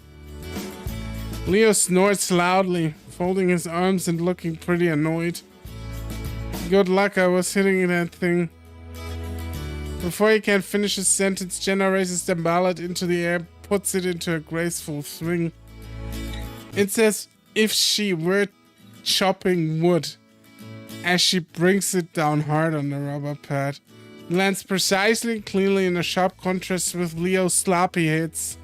Leo snorts loudly, folding his arms and looking pretty annoyed. Good luck, I was hitting that thing. Before he can finish his sentence, Jenna raises the mallet into the air, puts it into a graceful swing. It's as if she were chopping wood, as she brings it down hard on the rubber pad. It lands precisely, cleanly, in a sharp contrast with Leo's sloppy hits.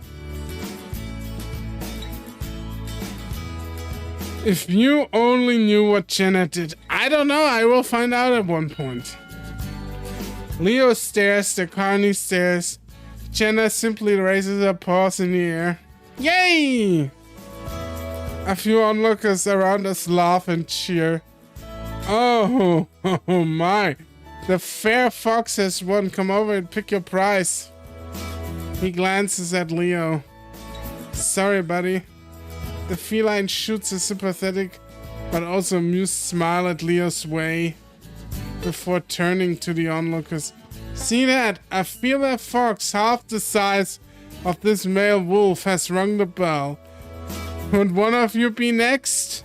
If you only knew what Jenna did. I don't know, I will find out at one point. Leo stares, the carny stares. Jenna simply raises her paws in the air. Yay! A few onlookers around us laugh and cheer. Oh my. The fair fox has won. Come over and pick your prize. He glances at Leo. Sorry, buddy. The feline shoots a sympathetic but also amused smile at Leo's way before turning to the onlookers. See that? A female fox half the size of this male wolf has rung the bell. Would one of you be next?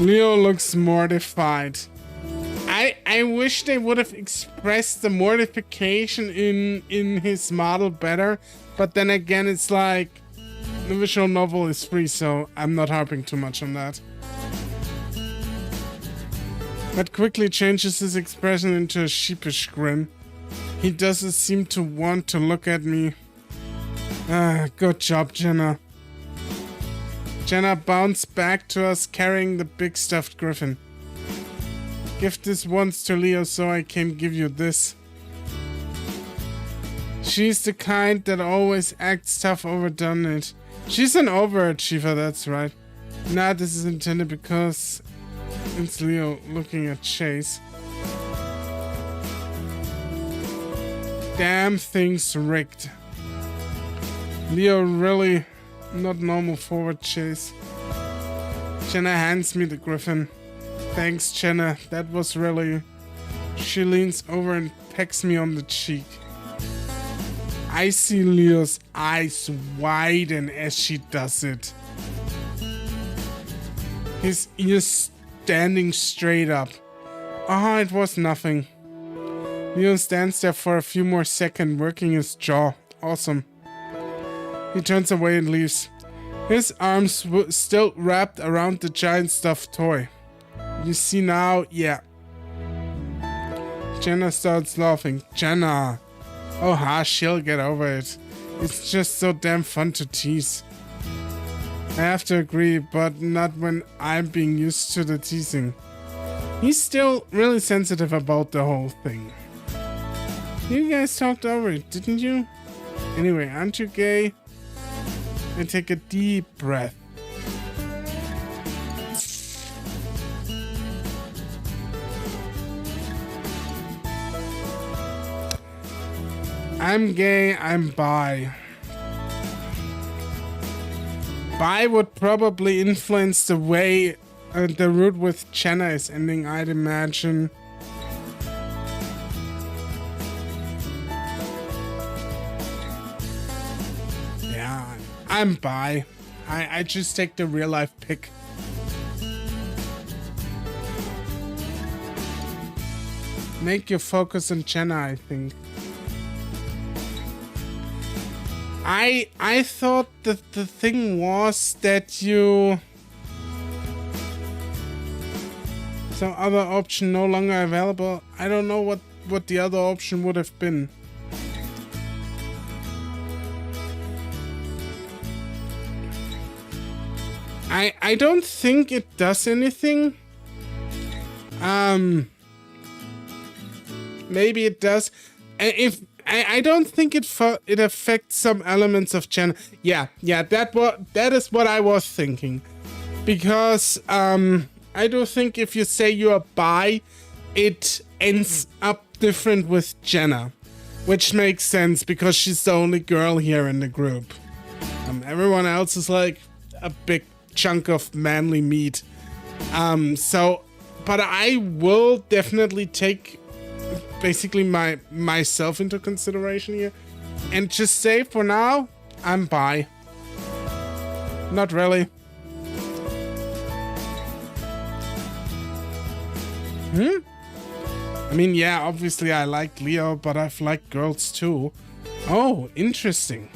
Leo looks mortified. I wish they would have expressed the mortification in his model better, but then again, it's like the visual novel is free, so I'm not harping too much on that. But quickly changes his expression into a sheepish grin. He doesn't seem to want to look at me. Good job, Jenna. Jenna bounced back to us carrying the big stuffed griffin. Give this once to Leo so I can give you this. She's the kind that always acts tough overdone it. She's an overachiever, that's right. Nah, this is intended because it's Leo looking at Chase. Damn thing's rigged. Leo really not normal forward Chase. Jenna hands me the griffin. Thanks, Jenna. That was really... She leans over and pecks me on the cheek. I see Leo's eyes widen as she does it. His ears standing straight up. Ah, it was nothing. Leo stands there for a few more seconds, working his jaw. Awesome. He turns away and leaves. His arms still wrapped around the giant stuffed toy. You see now? Yeah. Jenna starts laughing. Jenna. Oh, hush, she'll get over it. It's just so damn fun to tease. I have to agree, but not when I'm being used to the teasing. He's still really sensitive about the whole thing. You guys talked over it, didn't you? Anyway, aren't you gay? And take a deep breath. I'm gay, I'm bi. Bi would probably influence the way the route with Jenna is ending, I'd imagine. Yeah, I'm bi. I just take the real life pick. Make your focus on Jenna, I think. I thought that the thing was that you... Some other option no longer available. I don't know what the other option would have been. I don't think it does anything. Maybe it does. If I don't think it affects some elements of Jenna. Yeah, that is what I was thinking. Because I do think if you say you're bi, it ends up different with Jenna, which makes sense because she's the only girl here in the group. Everyone else is like a big chunk of manly meat. But I will definitely take basically myself into consideration here and just say for now I'm bi. Not really. I mean, yeah, obviously I like Leo, but I've liked girls too. Oh, interesting.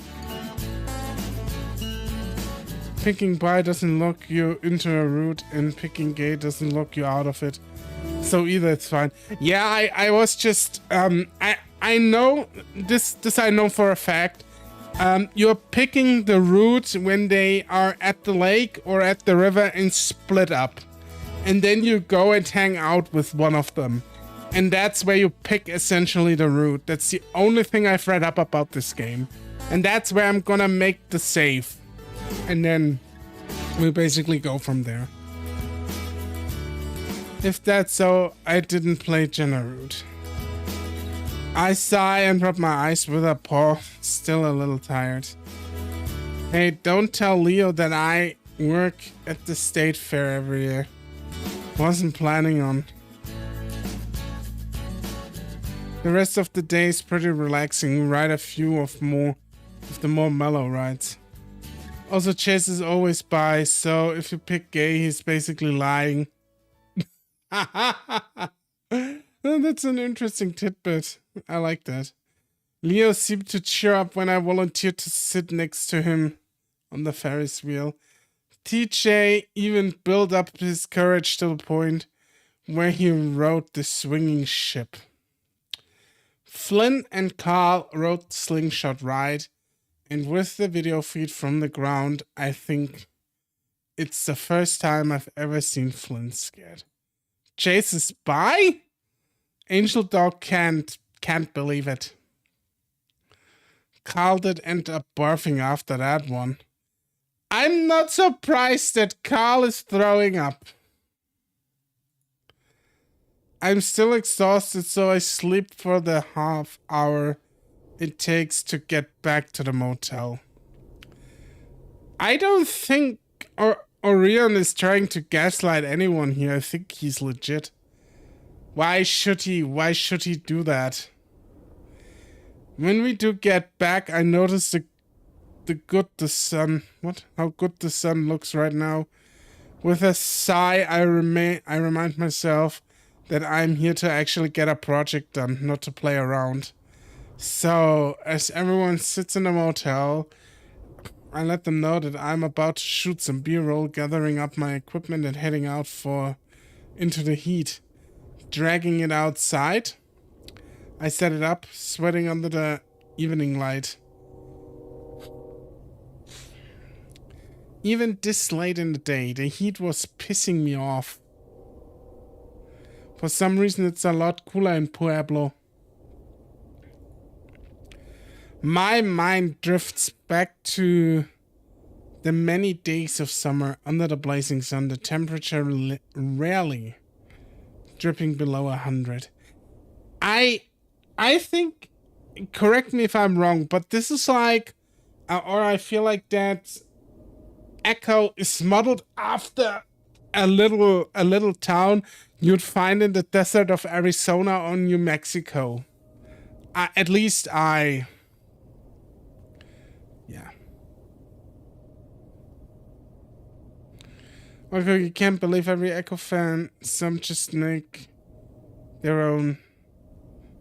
Picking bi doesn't lock you into a route, and picking gay doesn't lock you out of it. So either it's fine. Yeah, I was just I know this I know for a fact. You're picking the route when they are at the lake or at the river and split up. And then you go and hang out with one of them. And that's where you pick essentially the route. That's the only thing I've read up about this game. And that's where I'm gonna make the save. And then we'll basically go from there. If that's so, I didn't play Jenna route. I sigh and rub my eyes with a paw, still a little tired. Hey, don't tell Leo that I work at the state fair every year. Wasn't planning on. The rest of the day is pretty relaxing. Ride a few of the more mellow rides. Also, Chase is always bi, so if you pick gay, he's basically lying. That's an interesting tidbit. I like that. Leo seemed to cheer up when I volunteered to sit next to him on the Ferris wheel. TJ even built up his courage to the point where he rode the swinging ship. Flynn and Carl rode the slingshot ride, and with the video feed from the ground, I think it's the first time I've ever seen Flynn scared. Chase is bi? Angel Dog can't believe it. Carl did end up barfing after that one. I'm not surprised that Carl is throwing up. I'm still exhausted, so I sleep for the half hour it takes to get back to the motel. I don't think Orion is trying to gaslight anyone here. I think he's legit. Why should he do that? When we do get back, I noticed how good the sun looks right now. With a sigh, I remind myself that I'm here to actually get a project done, not to play around. So, as everyone sits in the motel, I let them know that I'm about to shoot some B-roll, gathering up my equipment and heading out into the heat. Dragging it outside, I set it up, sweating under the evening light. Even this late in the day, the heat was pissing me off. For some reason, it's a lot cooler in Pueblo. My mind drifts back to the many days of summer under the blazing sun, the temperature rarely dripping below 100. I think, correct me if I'm wrong, but this is like, or I feel like that Echo is modeled after a little town you'd find in the desert of Arizona or New Mexico. At least yeah. Okay, you can't believe every Echo fan. Some just make their own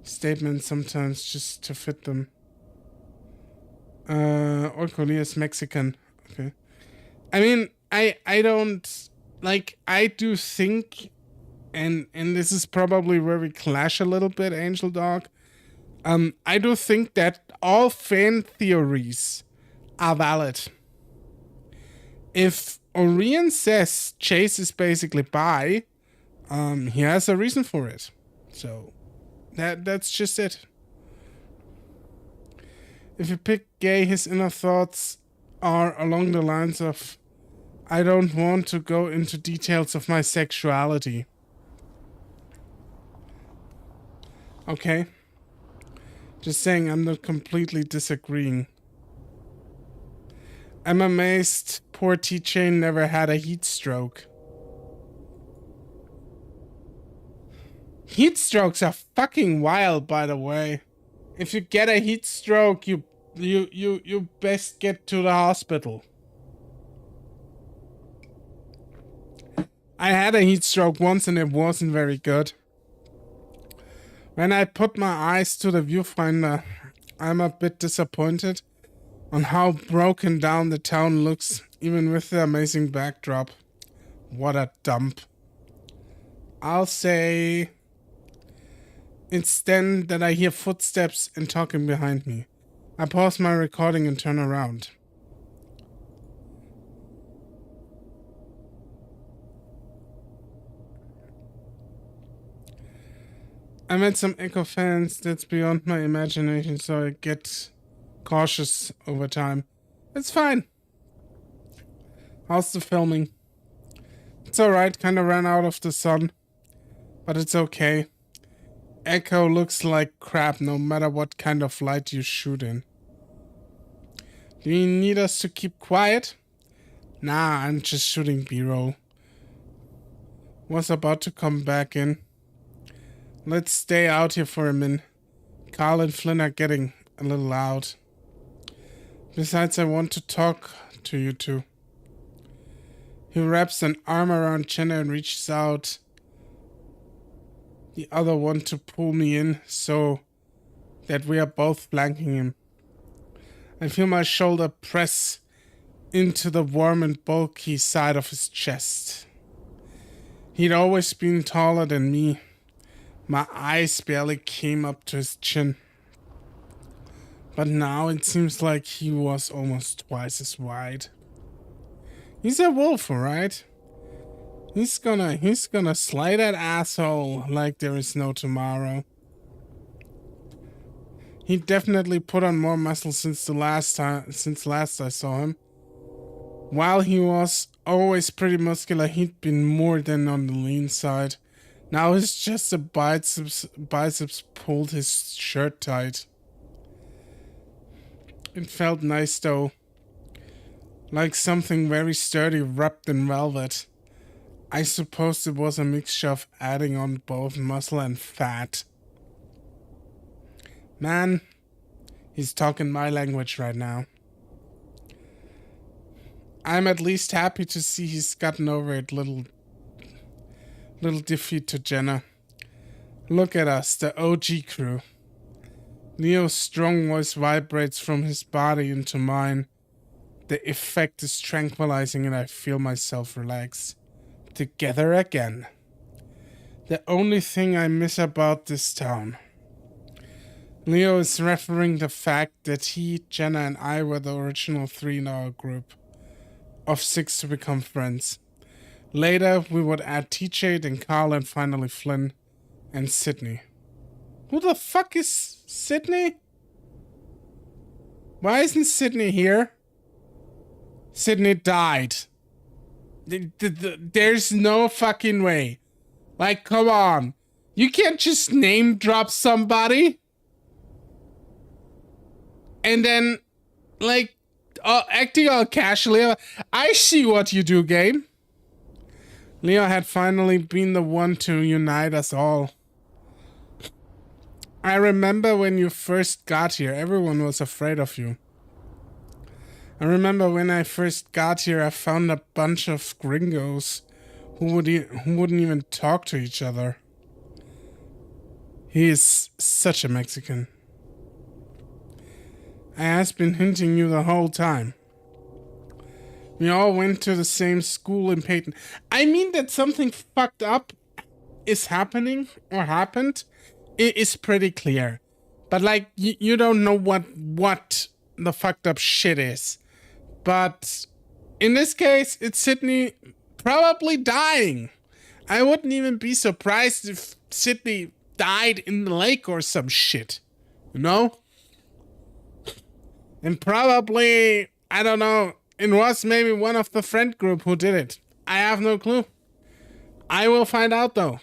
statements sometimes just to fit them. Orcolia is Mexican. Okay. I mean, I don't, like, I do think, and this is probably where we clash a little bit, Angel Dog. I do think that all fan theories are valid. If Orion says Chase is basically bi, he has a reason for it. So that's just it. If you pick gay, his inner thoughts are along the lines of, I don't want to go into details of my sexuality. Okay. Just saying, I'm not completely disagreeing. I'm amazed poor T-Chain never had a heat stroke. Heat strokes are fucking wild, by the way. If you get a heat stroke, you best get to the hospital. I had a heat stroke once and it wasn't very good. When I put my eyes to the viewfinder, I'm a bit disappointed on how broken down the town looks, even with the amazing backdrop. What a dump. I'll say it's then that I hear footsteps and talking behind me. I pause my recording and turn around. I met some Echo fans that's beyond my imagination, so I get cautious over time. It's fine. How's the filming? It's alright, kinda ran out of the sun, but it's okay. Echo looks like crap no matter what kind of light you shoot in. Do you need us to keep quiet? Nah, I'm just shooting B-roll. Was about to come back in. Let's stay out here for a minute. Carl and Flynn are getting a little loud. Besides, I want to talk to you two. He wraps an arm around Jenna and reaches out the other one to pull me in so that we are both flanking him. I feel my shoulder press into the warm and bulky side of his chest. He'd always been taller than me. My eyes barely came up to his chin. But now it seems like he was almost twice as wide. He's a wolf, alright? He's gonna slay that asshole like there is no tomorrow. He definitely put on more muscle since last I saw him. While he was always pretty muscular, he'd been more than on the lean side. Now his chest and biceps pulled his shirt tight. It felt nice though. Like something very sturdy wrapped in velvet. I suppose it was a mixture of adding on both muscle and fat. Man, He's talking my language right now. I'm at least happy to see he's gotten over it. Little defeat to Jenna. Look at us, the OG crew. Leo's strong voice vibrates from his body into mine. The effect is tranquilizing and I feel myself relax. Together again. The only thing I miss about this town. Leo is referring the fact that he, Jenna, and I were the original 3 in our group of 6 to become friends. Later, we would add TJ, then Carl, and finally Flynn and Sydney. Who the fuck is Sydney? Why isn't Sydney here? Sydney died. There's no fucking way. Like, come on. You can't just name drop somebody and then, like, acting all casually. I see what you do, game. Leo had finally been the one to unite us all. I remember when you first got here, everyone was afraid of you. I remember when I first got here, I found a bunch of gringos who wouldn't even talk to each other. He is such a Mexican. I has been hinting you the whole time. We all went to the same school in Peyton. I mean that something fucked up is happening or happened. It is pretty clear. But like, you don't know what the fucked up shit is. But in this case, it's Sydney probably dying. I wouldn't even be surprised if Sydney died in the lake or some shit. You know? And probably, I don't know, it was maybe one of the friend group who did it. I have no clue. I will find out though.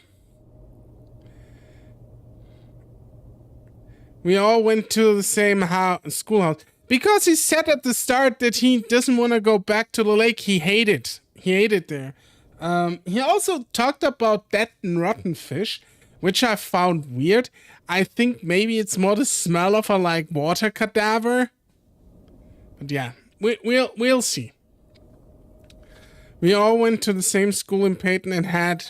We all went to the same schoolhouse. Because he said at the start that he doesn't want to go back to the lake. He hated there. He also talked about dead and rotten fish, which I found weird. I think maybe it's more the smell of a like water cadaver. But yeah, we'll see. We all went to the same school in Peyton and had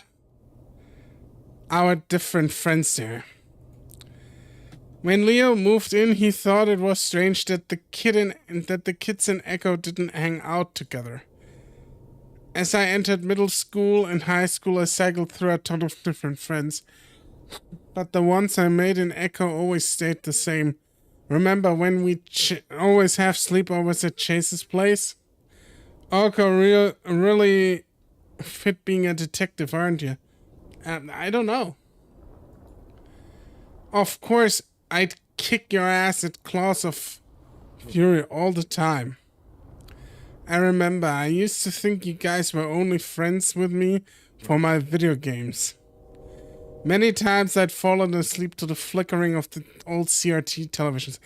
our different friends there. When Leo moved in, he thought it was strange that the kids in Echo didn't hang out together. As I entered middle school and high school, I cycled through a ton of different friends. But the ones I made in Echo always stayed the same. Remember when we always have sleepovers at Chase's place? Orco really fit being a detective, aren't you? I don't know. Of course, I'd kick your ass at Claws of Fury all the time. I remember I used to think you guys were only friends with me for my video games. Many times I'd fallen asleep to the flickering of the old CRT televisions.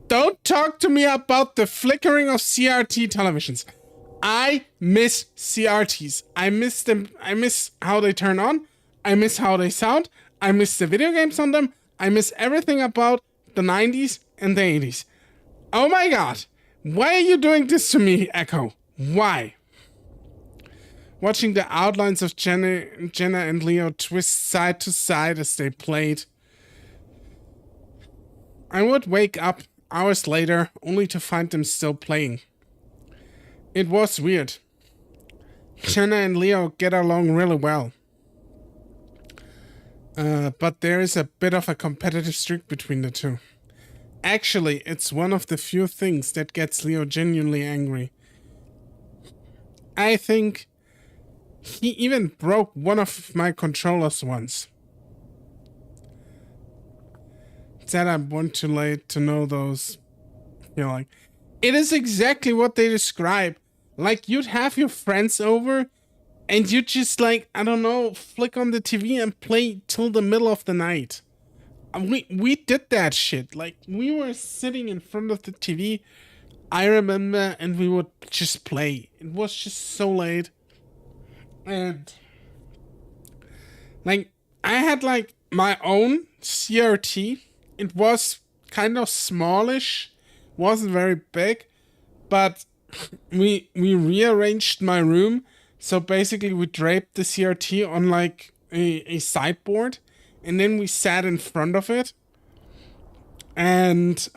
Don't talk to me about the flickering of CRT televisions. I miss CRTs. I miss them. I miss how they turn on. I miss how they sound. I miss the video games on them. I miss everything about the 90s and the 80s. Oh my god. Why are you doing this to me, Echo? Why? Watching the outlines of Jenna and Leo twist side to side as they played. I would wake up hours later only to find them still playing. It was weird. Jenna and Leo get along really well. But there is a bit of a competitive streak between the two. Actually, it's one of the few things that gets Leo genuinely angry. I think he even broke one of my controllers once. That I'm born too late to know those. You know, like, it is exactly what they describe. Like, you'd have your friends over and you just, like, I don't know, flick on the TV and play till the middle of the night. We did that shit. Like, we were sitting in front of the TV, I remember, and we would just play. It was just so late. And, like, I had, like, my own CRT. It was kind of smallish, wasn't very big, but we rearranged my room. So basically we draped the CRT on like a sideboard, and then we sat in front of it, and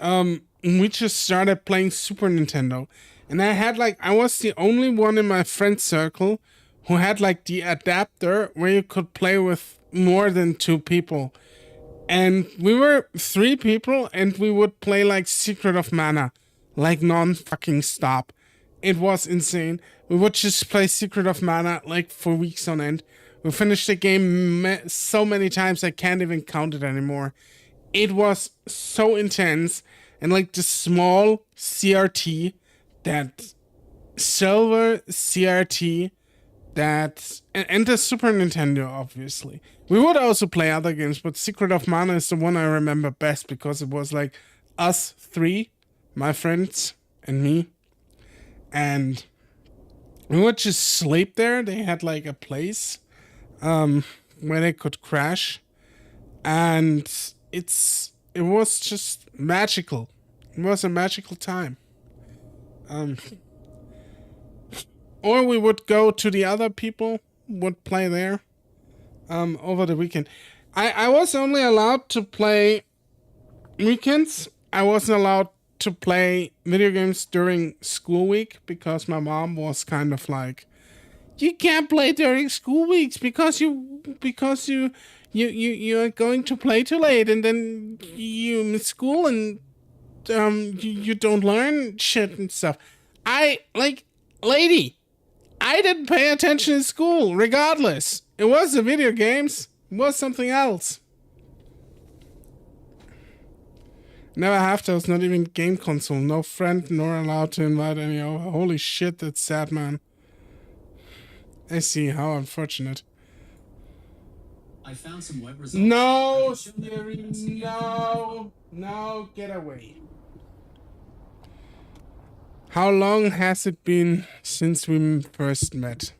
we just started playing Super Nintendo. And I was the only one in my friend circle who had like the adapter where you could play with more than 2 people. And we were 3 people, and we would play like Secret of Mana, like non-fucking stop. It was insane. We would just play Secret of Mana like for weeks on end. We finished the game so many times I can't even count it anymore. It was so intense, and like the small CRT, that silver CRT, and the Super Nintendo, obviously. We would also play other games, but Secret of Mana is the one I remember best because it was like us 3, my friends and me, and we would just sleep there. They had like a place where they could crash, and it was just magical. It was a magical time. Or we would go to the other people, would play there over the weekend. I was only allowed to play weekends. I wasn't allowed to play video games during school week because my mom was kind of like, you can't play during school weeks because you are going to play too late, and then you miss school, and you don't learn shit and stuff. Lady, I didn't pay attention in school, regardless. It was the video games. It was something else. Never have those, not even game console. No friend, nor allowed to invite any over. Holy shit, that's sad, man. I see, how unfortunate. I found some web results. No, Siri, no, get away. How long has it been since we first met?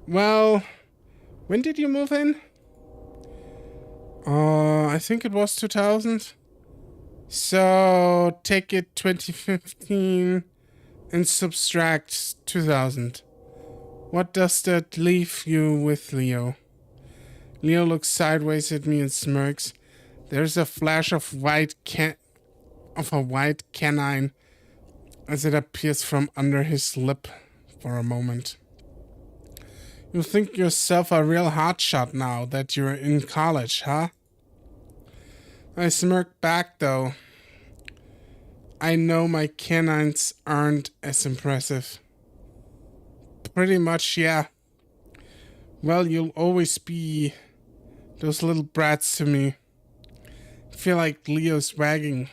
Well, when did you move in? I think it was 2000. So take it 2015 and subtract 2000. What does that leave you with, Leo? Leo looks sideways at me and smirks. There's a flash of a white canine as it appears from under his lip for a moment. You think yourself a real hotshot now that you're in college, huh? I smirk back, though. I know my canines aren't as impressive. Pretty much, yeah. Well, you'll always be those little brats to me. I feel like Leo's wagging.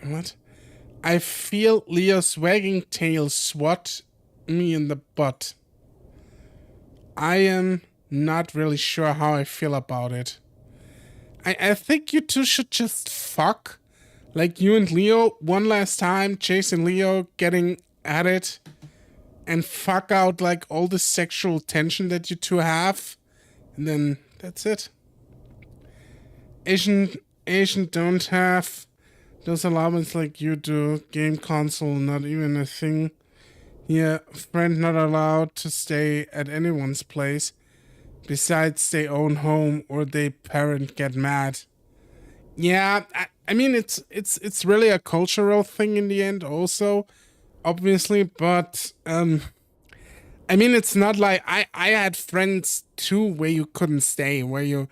What? I feel Leo's wagging tail swat me in the butt. I am not really sure how I feel about it. I think you two should just fuck. Like you and Leo one last time, Chase and Leo getting at it, and fuck out like all the sexual tension that you two have, and then that's it. Asian don't have those allowance like you do. Game console, not even a thing. Yeah, friend not allowed to stay at anyone's place besides their own home, or their parent get mad. Yeah, I mean it's really a cultural thing in the end also, obviously, but I mean it's not like I had friends too where you couldn't stay, where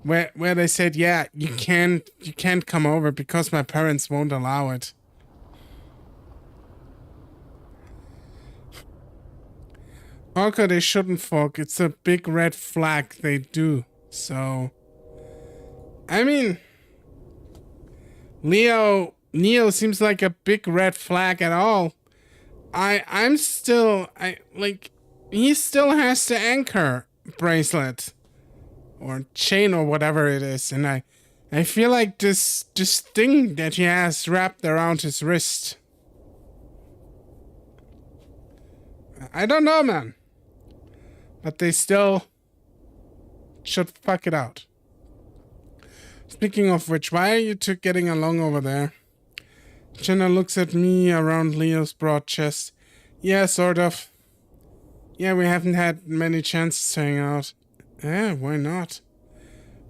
they said, yeah, you can't come over because my parents won't allow it. Okay, they shouldn't fuck. It's a big red flag they do. So, I mean, Leo seems like a big red flag at all. He still has the anchor bracelet or chain or whatever it is, and I feel like this thing that he has wrapped around his wrist. I don't know, man. But they still should fuck it out. Speaking of which, why are you two getting along over there? Jenna looks at me around Leo's broad chest. Yeah, sort of. Yeah, we haven't had many chances to hang out. Yeah, why not?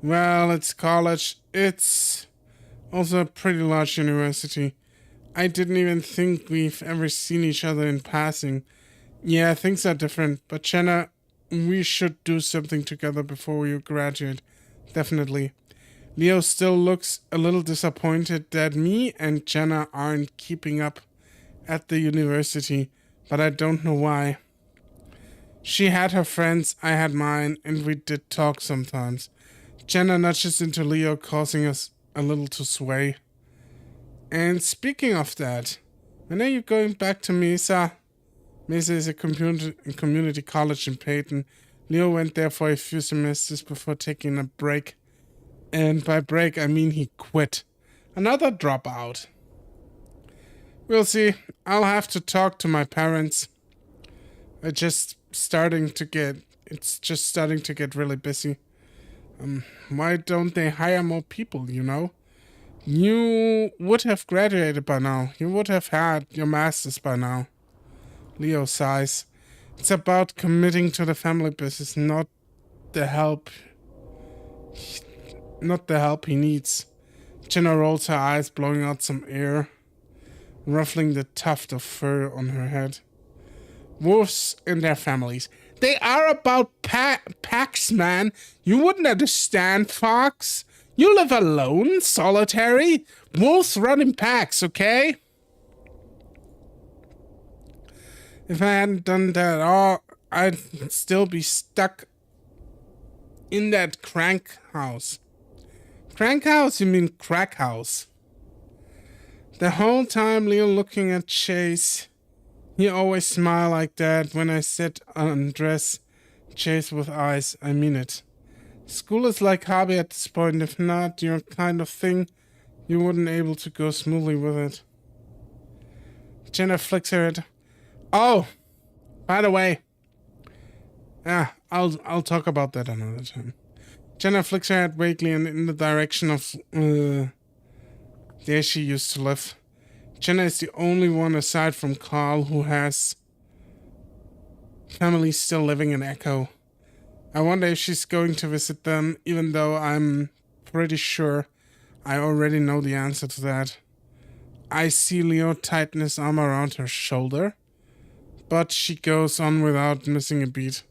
Well, it's college. It's also a pretty large university. I didn't even think we've ever seen each other in passing. Yeah, things are different, but Jenna, we should do something together before you graduate. Definitely. Leo still looks a little disappointed that me and Jenna aren't keeping up at the university, but I don't know why. She had her friends, I had mine, and we did talk sometimes. Jenna nudges into Leo, causing us a little to sway. And speaking of that, when are you going back to Mesa? Mesa is a community college in Peyton. Leo went there for a few semesters before taking a break. And by break, I mean he quit. Another dropout. We'll see. I'll have to talk to my parents. It's just starting to get really busy. Why don't they hire more people, you know? You would have graduated by now. You would have had your master's by now. Leo sighs. It's about committing to the family business, not the help he needs. Jenna rolls her eyes, blowing out some air, ruffling the tuft of fur on her head. Wolves and their families. They are about packs, man. You wouldn't understand, Fox. You live alone, solitary. Wolves run in packs, okay? If I hadn't done that at all, I'd still be stuck in that crank house. Crank house? You mean crack house? The whole time Leo looking at Chase. He always smile like that when I said undress Chase with eyes. I mean it. School is like hobby at this point. If not your kind of thing, you wouldn't able to go smoothly with it. Jenna flicks her head. Oh, by the way. I'll talk about that another time. Jenna flicks her head vaguely in the direction of there she used to live. Jenna is the only one aside from Carl who has family still living in Echo. I wonder if she's going to visit them, even though I'm pretty sure I already know the answer to that. I see Leo tighten his arm around her shoulder, but she goes on without missing a beat.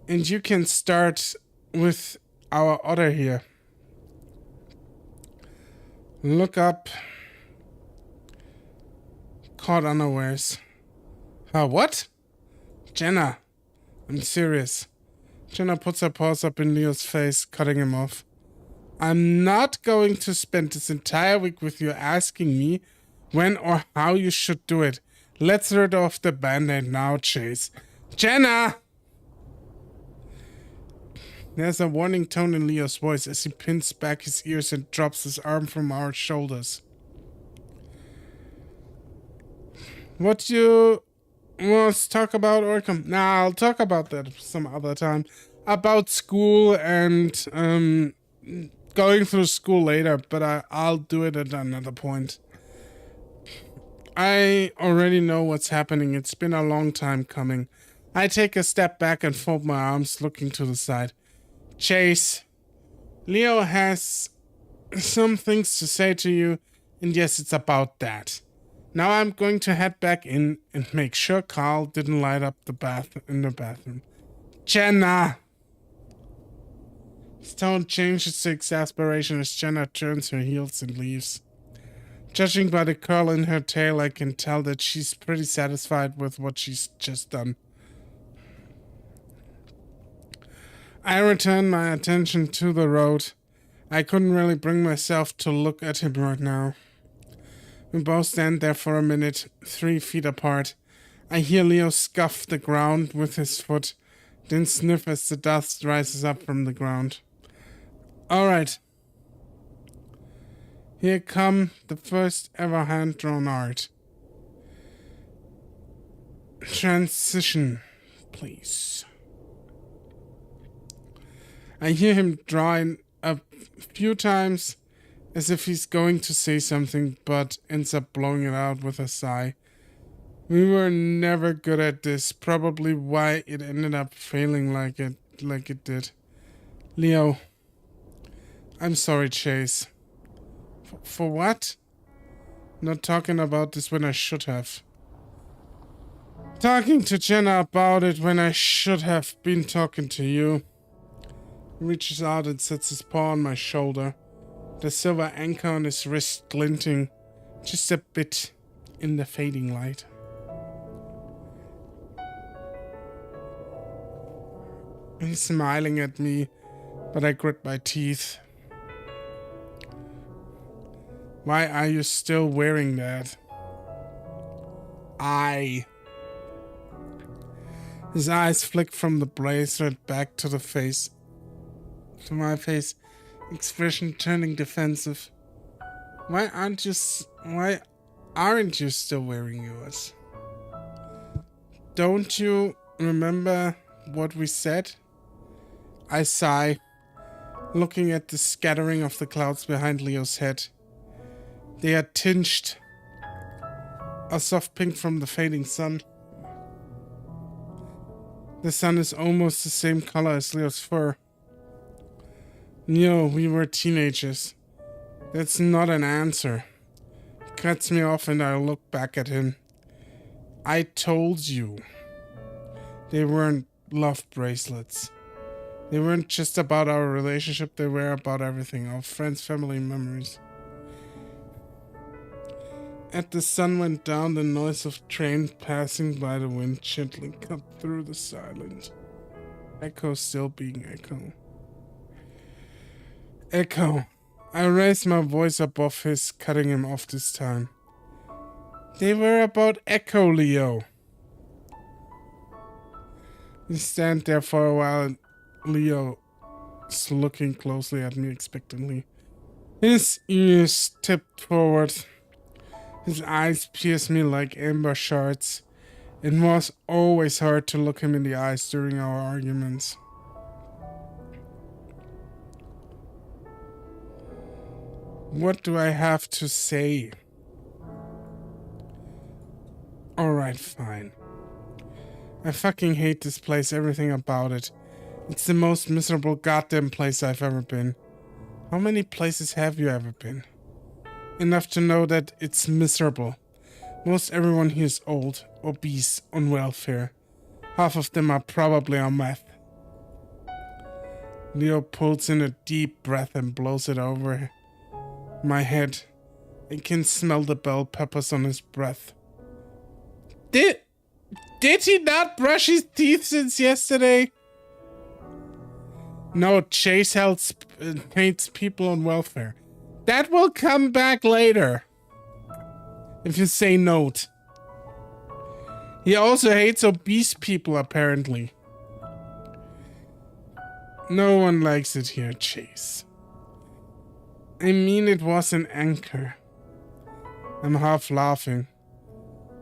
And you can start with our otter here. Look up. Caught unawares. What? Jenna. I'm serious. Jenna puts her paws up in Leo's face, cutting him off. I'm not going to spend this entire week with you asking me when or how you should do it. Let's rid off the band-aid now, Chase. Jenna! There's a warning tone in Leo's voice as he pins back his ears and drops his arm from our shoulders. What you want to talk about, Orcom? Nah, I'll talk about that some other time. About school and going through school later, but I'll do it at another point. I already know what's happening. It's been a long time coming. I take a step back and fold my arms, looking to the side. Chase, Leo has some things to say to you, and yes, it's about that. Now I'm going to head back in and make sure Carl didn't light up the bathroom. Jenna! His tone changes to exasperation as Jenna turns her heels and leaves. Judging by the curl in her tail, I can tell that she's pretty satisfied with what she's just done. I return my attention to the road. I couldn't really bring myself to look at him right now. We both stand there for a minute, 3 feet apart. I hear Leo scuff the ground with his foot, then sniff as the dust rises up from the ground. Alright. Here come the first ever hand-drawn art. Transition, please. I hear him drawing a few times as if he's going to say something, but ends up blowing it out with a sigh. We were never good at this, probably why it ended up failing like it did. Leo, I'm sorry, Chase. For what? Not talking about this when I should have. Talking to Jenna about it when I should have been talking to you. He reaches out and sets his paw on my shoulder. The silver anchor on his wrist glinting just a bit in the fading light. He's smiling at me, but I grit my teeth. Why are you still wearing that? His eyes flick from the bracelet back to the face. To my face, expression turning defensive. Why aren't you still wearing yours? Don't you remember what we said? I sigh, looking at the scattering of the clouds behind Leo's head. They are tinged a soft pink from the fading sun. The sun is almost the same color as Leo's fur. No, we were teenagers. That's not an answer. He cuts me off and I look back at him. I told you. They weren't love bracelets. They weren't just about our relationship, they were about everything. Our friends, family, memories. As the sun went down, the noise of train passing by the wind gently cut through the silence. Echo still being echo. Echo. I raised my voice above his, cutting him off this time. They were about Echo, Leo. We stand there for a while and Leo is looking closely at me expectantly. His ears tipped forward. His eyes pierced me like amber shards. It was always hard to look him in the eyes during our arguments. What do I have to say? Alright, fine. I fucking hate this place, everything about it. It's the most miserable goddamn place I've ever been. How many places have you ever been? Enough to know that it's miserable. Most everyone here is old, obese, on welfare. Half of them are probably on meth. Leo pulls in a deep breath and blows it over my head. I can smell the bell peppers on his breath. Did he not brush his teeth since yesterday? No, Chase hates people on welfare. That will come back later. If you say note. He also hates obese people, apparently. No one likes it here, Chase. I mean, it was an anchor. I'm half laughing.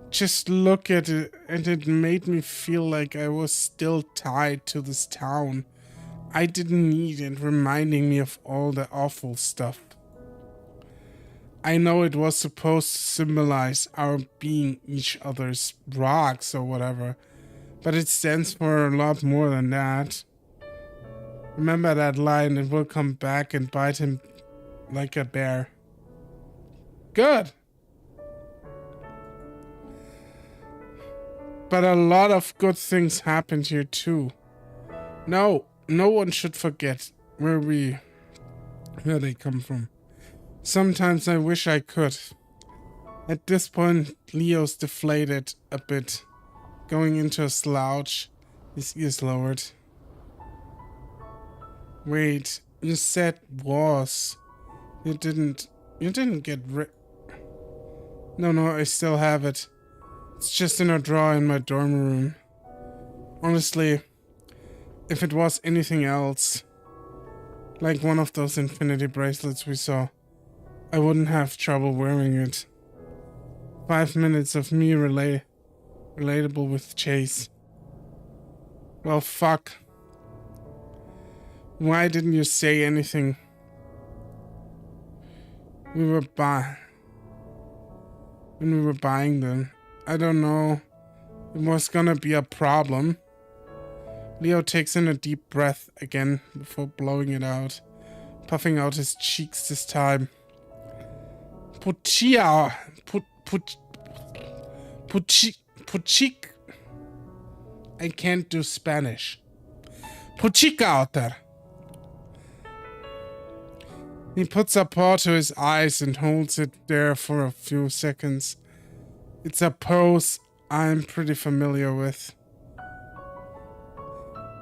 Just look at it, and it made me feel like I was still tied to this town. I didn't need it reminding me of all the awful stuff. I know it was supposed to symbolize our being each other's rocks or whatever, but it stands for a lot more than that. Remember that line, it will come back and bite him like a bear. Good. But a lot of good things happened here too. No one should forget where they come from. Sometimes I wish I could. At this point, Leo's deflated a bit, going into a slouch, his ears lowered. Wait, you said was. You didn't get rid. No, I still have it. It's just in a drawer in my dorm room. Honestly, if it was anything else, like one of those infinity bracelets we saw, I wouldn't have trouble wearing it. 5 minutes of me relatable with Chase. Well, fuck. Why didn't you say anything we were when we were buying them. I don't know. It was gonna be a problem. Leo takes in a deep breath again before blowing it out, puffing out his cheeks this time. Puchia. Puchik. I can't do Spanish. Puchica out there. He puts a paw to his eyes and holds it there for a few seconds. It's a pose I'm pretty familiar with.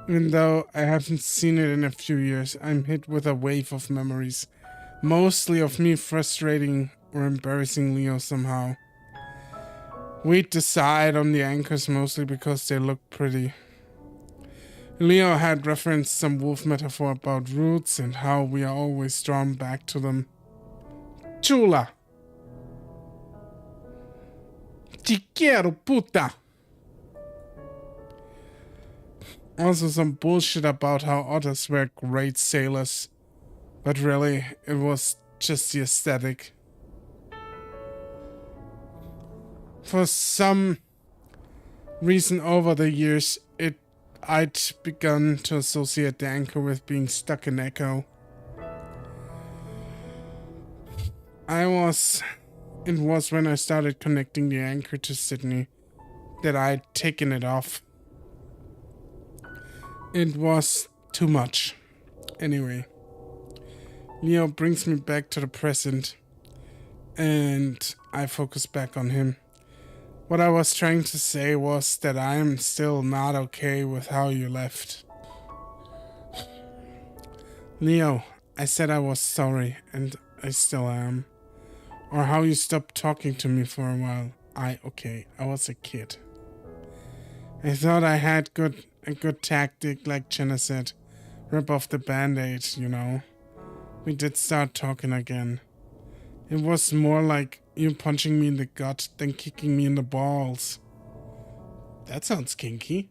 Even though I haven't seen it in a few years, I'm hit with a wave of memories. Mostly of me frustrating or embarrassing Leo somehow. We'd decide on the anchors mostly because they look pretty. Leo had referenced some wolf metaphor about roots and how we are always drawn back to them. Chula! Te quiero, puta! Also some bullshit about how otters were great sailors. But really, it was just the aesthetic. For some reason over the years, I'd begun to associate the anchor with being stuck in echo. It was when I started connecting the anchor to Sydney that I'd taken it off. It was too much. Anyway, Leo brings me back to the present, and I focus back on him. What I was trying to say was that I am still not okay with how you left. Leo, I said I was sorry, and I still am. Or how you stopped talking to me for a while. I was a kid. I thought I had a good tactic, like Jenna said. Rip off the band-aid, you know. We did start talking again. It was more like you punching me in the gut than kicking me in the balls. That sounds kinky.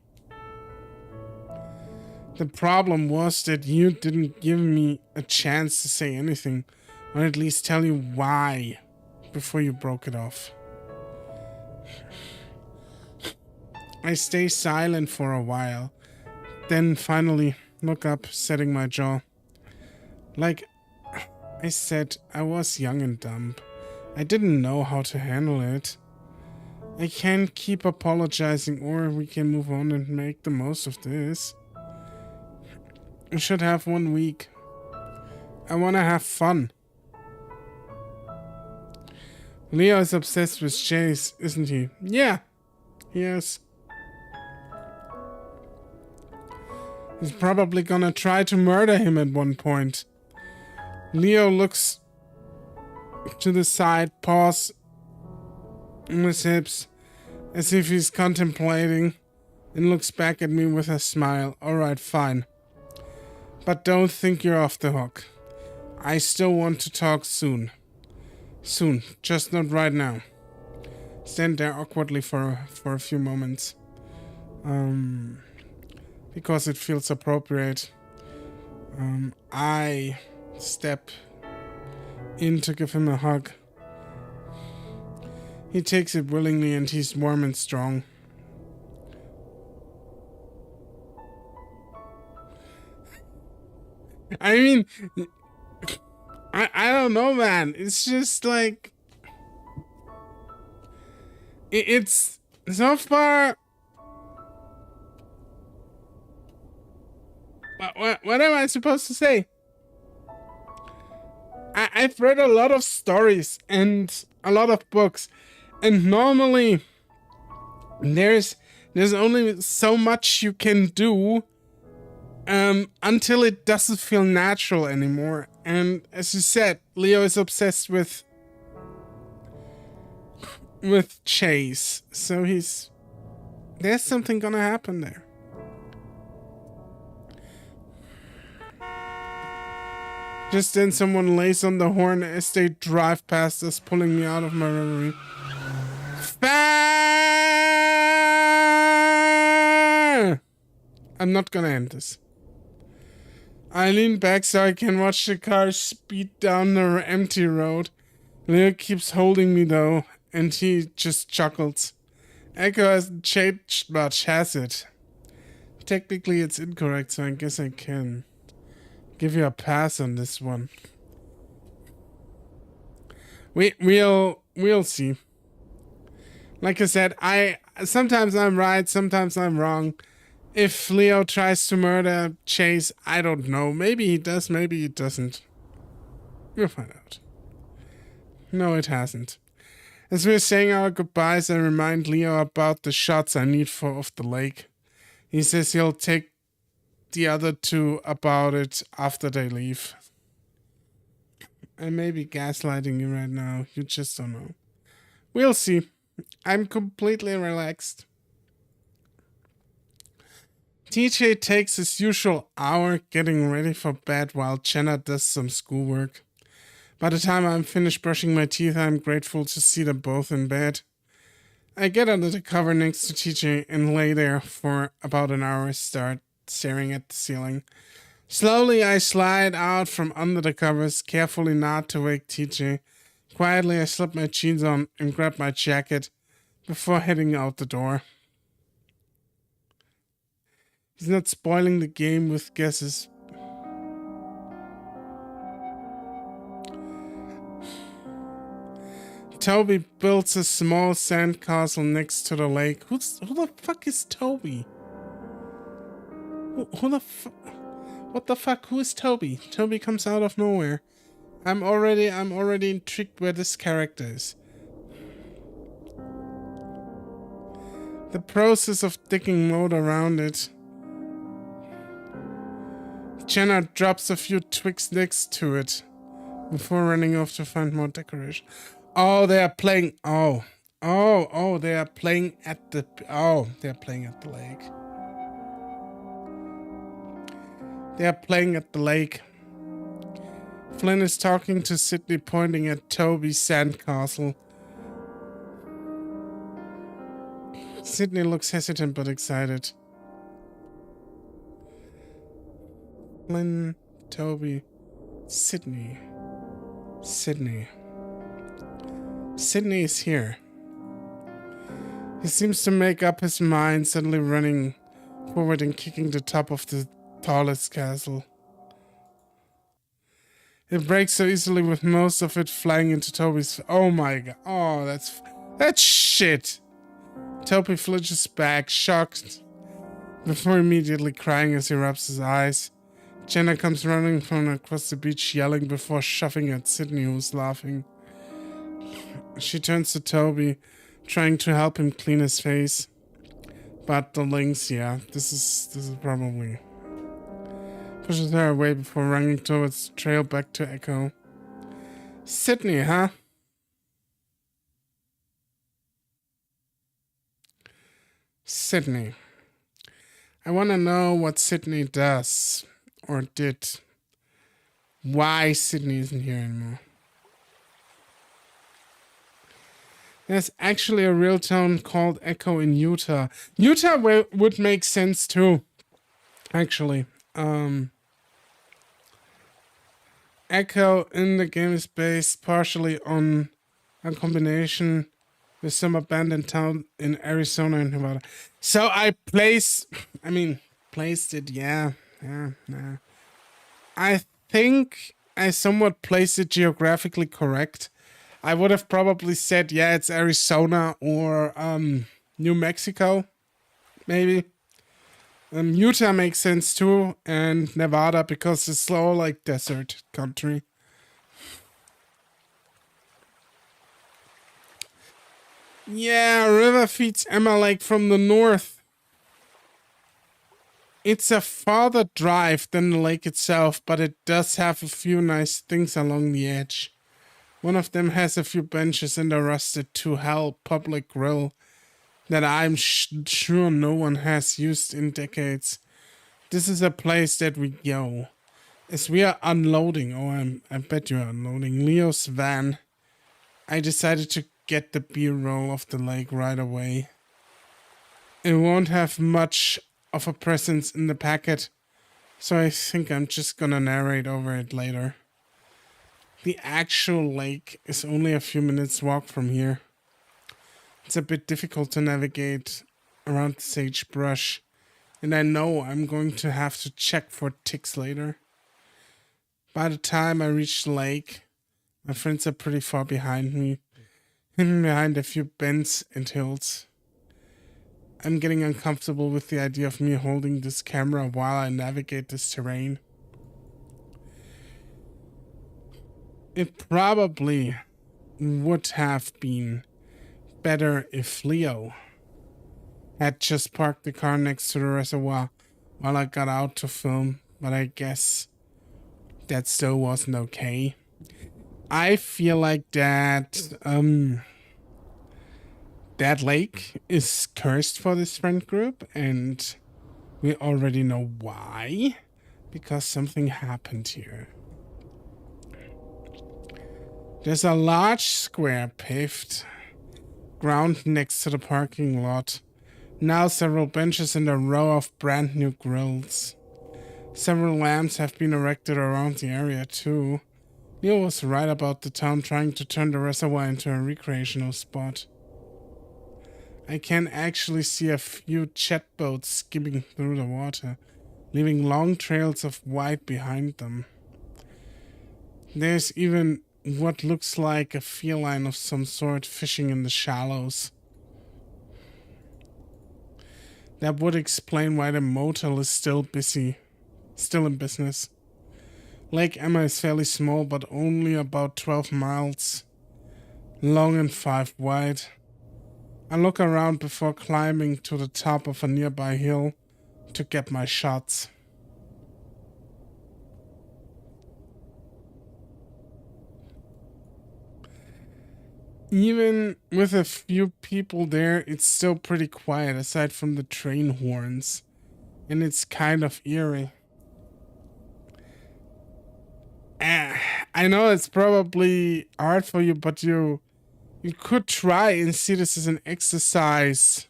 The problem was that you didn't give me a chance to say anything, or at least tell you why, before you broke it off. I stay silent for a while, then finally look up, setting my jaw. Like I said, I was young and dumb. I didn't know how to handle it. I can't keep apologizing, or we can move on and make the most of this. We should have 1 week. I want to have fun. Leo is obsessed with Chase, isn't he? Yeah, he is. He's probably gonna try to murder him at one point. Leo looks to the side, paws on his hips, as if he's contemplating, and looks back at me with a smile. Alright, fine. But don't think you're off the hook. I still want to talk soon. Soon, just not right now. Stand there awkwardly for a few moments. Because it feels appropriate. I step in to give him a hug. He takes it willingly and he's warm and strong. I mean, I don't know, man. It's just like, it's so far. What am I supposed to say? I've read a lot of stories and a lot of books, and normally there's only so much you can do until it doesn't feel natural anymore. And as you said, Leo is obsessed with Chase, so there's something gonna happen there. Just then someone lays on the horn as they drive past us, pulling me out of my reverie. Fire! I'm not gonna end this. I lean back so I can watch the car speed down the empty road. Leo keeps holding me though, and he just chuckles. Echo hasn't changed much, has it? Technically it's incorrect, so I guess I can give you a pass on this one. We'll see. Like I said, sometimes I'm right, sometimes I'm wrong. If Leo tries to murder Chase, I don't know. Maybe he does, maybe he doesn't. We'll find out. No, it hasn't. As we're saying our goodbyes, I remind Leo about the shots I need for off the lake. He says he'll take the other two about it after they leave. I may be gaslighting you right now. You just don't know. We'll see. I'm completely relaxed. TJ takes his usual hour getting ready for bed while Jenna does some schoolwork. By the time I'm finished brushing my teeth, I'm grateful to see them both in bed. I get under the cover next to TJ and lay there for about an hour, start staring at the ceiling. Slowly, I slide out from under the covers, carefully not to wake TJ. Quietly, I slip my jeans on and grab my jacket before heading out the door. He's not spoiling the game with guesses. Toby builds a small sandcastle next to the lake. Who the fuck is Toby? What the fuck? Who is Toby? Toby comes out of nowhere. I'm already intrigued where this character is. The process of digging mold around it. Jenna drops a few twigs next to it before running off to find more decoration. Oh, they are playing. They are playing at the. They're playing at the lake. They are playing at the lake. Flynn is talking to Sydney, pointing at Toby's sandcastle. Sydney looks hesitant but excited. Flynn, Toby, Sydney. Sydney is here. He seems to make up his mind, suddenly running forward and kicking the top of the tallest castle. It breaks so easily with most of it flying into Toby's. Oh my god. Oh, that's shit. Toby flinches back, shocked, before immediately crying as he rubs his eyes. Jenna comes running from across the beach, yelling before shoving at Sydney, who's laughing. She turns to Toby, trying to help him clean his face. But the lynx, yeah, this is probably... Pushes her away before running towards the trail back to Echo. Sydney, huh? Sydney. I want to know what Sydney does. Or did. Why Sydney isn't here anymore. There's actually a real town called Echo in Utah. Utah would make sense too. Actually. Echo in the game is based partially on a combination with some abandoned town in Arizona and Nevada. So I placed it, yeah. I think I somewhat placed it geographically correct. I would have probably said, yeah, it's Arizona or New Mexico, maybe. Utah makes sense too, and Nevada because it's all like desert country. Yeah, river feeds Emma Lake from the north. It's a farther drive than the lake itself, but it does have a few nice things along the edge. One of them has a few benches and a rusted to hell public grill that I'm sure no one has used in decades. This is a place that we go. As we are unloading, I bet you are unloading Leo's van, I decided to get the B-roll of the lake right away. It won't have much of a presence in the packet, so I think I'm just gonna narrate over it later. The actual lake is only a few minutes walk from here. It's a bit difficult to navigate around the sagebrush, and I know I'm going to have to check for ticks later. By the time I reach the lake, my friends are pretty far behind me, hidden behind a few bends and hills. I'm getting uncomfortable with the idea of me holding this camera while I navigate this terrain. It probably would have been better if Leo had just parked the car next to the reservoir while I got out to film, but I guess that still wasn't okay. I feel like that lake is cursed for this friend group, and we already know why, because something happened here. There's a large square paved ground next to the parking lot. Now several benches and a row of brand new grills. Several lamps have been erected around the area too. Neil was right about the town trying to turn the reservoir into a recreational spot. I can actually see a few jet boats skimming through the water, leaving long trails of white behind them. There's even what looks like a feline of some sort fishing in the shallows. That would explain why the motel is still in business. Lake Emma is fairly small, but only about 12 miles long and 5 wide. I look around before climbing to the top of a nearby hill to get my shots. Even with a few people there, it's still pretty quiet aside from the train horns. And it's kind of eerie. I know it's probably hard for you, but you could try and see this as an exercise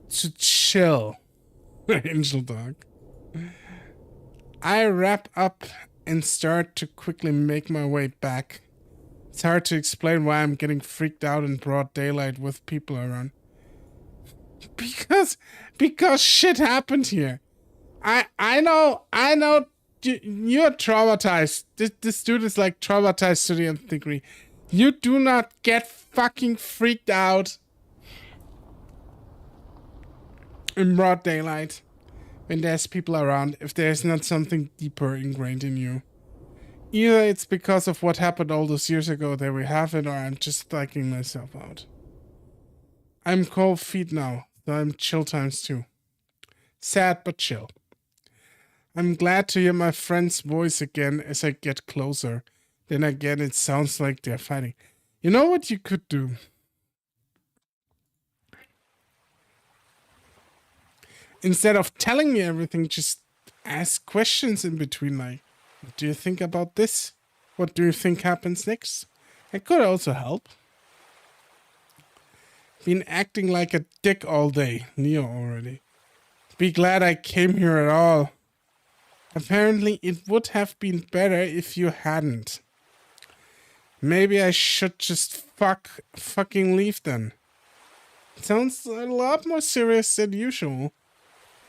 to chill. Angel dog. I wrap up and start to quickly make my way back. It's hard to explain why I'm getting freaked out in broad daylight with people around. Because shit happened here. I know you're traumatized. This dude is like traumatized to the nth degree. You do not get fucking freaked out in broad daylight when there's people around if there's not something deeper ingrained in you. Either it's because of what happened all those years ago that we have it, or I'm just psyching myself out. I'm cold feet now, so I'm chill times 2. Sad but chill. I'm glad to hear my friend's voice again as I get closer. Then again, it sounds like they're fighting. You know what you could do? Instead of telling me everything, just ask questions in between, like, what do you think about this? What do you think happens next? It could also help. Been acting like a dick all day, Neo already. Be glad I came here at all. Apparently, it would have been better if you hadn't. Maybe I should just fucking leave then. It sounds a lot more serious than usual.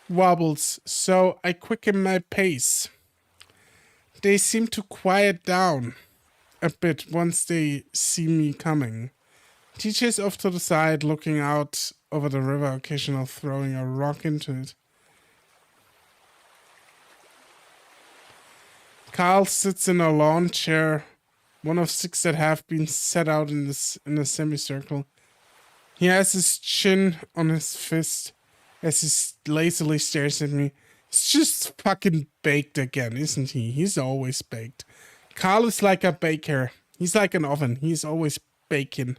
Wobbles, so I quicken my pace. They seem to quiet down a bit once they see me coming. TJ's off to the side, looking out over the river, occasionally throwing a rock into it. Carl sits in a lawn chair, one of 6 that have been set out in a semicircle. He has his chin on his fist as he lazily stares at me. He's just fucking baked again, isn't he? He's always baked. Carl is like a baker. He's like an oven. He's always baking.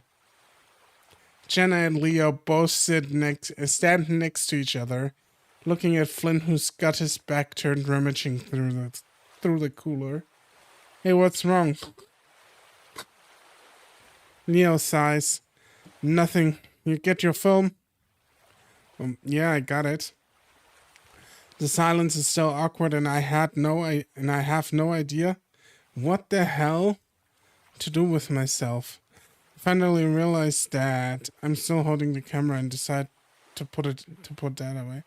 Jenna and Leo both stand next to each other, looking at Flynn, who's got his back turned, rummaging through the cooler. Hey, what's wrong? Leo sighs. Nothing. You get your film? Yeah, I got it. The silence is still awkward, and I have no idea what the hell to do with myself. Finally realized that I'm still holding the camera and decide to put that away.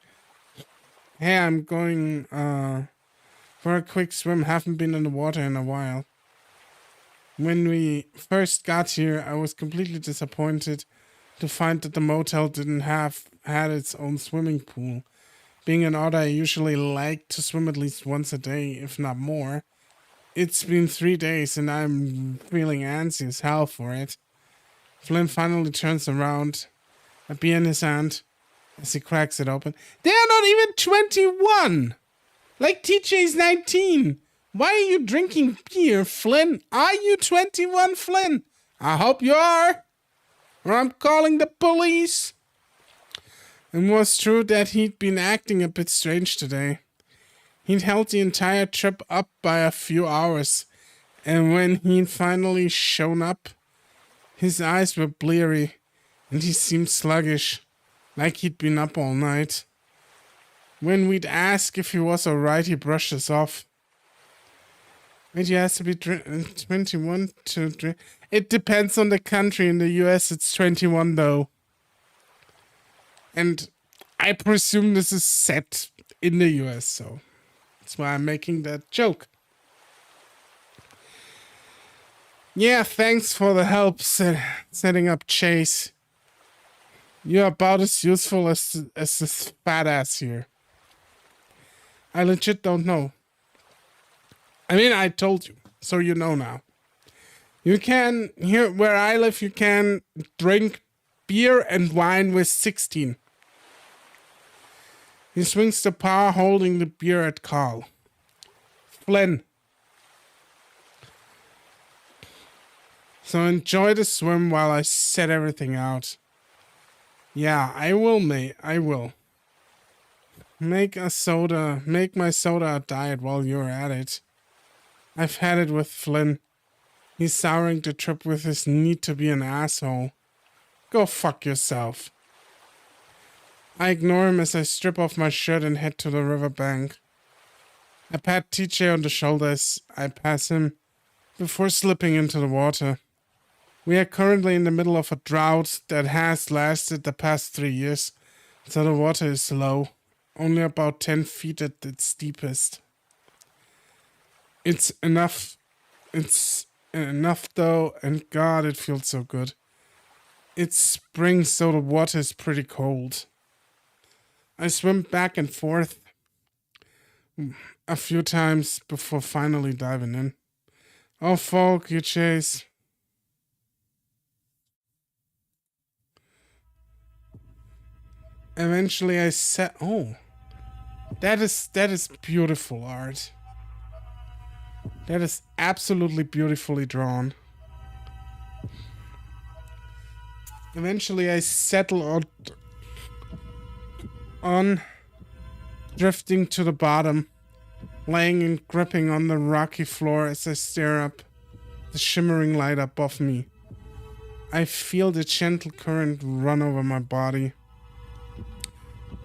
Hey, I'm going for a quick swim. Haven't been in the water in a while. When we first got here, I was completely disappointed to find that the motel didn't had its own swimming pool. Being an otter, I usually like to swim at least once a day, if not more. It's been 3 days and I'm feeling antsy as hell for it. Flynn finally turns around, a beer in his hand, as he cracks it open. They are not even 21! Like TJ's 19! Why are you drinking beer, Flynn? Are you 21, Flynn? I hope you are, or I'm calling the police. It was true that he'd been acting a bit strange today. He'd held the entire trip up by a few hours, and when he'd finally shown up, his eyes were bleary, and he seemed sluggish, like he'd been up all night. When we'd ask if he was alright, he brushed us off. Wait, you has to be 21 to drink. It depends on the country. In the US, it's 21, though. And I presume this is set in the US, so that's why I'm making that joke. Yeah, thanks for the help setting up Chase. You're about as useful as this fat ass here. I legit don't know. I mean, I told you, so you know now. You can, here where I live, you can drink beer and wine with 16. He swings the power holding the beer at Carl. Flynn. So enjoy the swim while I set everything out. Yeah, I will, mate. I will. Make my soda a diet while you're at it. I've had it with Flynn. He's souring the trip with his need to be an asshole. Go fuck yourself. I ignore him as I strip off my shirt and head to the riverbank. I pat TJ on the shoulders. I pass him before slipping into the water. We are currently in the middle of a drought that has lasted the past 3 years, so the water is low, only about 10 feet at its deepest. It's enough though, and God, it feels so good. It's spring, so the water is pretty cold. I swim back and forth a few times before finally diving in. Oh, folk, you chase. Eventually I said, oh, that is beautiful art. That is absolutely beautifully drawn. Eventually I settle on drifting to the bottom, laying and gripping on the rocky floor as I stare up the shimmering light above me. I feel the gentle current run over my body.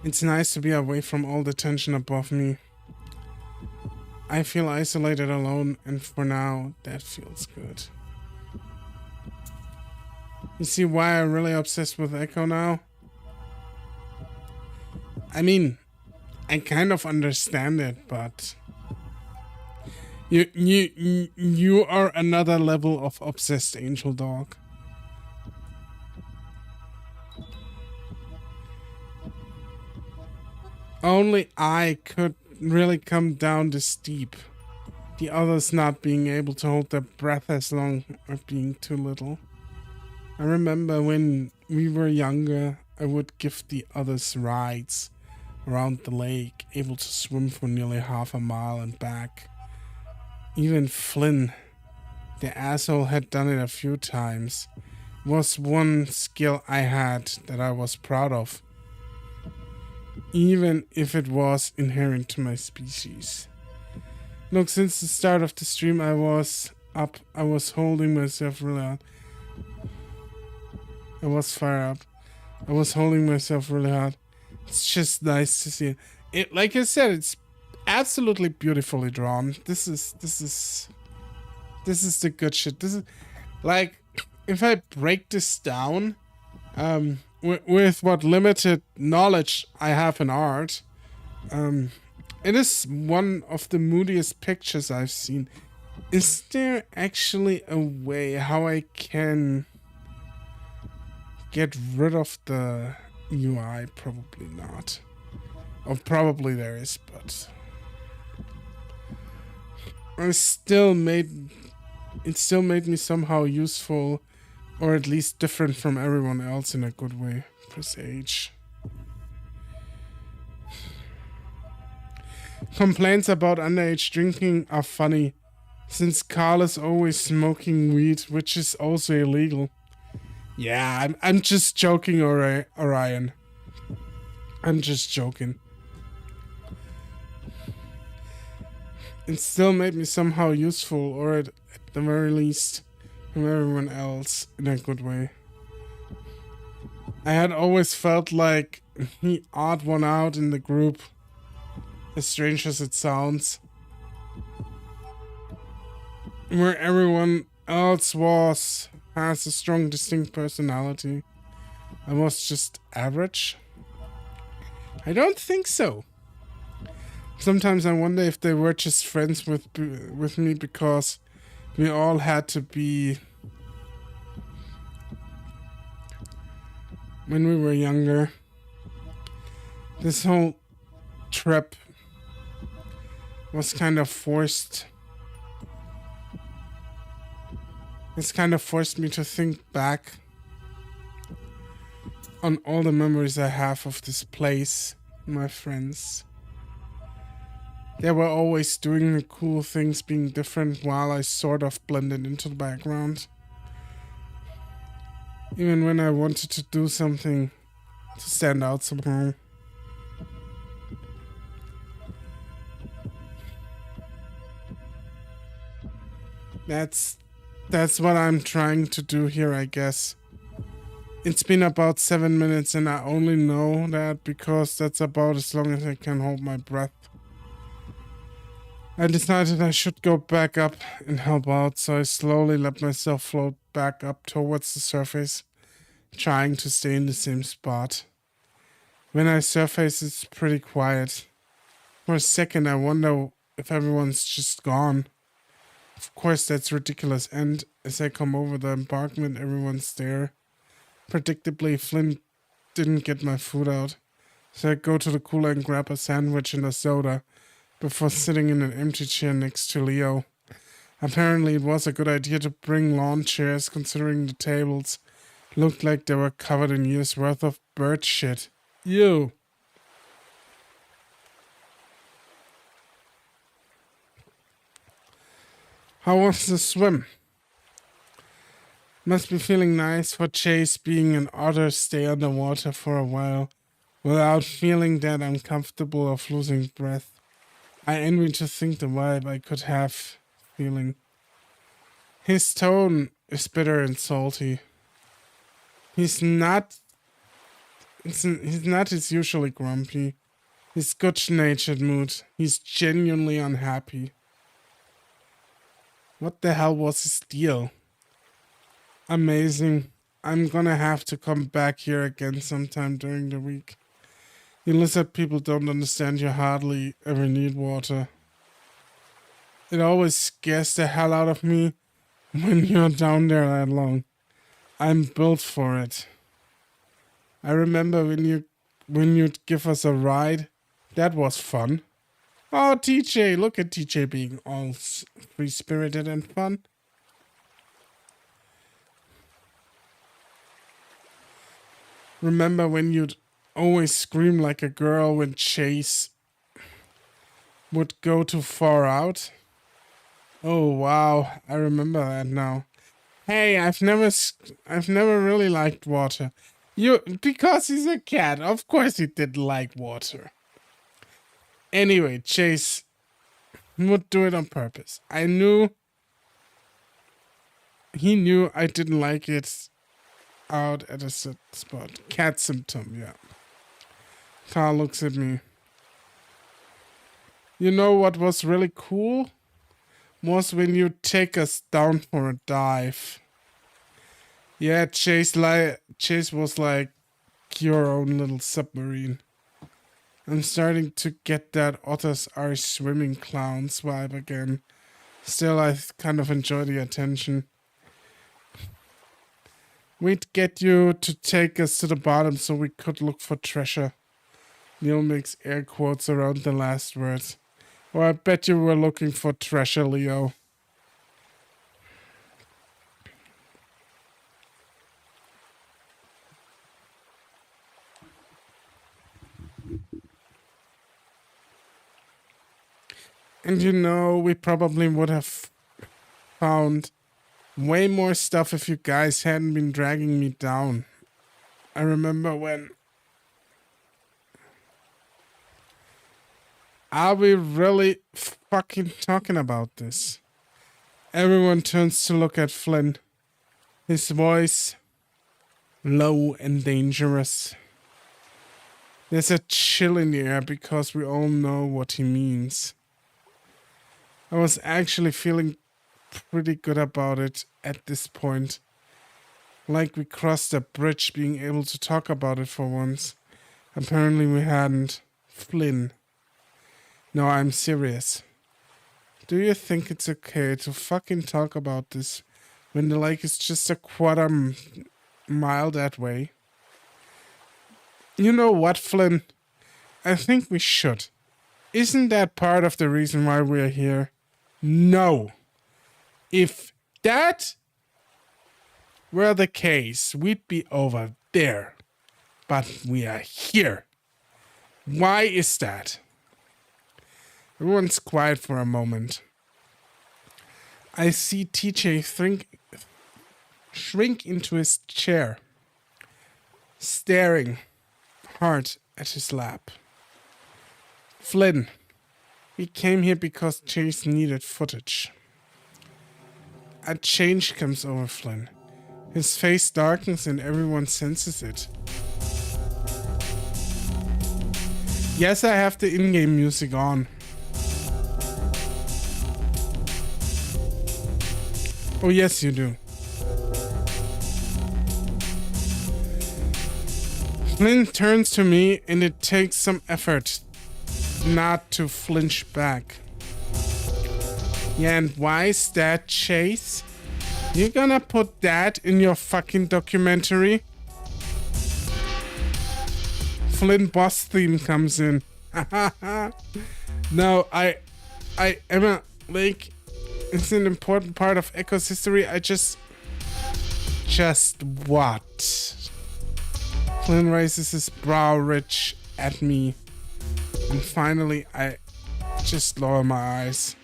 It's nice to be away from all the tension above me. I feel isolated, alone, and for now, that feels good. You see why I'm really obsessed with Echo now? I mean, I kind of understand it, but you are another level of obsessed angel dog. Only I could really come down this steep. The others not being able to hold their breath as long or being too little. I remember when we were younger, I would give the others rides around the lake, able to swim for nearly half a mile and back. Even Flynn, the asshole, had done it a few times. It was one skill I had that I was proud of, even if it was inherent to my species. Look, since the start of the stream I was holding myself really hard. I was fire up. I was holding myself really hard. It's just nice to see it. Like I said, it's absolutely beautifully drawn. This is This is the good shit. This is like, if I break this down, with what limited knowledge I have in art, it is one of the moodiest pictures I've seen. Is there actually a way how I can get rid of the UI? Probably not. Or probably there is, but it still made me somehow useful, or at least different from everyone else in a good way. Press H. Complaints about underage drinking are funny, since Carl is always smoking weed, which is also illegal. Yeah, I'm just joking, Orion. I'm just joking. It still made me somehow useful, or at the very least, from everyone else in a good way. I had always felt like the odd one out in the group, as strange as it sounds, where everyone else has a strong, distinct personality. I was just average? I don't think so. Sometimes I wonder if they were just friends with me because we all had to be when we were younger. This whole trip was kind of forced. It's kind of forced me to think back on all the memories I have of this place, my friends. They were always doing the cool things, being different, while I sort of blended into the background. Even when I wanted to do something to stand out somehow. That's what I'm trying to do here, I guess. It's been about 7 minutes and I only know that because that's about as long as I can hold my breath. I decided I should go back up and help out, so I slowly let myself float back up towards the surface, trying to stay in the same spot. When I surface, it's pretty quiet. For a second, I wonder if everyone's just gone. Of course, that's ridiculous, and as I come over the embankment, everyone's there. Predictably, Flynn didn't get my food out, so I go to the cooler and grab a sandwich and a soda before sitting in an empty chair next to Leo. Apparently, it was a good idea to bring lawn chairs, considering the tables looked like they were covered in years' worth of bird shit. Ew. How was the swim? Must be feeling nice for Chase being an otter stay underwater for a while without feeling that uncomfortable of losing breath. I envy to think the vibe I could have feeling. His tone is bitter and salty. He's not his usually grumpy. His good-natured mood. He's genuinely unhappy. What the hell was his deal? Amazing. I'm gonna have to come back here again sometime during the week. You lizard people don't understand you hardly ever need water. It always scares the hell out of me when you're down there that long. I'm built for it. I remember when you'd give us a ride. That was fun. Oh, TJ, look at TJ being all free-spirited and fun. Remember when you'd always scream like a girl when Chase would go too far out? Oh, wow, I remember that now. Hey, I've never really liked water. Because he's a cat, of course he didn't like water. Anyway, Chase would do it on purpose. He knew I didn't like it out at a certain spot. Cat symptom, yeah. Carl looks at me. You know what was really cool? was when you take us down for a dive. Yeah, Chase was like your own little submarine. I'm starting to get that otters are swimming clowns vibe again. Still, I kind of enjoy the attention. We'd get you to take us to the bottom so we could look for treasure. Neil makes air quotes around the last words. Or I bet you were looking for treasure, Leo. And you know, we probably would have found way more stuff if you guys hadn't been dragging me down. I remember when... Are we really fucking talking about this? Everyone turns to look at Flynn. His voice low and dangerous. There's a chill in the air because we all know what he means. I was actually feeling pretty good about it at this point. Like we crossed a bridge, being able to talk about it for once. Apparently we hadn't. Flynn. No, I'm serious. Do you think it's okay to fucking talk about this when the lake is just a quarter mile that way? You know what, Flynn? I think we should. Isn't that part of the reason why we're here? No. If that were the case, we'd be over there. But we are here. Why is that? Everyone's quiet for a moment. I see TJ shrink into his chair, staring hard at his lap. Flynn, we came here because Chase needed footage. A change comes over Flynn. His face darkens and everyone senses it. Yes, I have the in-game music on. Oh, yes, you do. Flynn turns to me and it takes some effort not to flinch back. Yeah, and why is that, Chase? You gonna put that in your fucking documentary? Flynn boss theme comes in. No, Emma, like, it's an important part of Echo's history. Just what? Flynn raises his brow ridge at me. And finally, I just lower my eyes.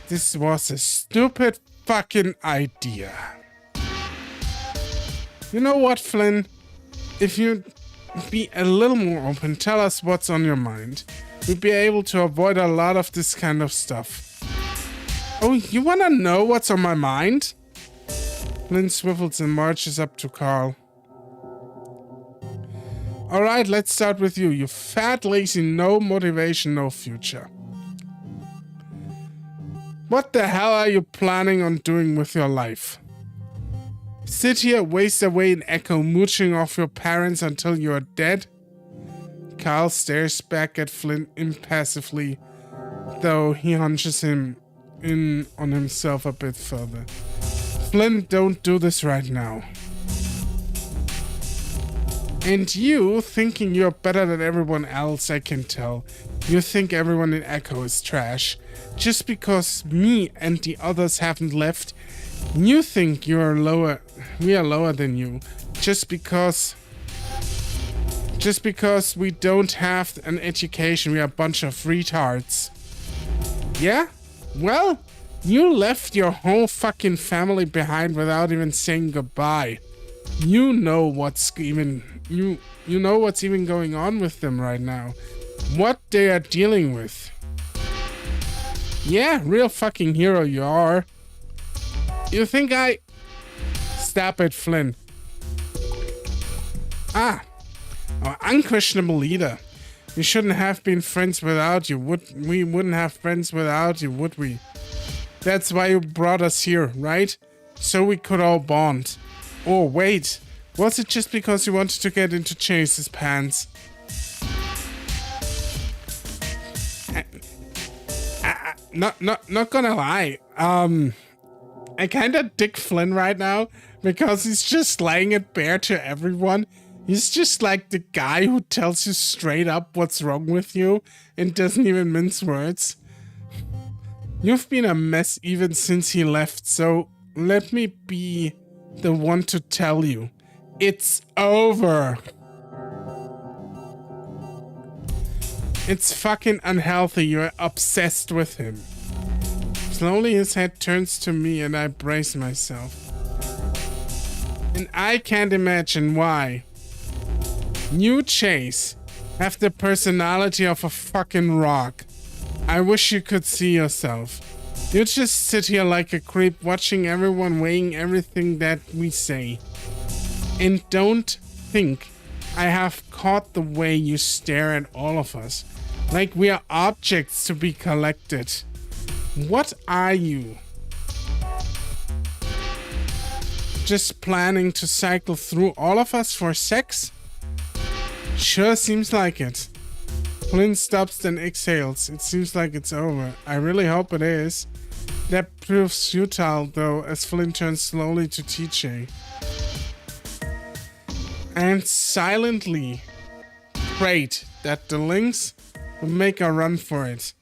This was a stupid fucking idea. You know what, Flynn? If you'd be a little more open, tell us what's on your mind. We'd be able to avoid a lot of this kind of stuff. Oh, you wanna know what's on my mind? Flynn swivels and marches up to Carl. Alright, let's start with you. You fat, lazy, no motivation, no future. What the hell are you planning on doing with your life? Sit here, waste away in Echo, mooching off your parents until you're dead? Carl stares back at Flynn impassively, though he hunches him in on himself a bit further. Flynn, don't do this right now. And you, thinking you're better than everyone else, I can tell. You think everyone in Echo is trash. Just because me and the others haven't left, you think we are lower than you. Just because we don't have an education, we are a bunch of retards. Yeah? Well, you left your whole fucking family behind without even saying goodbye. You know what's even going on with them right now. What they are dealing with. Yeah, real fucking hero you are. You think I... Stop it, Flynn. Ah, our unquestionable leader. We shouldn't have been friends without you. We wouldn't have friends without you, would we? That's why you brought us here, right? So we could all bond. Oh, wait. Was it just because you wanted to get into Chase's pants? Not gonna lie. I kinda dig Flynn right now because he's just laying it bare to everyone. He's just like the guy who tells you straight up what's wrong with you and doesn't even mince words. You've been a mess even since he left, so let me be the one to tell you. It's over. It's fucking unhealthy. You're obsessed with him. Slowly his head turns to me and I brace myself. And I can't imagine why. You, Chase, have the personality of a fucking rock. I wish you could see yourself. You just sit here like a creep watching everyone weighing everything that we say. And don't think I have caught the way you stare at all of us. Like we are objects to be collected. What are you? Just planning to cycle through all of us for sex? Sure seems like it. Flynn stops then exhales. It seems like it's over. I really hope it is. That proves futile though as Flynn turns slowly to TJ. And silently prayed that the Lynx would make a run for it.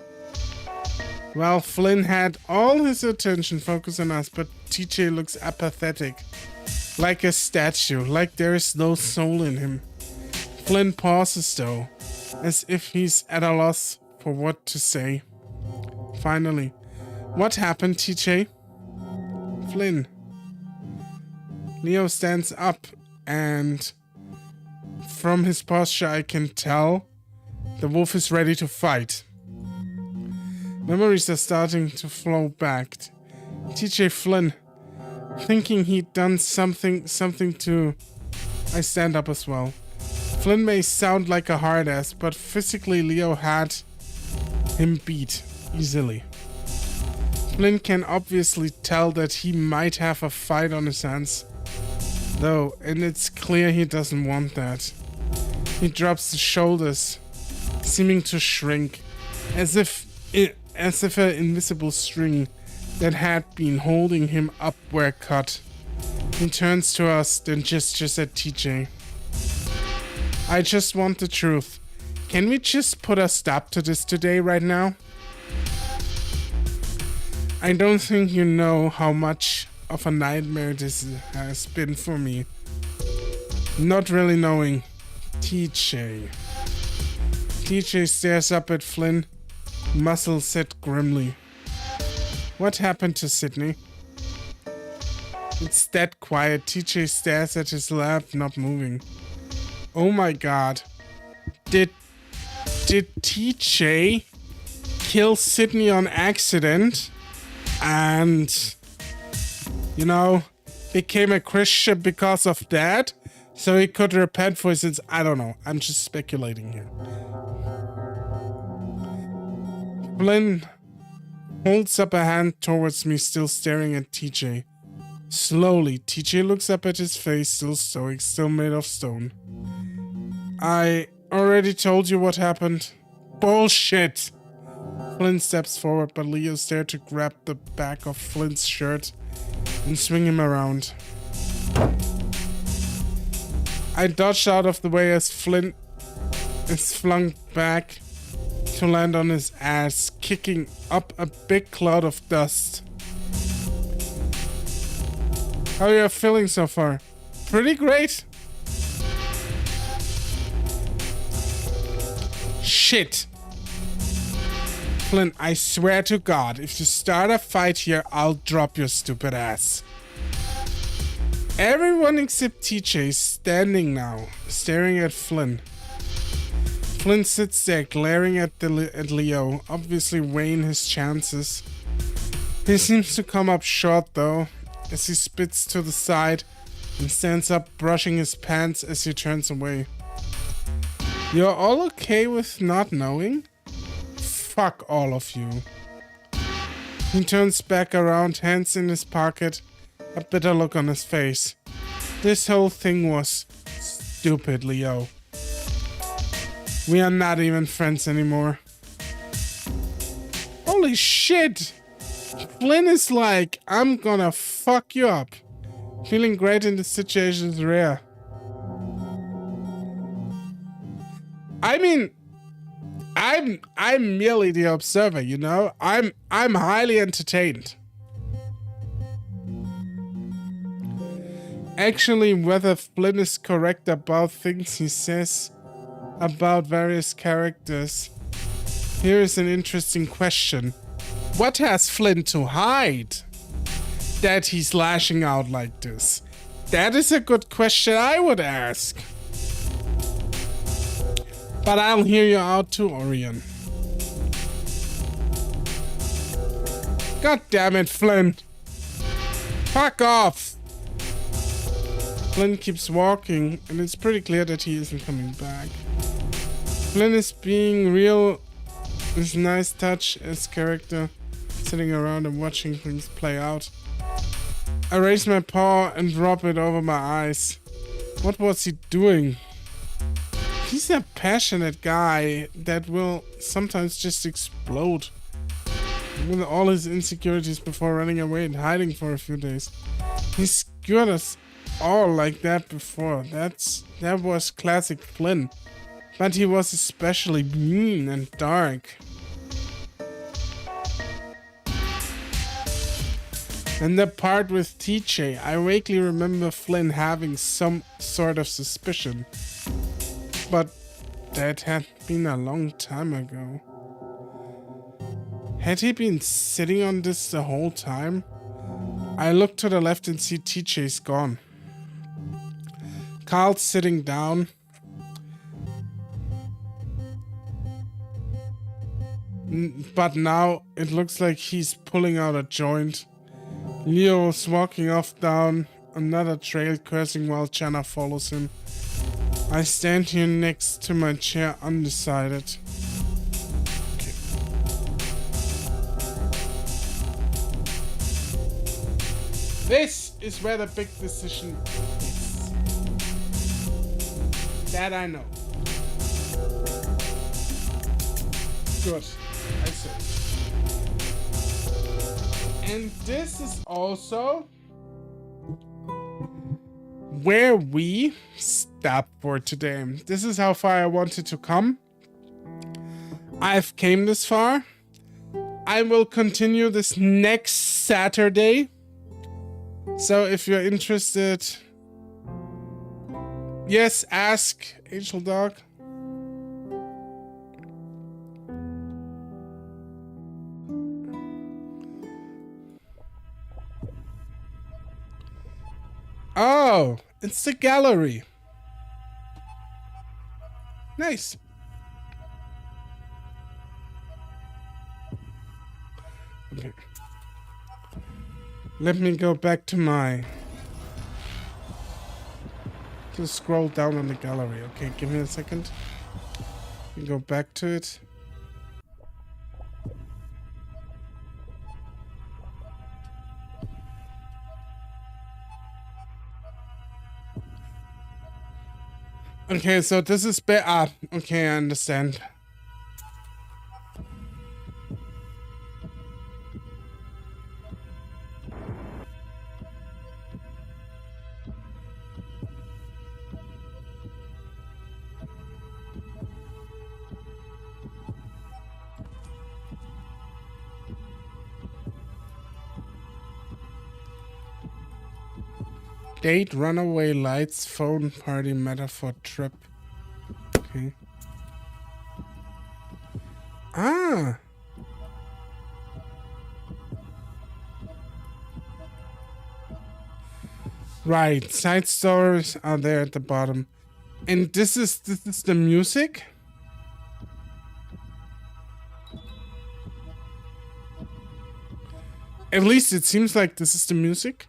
Well, Flynn had all his attention focused on us, but TJ looks apathetic. Like a statue, like there is no soul in him. Flynn pauses though, as if he's at a loss for what to say. Finally, what happened, TJ? Flynn. Leo stands up and from his posture I can tell the wolf is ready to fight. Memories are starting to flow back. TJ Flynn, thinking he'd done something to... I stand up as well. Flynn may sound like a hard ass, but physically Leo had him beat easily. Flynn can obviously tell that he might have a fight on his hands, though, and it's clear he doesn't want that. He drops the shoulders, seeming to shrink, as if an invisible string that had been holding him up were cut. He turns to us, then gestures at TJ. I just want the truth. Can we just put a stop to this today, right now? I don't think you know how much of a nightmare this has been for me. Not really knowing. TJ. TJ stares up at Flynn, muscles set grimly. What happened to Sydney? It's dead quiet. TJ stares at his lap, not moving. Oh my god. Did TJ kill Sydney on accident and, you know, became a Christian because of that? So he could repent for his sins? I don't know. I'm just speculating here. Flynn holds up a hand towards me, still staring at TJ. Slowly, TJ looks up at his face, still stoic, still made of stone. I already told you what happened. Bullshit! Flynn steps forward, but Leo's there to grab the back of Flynn's shirt and swing him around. I dodged out of the way as Flynn is flung back to land on his ass, kicking up a big cloud of dust. How are you feeling so far? Pretty great. Shit. Flynn, I swear to God, if you start a fight here, I'll drop your stupid ass. Everyone except TJ is standing now, staring at Flynn. Flynn sits there, glaring at Leo, obviously weighing his chances. He seems to come up short, though, as he spits to the side and stands up, brushing his pants as he turns away. You're all okay with not knowing? Fuck all of you. He turns back around, hands in his pocket, a bitter look on his face. This whole thing was stupid, Leo. We are not even friends anymore. Holy shit! Flynn is like, I'm gonna fuck you up. Feeling great in this situation is rare. I mean, I'm merely the observer, you know? I'm highly entertained. Actually, whether Flynn is correct about things he says about various characters, here is an interesting question. What has Flynn to hide that he's lashing out like this? That is a good question I would ask. But I'll hear you out too, Orion. God damn it, Flynn. Fuck off. Flynn keeps walking, and it's pretty clear that he isn't coming back. Flynn is being real. His nice touch as character, sitting around and watching things play out. I raise my paw and rub it over my eyes. What was he doing? He's a passionate guy that will sometimes just explode with all his insecurities before running away and hiding for a few days. He skewered us all like that before. That was classic Flynn. But he was especially mean and dark. And the part with TJ, I vaguely remember Flynn having some sort of suspicion. But that had been a long time ago. Had he been sitting on this the whole time? I look to the left and see TJ's gone. Carl's sitting down. But now it looks like he's pulling out a joint. Leo's walking off down another trail, cursing while Jenna follows him. I stand here next to my chair, undecided. Okay. This is where the big decision is. That I know. Good. I see. And this is also where we stop for today. This is how far I wanted to come. I've came this far. I will continue this next Saturday. So if you're interested, yes, ask Angel Dog. Oh, it's the gallery. Nice. Okay. Let me go back to my... Just scroll down on the gallery. Okay, give me a second. Go back to it. Okay, so this is okay, I understand. Date, runaway lights, phone, party, metaphor, trip. Okay. Ah. Right, side stories are there at the bottom. And this is the music? At least it seems like this is the music.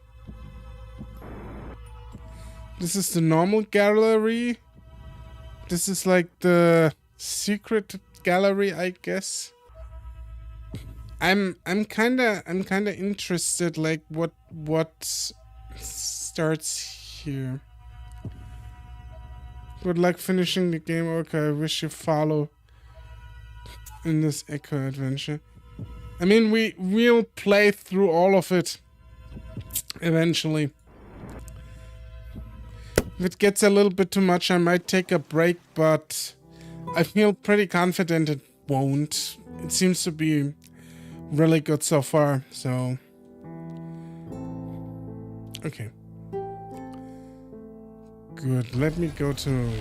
This is the normal gallery. This is like the secret gallery, I guess. I'm kinda interested, like what starts here. Good luck finishing the game, Orca. I wish you follow in this echo adventure. I mean, we'll play through all of it eventually. If it gets a little bit too much, I might take a break, but I feel pretty confident it won't. It seems to be really good so far, so... Okay. Good, let me go to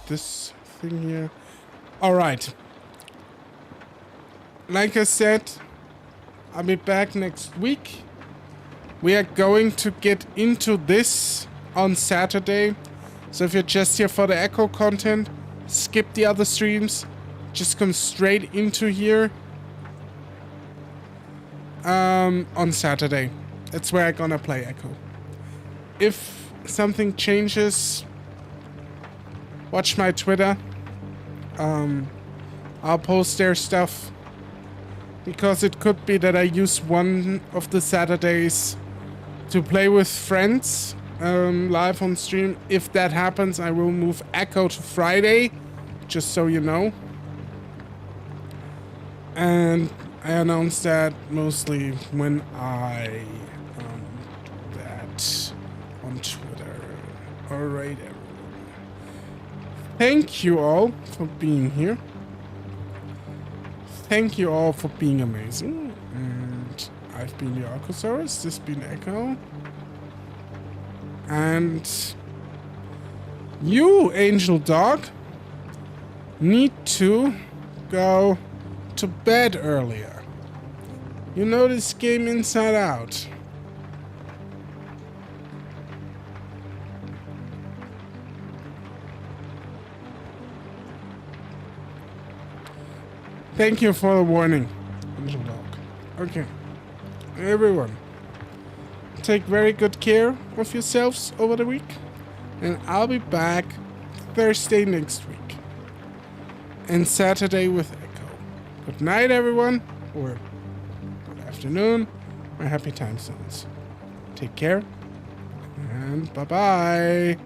this thing here. Alright. Like I said, I'll be back next week. We are going to get into this on Saturday. So if you're just here for the echo content, skip the other streams. Just come straight into here. On Saturday. That's where I'm gonna play echo. If something changes, watch my Twitter. I'll post their stuff. Because it could be that I use one of the Saturdays to play with friends live on stream. If that happens, I will move Echo to Friday, just so you know. And I announced that mostly when I do that on Twitter. Alright, everyone. Thank you all for being here. Thank you all for being amazing. And I've been TheOrcosaurus, this has been Echo. And you, Angel Dog, need to go to bed earlier. You know this game inside out. Thank you for the warning, Angel Dog. Okay. Everyone, take very good care of yourselves over the week. And I'll be back Thursday next week. And Saturday with Echo. Good night, everyone. Or good afternoon. Or happy time zones. Take care. And bye-bye.